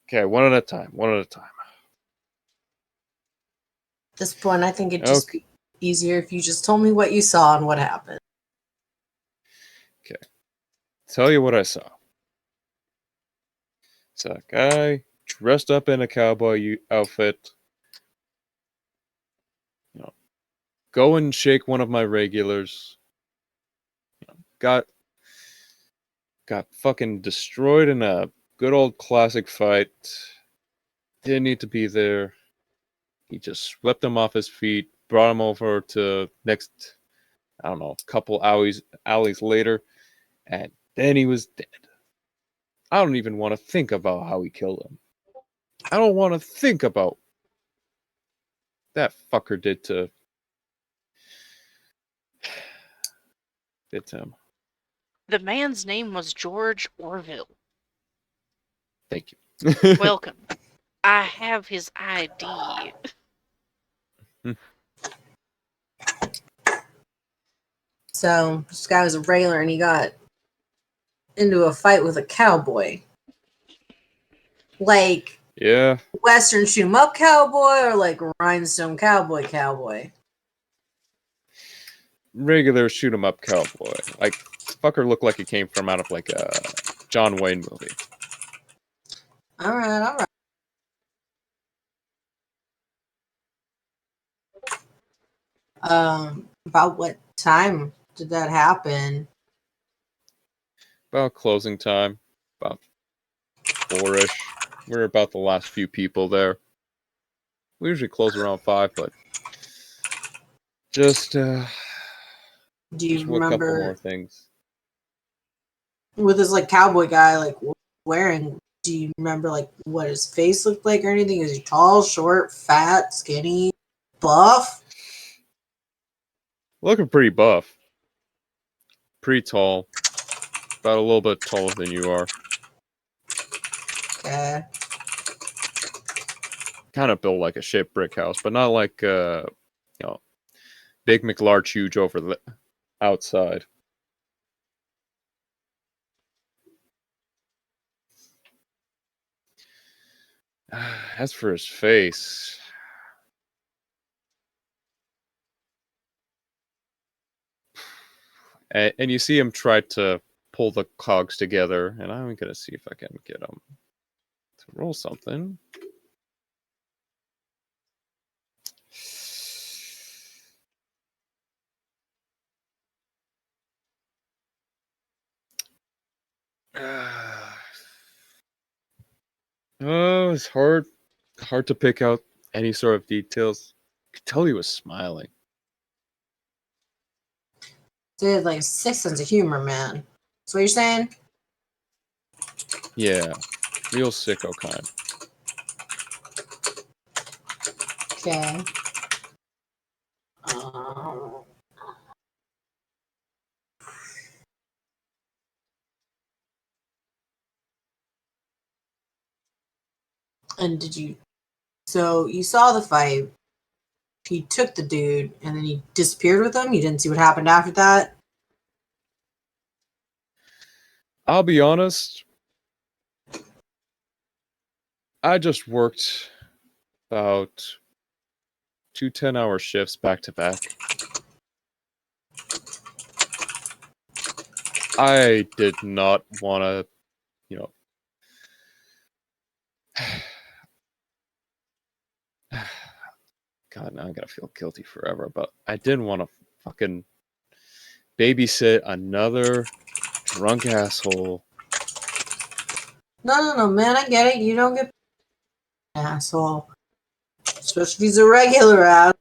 Okay, one at a time. One at a time. At this point, I think it'd just Okay. be easier if you just told me what you saw and what happened. Tell you what I saw. It's a guy dressed up in a cowboy outfit. Go and shake one of my regulars. Got fucking destroyed in a good old classic fight. Didn't need to be there. He just swept him off his feet, brought him over to next, I don't know, couple alleys later, and then he was dead. I don't even want to think about how he killed him. I don't want to think about that fucker did to him. The man's name was George Orville. Thank you. Welcome. I have his ID. So, this guy was a regular and he got into a fight with a cowboy. Like Yeah. Western shoot 'em up cowboy or like rhinestone cowboy? Regular shoot 'em up cowboy. Like, fucker looked like he came from out of like a John Wayne movie. Alright. About what time did that happen? About closing time. About 4-ish. We're about the last few people there. We usually close around 5, but just Do you a couple more remember things. with this like cowboy guy like wearing? Do you remember like what his face looked like or anything? Is he tall, short, fat, skinny, buff? Looking pretty buff. Pretty tall. About a little bit taller than you are. Okay. Kind of built like a shaped brick house, but not like Big McLarge huge over the outside. As for his face, and you see him try to pull the cogs together, and I'm gonna see if I can get him to roll something. Oh, it's hard to pick out any sort of details. I could tell he was smiling. Dude, like, sick sense of humor, man. That's what you're saying? Yeah, real sicko kind. Okay. Um, and did you... So, you saw the fight. He took the dude, and then he disappeared with him? You didn't see what happened after that? I'll be honest, I just worked about 2 10-hour shifts back to back. I did not want to, you know. God, now I'm gonna feel guilty forever, but I didn't want to fucking babysit another drunk asshole. No, man, I get it. You don't get... Asshole. Especially if he's a regular ass.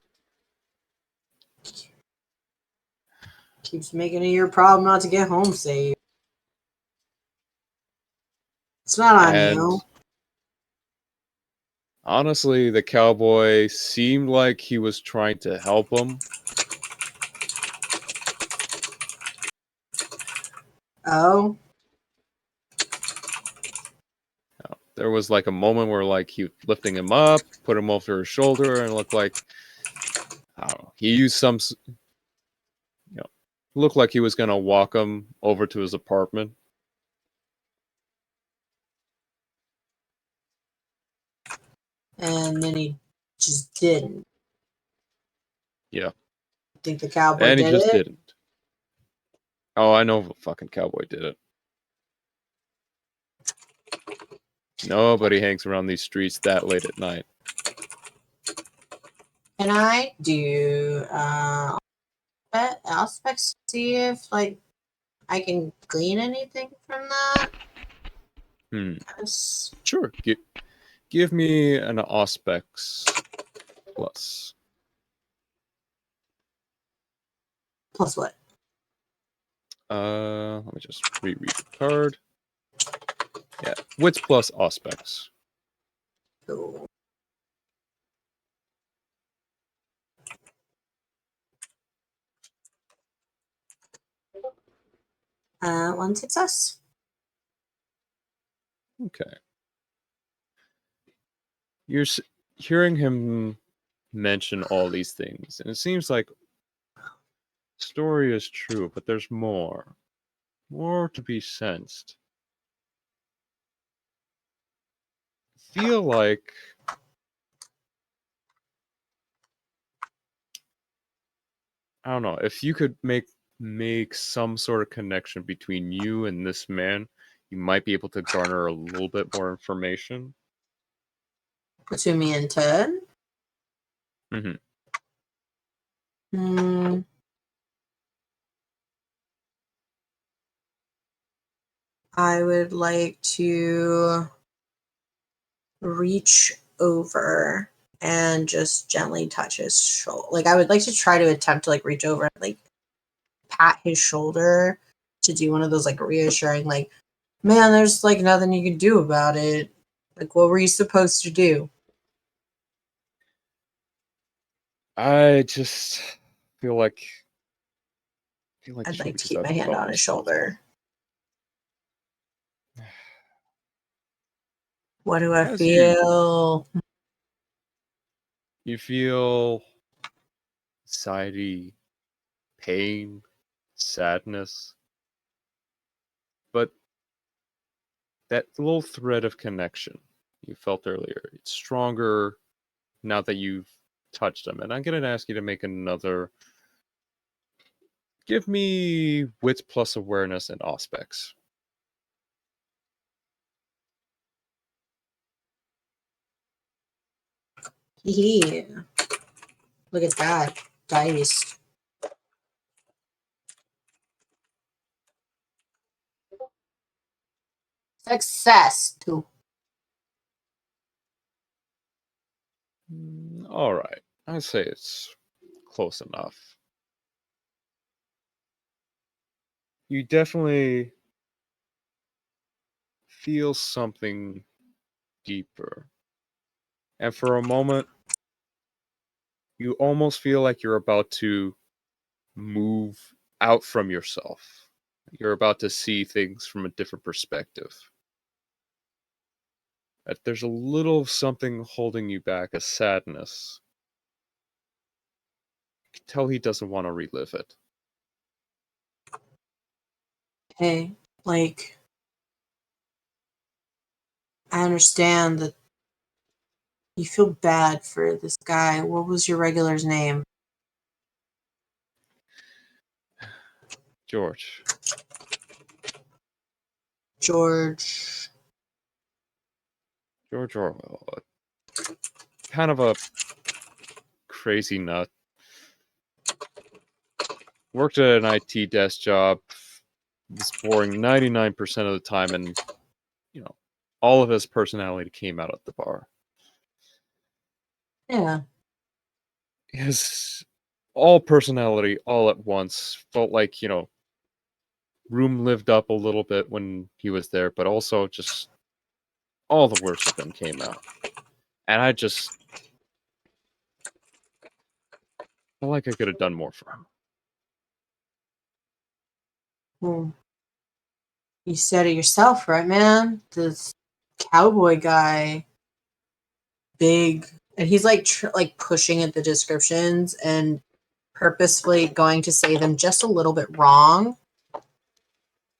Keeps making it your problem not to get home safe. It's not on And you. honestly, the cowboy seemed like he was trying to help him. Oh? There was like a moment where like he was lifting him up, put him over his shoulder, and it looked like, I don't know, he used some, looked like he was gonna walk him over to his apartment. And then he just didn't. Yeah, Think the cowboy and he did just it? didn't. Oh, I know the fucking cowboy did it. Nobody hangs around these streets that late at night. Can I do aspects to see if like I can glean anything from that? Yes. Sure. Give me an Auspex plus. Plus what? Let me just reread the card. Yeah, wits plus Auspex. Cool. One success. Okay. You're hearing him mention all these things, and it seems like story is true, but there's more. More to be sensed. Feel like I don't know, if you could make some sort of connection between you and this man, you might be able to garner a little bit more information. Between me and Ted? Mm-hmm. Hmm. I would like to reach over and just gently touch his shoulder. Like I would like to try to attempt to like reach over and like pat his shoulder to do one of those like reassuring like, man, there's like nothing you can do about it. Like what were you supposed to do? I just feel like I'd you like should to just keep my hand help on his yourself. shoulder. What do I As you feel? feel anxiety, pain, sadness, but that little thread of connection you felt earlier, it's stronger now that you've touched them. And I'm going to ask you to make another. Give me wits plus awareness and aspects. Hee. Look at that. Dice. Success. 2. All right. I'd say it's close enough. You definitely feel something deeper. And for a moment, you almost feel like you're about to move out from yourself. You're about to see things from a different perspective. That there's a little something holding you back, a sadness. You can tell he doesn't want to relive it. Hey, like, I understand that you feel bad for this guy. What was your regular's name? George. George. George Orwell. Kind of a crazy nut. Worked at an IT desk job. Was boring 99% of the time, and all of his personality came out at the bar. Yeah. His all personality all at once felt like, room lived up a little bit when he was there, but also just all the worst of him came out. And I just felt like I could have done more for him. Well, you said it yourself, right, man? This cowboy guy, big, and he's like like pushing at the descriptions and purposefully going to say them just a little bit wrong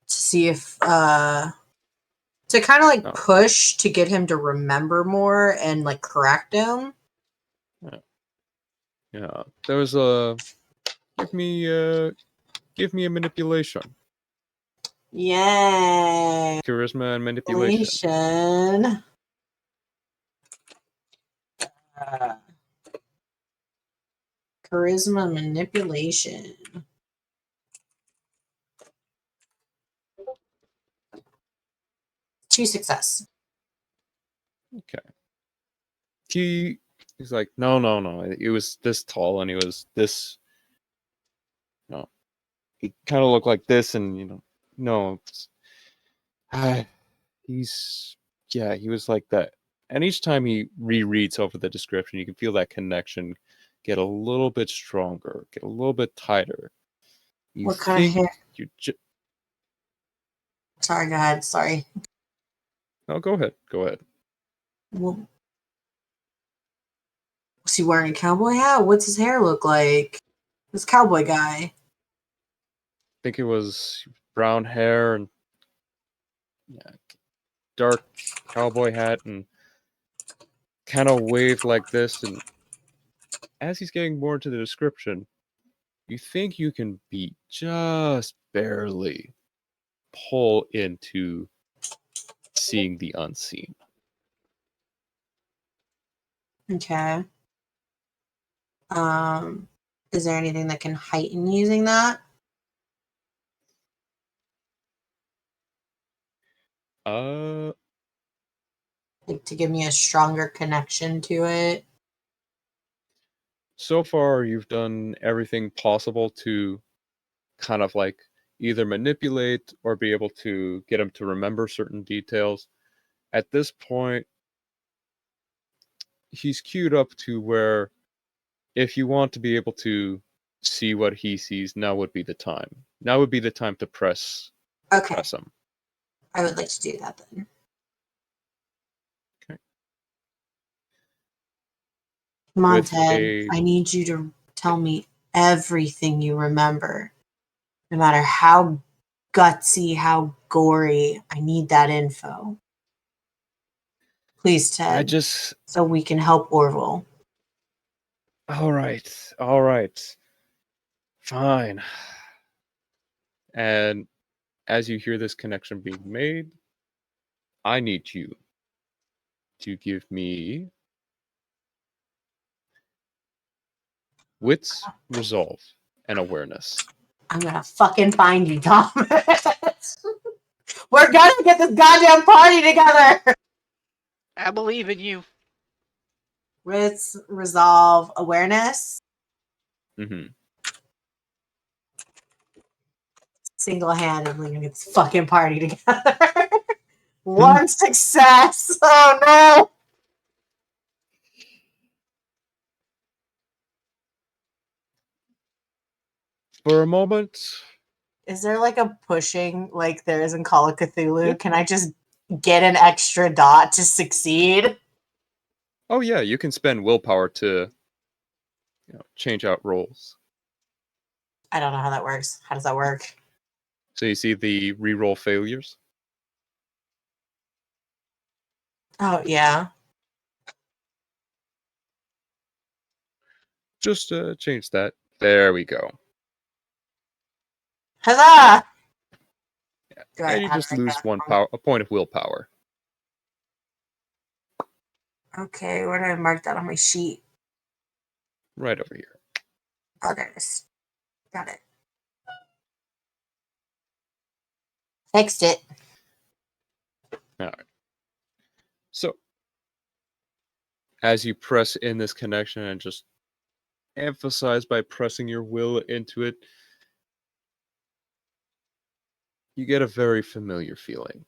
to see if to kind of like Oh, push to get him to remember more and like correct him. yeah. There was a give me a manipulation. Yeah. Charisma and manipulation. Uh, charisma manipulation. 2 success. Okay. He's like, no. He was this tall and he was this, he kind of looked like this, and no, he's yeah, he was like that. And each time he rereads over the description, you can feel that connection get a little bit stronger, get a little bit tighter. You What kind of think hair? you Sorry, go ahead. Sorry. no, go ahead. Well, was he wearing a cowboy hat? What's his hair look like? This cowboy guy. I think it was brown hair and yeah, dark cowboy hat, and kind of waved like this. And as he's getting more into the description, you think you can be just barely pull into seeing the unseen. Okay. Um, is there anything that can heighten using that? Uh, Like to give me a stronger connection to it? so far you've done everything possible to kind of like either manipulate or be able to get him to remember certain details. At this point, he's queued up to where if you want to be able to see what he sees, now would be the time. Now would be the time to Okay. press him. I would like to do that then. Okay. Come on, With Ted. a I need you to tell me everything you remember. No matter how gutsy, how gory, I need that info. Please, I Ted, just so we can help Orville. all right. Fine. And as you hear this connection being made, I need you to give me Wits, resolve, and awareness. I'm gonna fucking find you, Thomas. We're gonna get this goddamn party together. I believe in you. Wits, resolve, awareness. Mm-hmm. Single-handedly gonna get this fucking party together. One success. Oh no. For a moment, Is there like a pushing like there is in Call of Cthulhu? Yeah. Can I just get an extra dot to succeed? oh yeah, you can spend willpower to change out rolls. I don't know how that works. How does that work? So you see the reroll failures. Oh yeah. Just change that. There we go. Huzzah! Do I And you add just like lose a point of willpower. Okay, where did I mark that on my sheet? Right over here. Oh, there it is. Got it. Fixed it. All right. So, as you press in this connection and just emphasize by pressing your will into it, you get a very familiar feeling.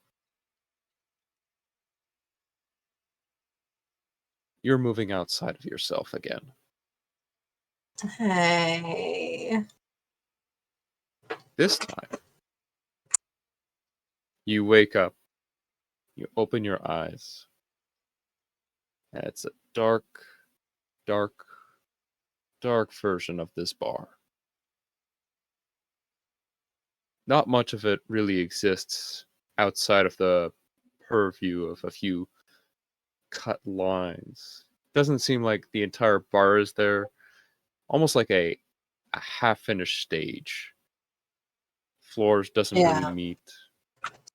You're moving outside of yourself again. Hey. This time, you wake up, you open your eyes, and it's a dark, dark, dark version of this bar. Not much of it really exists outside of the purview of a few cut lines. Doesn't seem like the entire bar is there. Almost like a half-finished stage. Floors doesn't really Yeah. meet.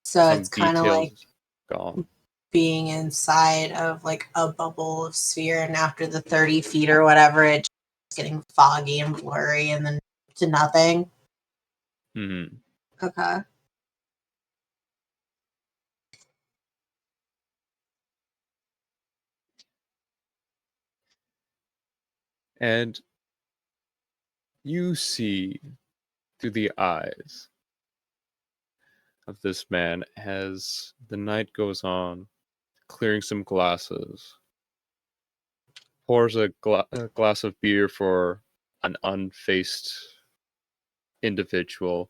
So Some it's kind of like details gone. being inside of like a bubble of sphere, and after the 30 feet or whatever, it's getting foggy and blurry and then to nothing. Mm-hmm. Okay. And you see through the eyes of this man as the night goes on, clearing some glasses, pours a glass of beer for an unfaced individual,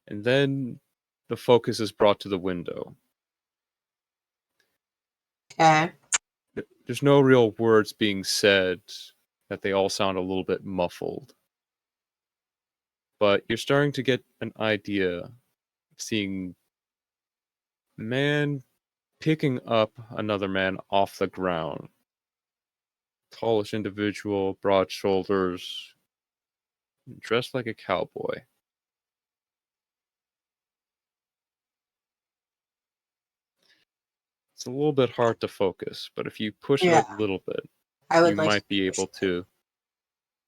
and then the focus is brought to the window. Okay. There's no real words being said, that they all sound a little bit muffled. But you're starting to get an idea of seeing man picking up another man off the ground. Tallish individual, broad shoulders, dressed like a cowboy. It's a little bit hard to focus, but if you push it Yeah. a little bit, I would you like might be able to.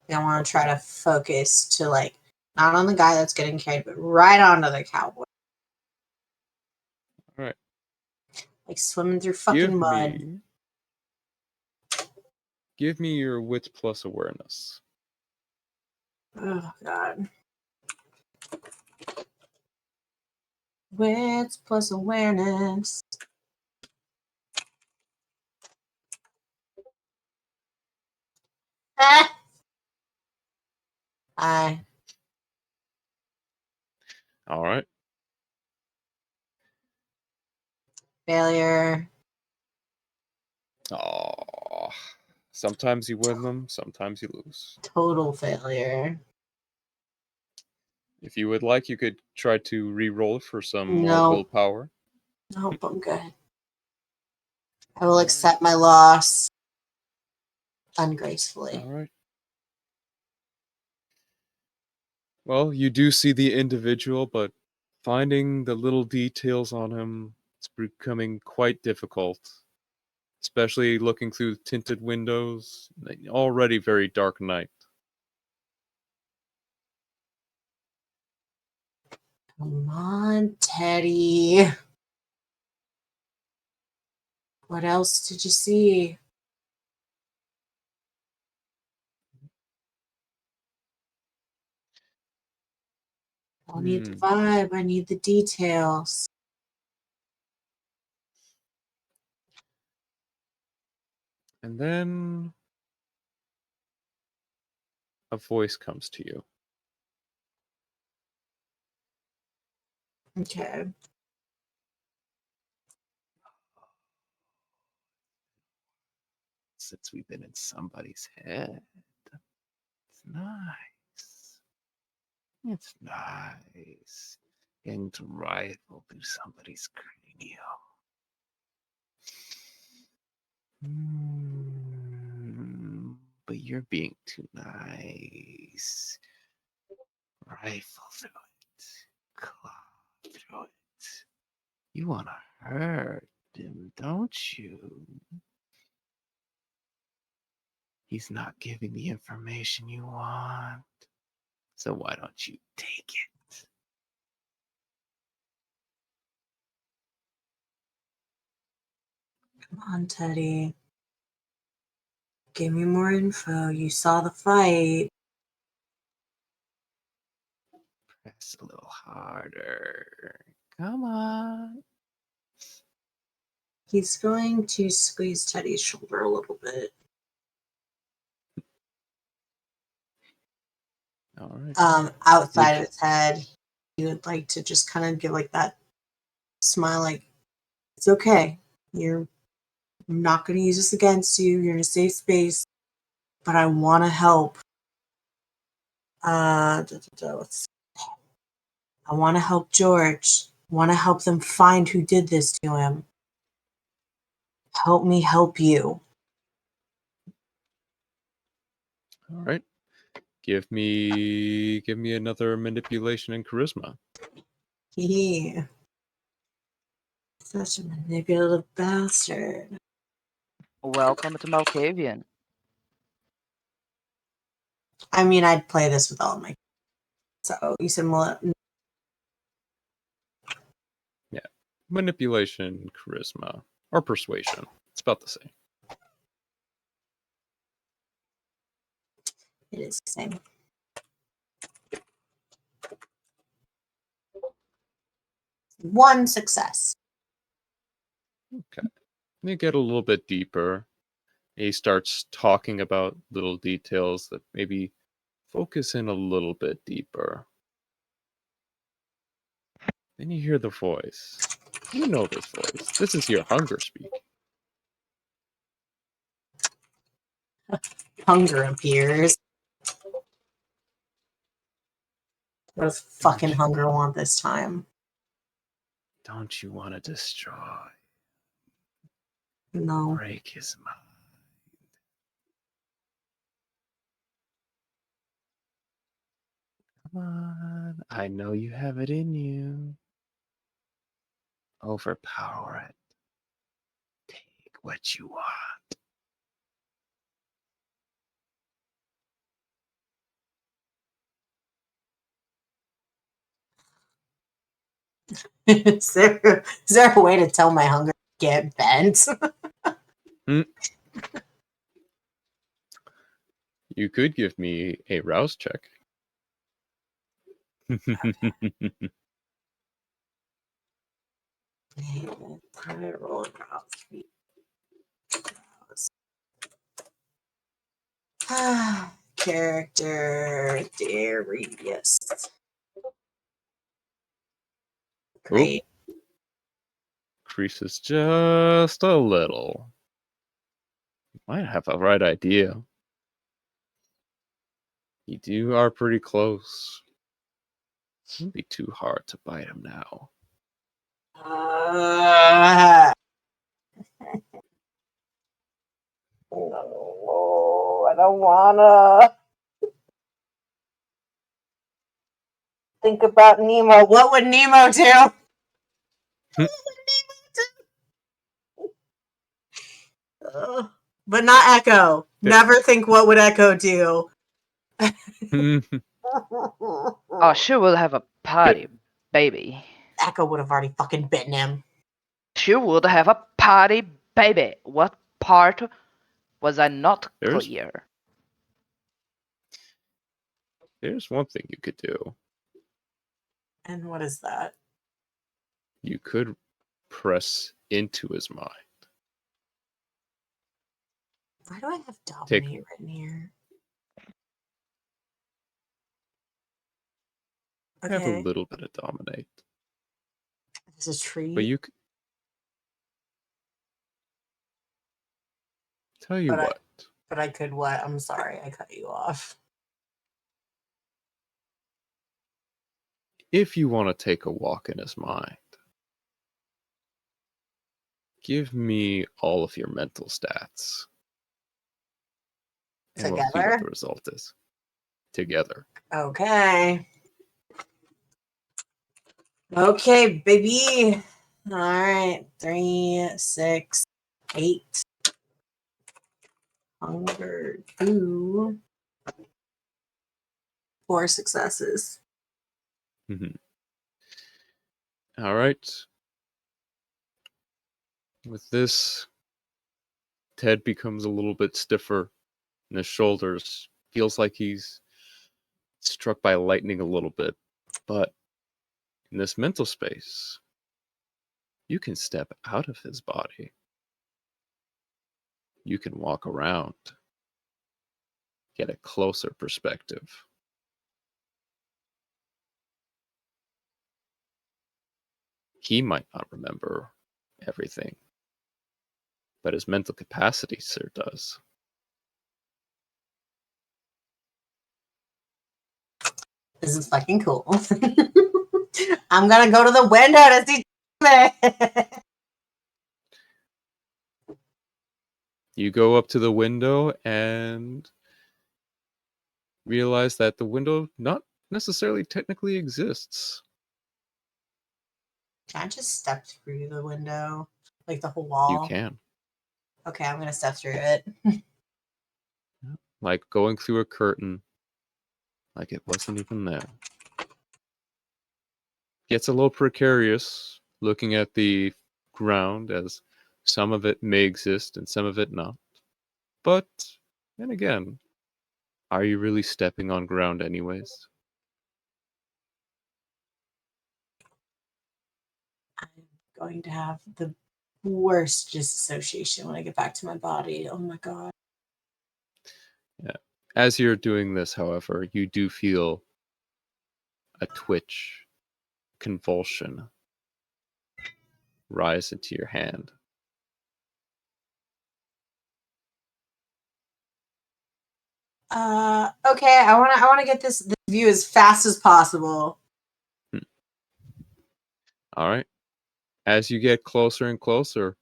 I want to try to focus to like not on the guy that's getting carried, but right onto the cowboy. All right. Like swimming through fucking mud. Give me your wit plus awareness. Oh god. Wits plus awareness. Ah! I All right. failure. Oh, sometimes you win them, sometimes you lose. Total failure. If you would like, you could try to re-roll for some more No. willpower. Nope, I'm good. I will accept my loss ungracefully. All right. Well, you do see the individual, but finding the little details on him, it's becoming quite difficult. Especially looking through tinted windows. Already very dark night. Come on, Teddy. What else did you see? I don't need the vibe. I need the details. And then a voice comes to you. Okay. Since we've been in somebody's head. It's nice. It's nice. Getting to rifle through somebody's cranium. But you're being too nice. Rifle through it. Claw through it. You want to hurt him, don't you? He's not giving the information you want. So why don't you take it? Come on, Teddy. Give me more info. You saw the fight. Press a little harder. Come on. He's going to squeeze Teddy's shoulder a little bit. All right. Outside of his head, he would like to just kind of give like that smile, like, it's okay. I'm not going to use this against you. You're in a safe space, but I want to help. I want to help George. I want to help them find who did this to him. Help me help you. All right. Give me another manipulation and charisma. Yeah. Such a manipulative bastard. Welcome to Malkavian. I mean, I'd play this with all of my. So you said Manipulation, charisma, or persuasion. It's about the same. it is the same. One success. Okay. You get a little bit deeper. He starts talking about little details that maybe focus in a little bit deeper. Then you hear the voice. You know this voice. This is your hunger speak. Hunger appears. What does fucking hunger want this time? Don't you want to destroy? No. Break his mind. Come on. I know you have it in you. Overpower it. Take what you want. is there a way to tell my hunger to get bent? You could give me a rouse check. Character Darius. Great. Increases just a little. You might have a right idea. You are pretty close. It wouldn't be too hard to bite him now. No, I don't wanna think about Nemo. What would Nemo do? But not Echo. Never think what would Echo do. Oh, she will have a party. baby. Echo would have already fucking bitten him. She would have a party baby. What part was I not There's clear? there's one thing you could do. And what is that? You could press into his mind. Why do I have dominate written here? I have a Okay. little bit of dominate, This is a tree. but you tell you But what. But I could what? I'm sorry, I cut you off. If you want to take a walk in his mind, give me all of your mental stats. And we'll see what Together? the result is. Together. Okay. Okay, baby. All right. 3, 6, 8. Hunger 2. 4 successes. All right. With this, Ted becomes a little bit stiffer in his shoulders. Feels like he's struck by lightning a little bit. But in this mental space, you can step out of his body. You can walk around, get a closer perspective. He might not remember everything, but his mental capacity sure does. This is fucking cool. I'm gonna go to the window to see. You go up to the window and realize that the window not necessarily technically exists. Can I just step through the window? Like the whole You wall? can. Okay, I'm gonna step through it. Like going through a curtain, like it wasn't even there. Gets a little precarious looking at the ground, as some of it may exist and some of it not. But then again, are you really stepping on ground anyways? I'm going to have the worst disassociation when I get back to my body. Oh my god. Yeah. As you're doing this, however, you do feel a twitch, convulsion rise into your hand. Okay, I wanna get this view as fast as possible. All right. As you get closer and closer,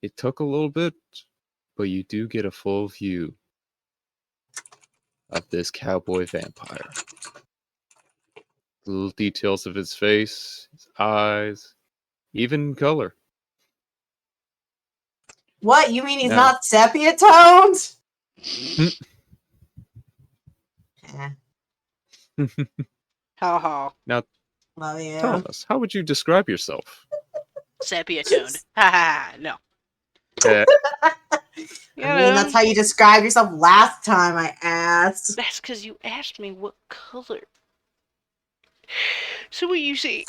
it took a little bit, but you do get a full view of this cowboy vampire. The little details of his face, his eyes, even color. What? You mean he's Now, not sepia toned? Eh, Ha ha. now love you. tell us, how would you describe yourself? Sepia toned. Ha ha ha. No. Uh, You I mean, know, that's how you described yourself last time I asked. that's because you asked me what color. So what you see?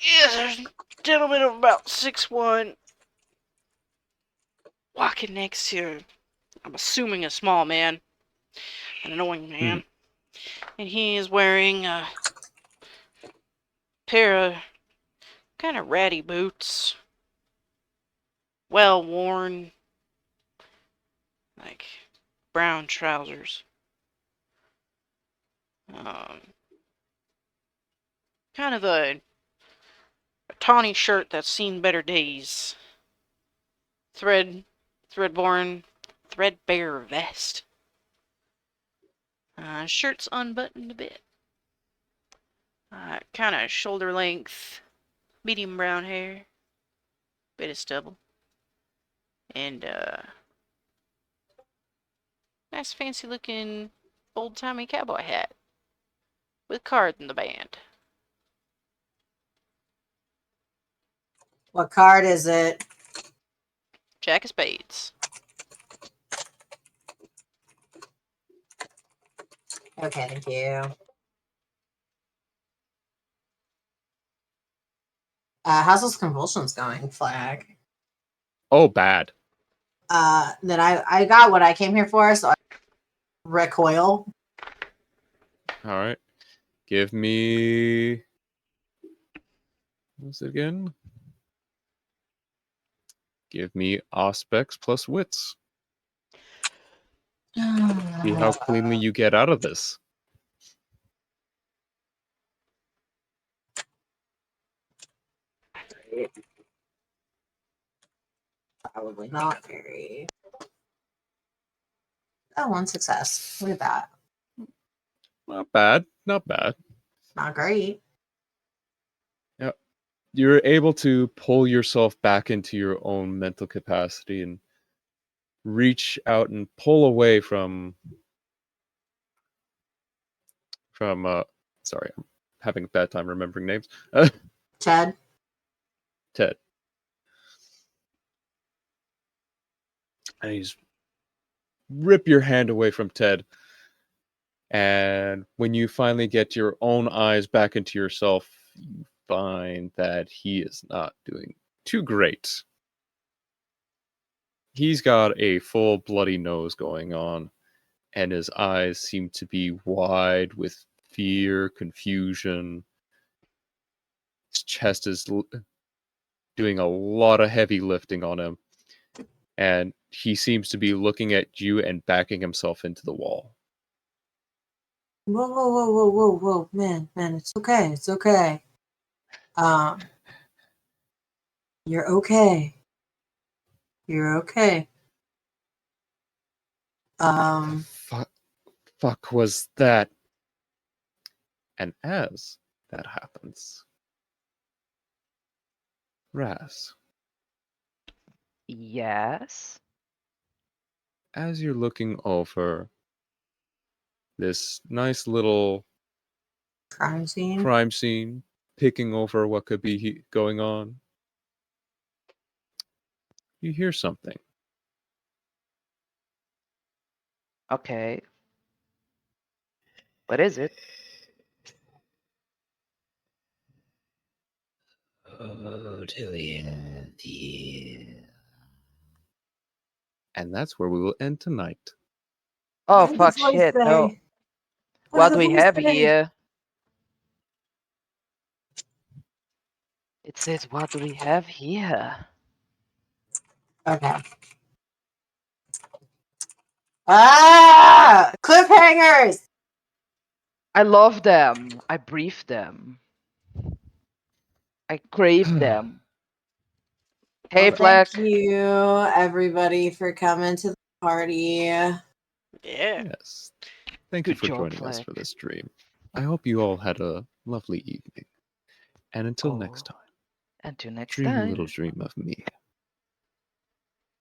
Yes, there's a gentleman of about 6'1", walking next to, I'm assuming, a small man, an annoying man, and he is wearing a pair of kind of ratty boots, well worn, like brown trousers. Um, Kind of a tawny shirt that's seen better days. Threadbare vest. Shirt's unbuttoned a bit. Kind of shoulder length, medium brown hair, bit of stubble, and nice fancy looking old timey cowboy hat with cards in the band. What card is it? Jack of spades. Okay, thank you. How's those convulsions going, Flag? Oh, bad. Then I got what I came here for, so I recoil. All right. Give me. What's it again? Give me aspects plus wits. See how cleanly you get out of this. Probably not very. Oh, one success. Look at that. Not bad. Not bad. Not great. Yep. You're able to pull yourself back into your own mental capacity and reach out and pull away from sorry, I'm having a bad time remembering names. Ted. Ted. And he's rip your hand away from Ted. And when you finally get your own eyes back into yourself, you find that he is not doing too great. He's got a full bloody nose going on, and his eyes seem to be wide with fear, confusion. His chest is doing a lot of heavy lifting on him, and he seems to be looking at you and backing himself into the wall. Whoa, whoa, whoa, whoa, whoa, whoa, man, it's okay, it's okay. You're okay. You're okay. Fuck was that? And as that happens, Raz, Yes. as you're looking over this nice little crime scene. crime scene, picking over what could be going on, you hear something. Okay. What is it? Oh, do we have here? And that's where we will end tonight. Oh, What did the fuck, voice shit, no. say? What did do the we voice have say? here? It says, what do we have here? Okay. Ah! Cliffhangers! I love them. I breathe them. I crave them. Hey, Well, thank Fleck. you, everybody, for coming to the party. Yeah. Yes. Thank you Good for job, joining us Fleck. for this dream. I hope you all had a lovely evening. And until next Oh, time, until next dream a time. little dream of me.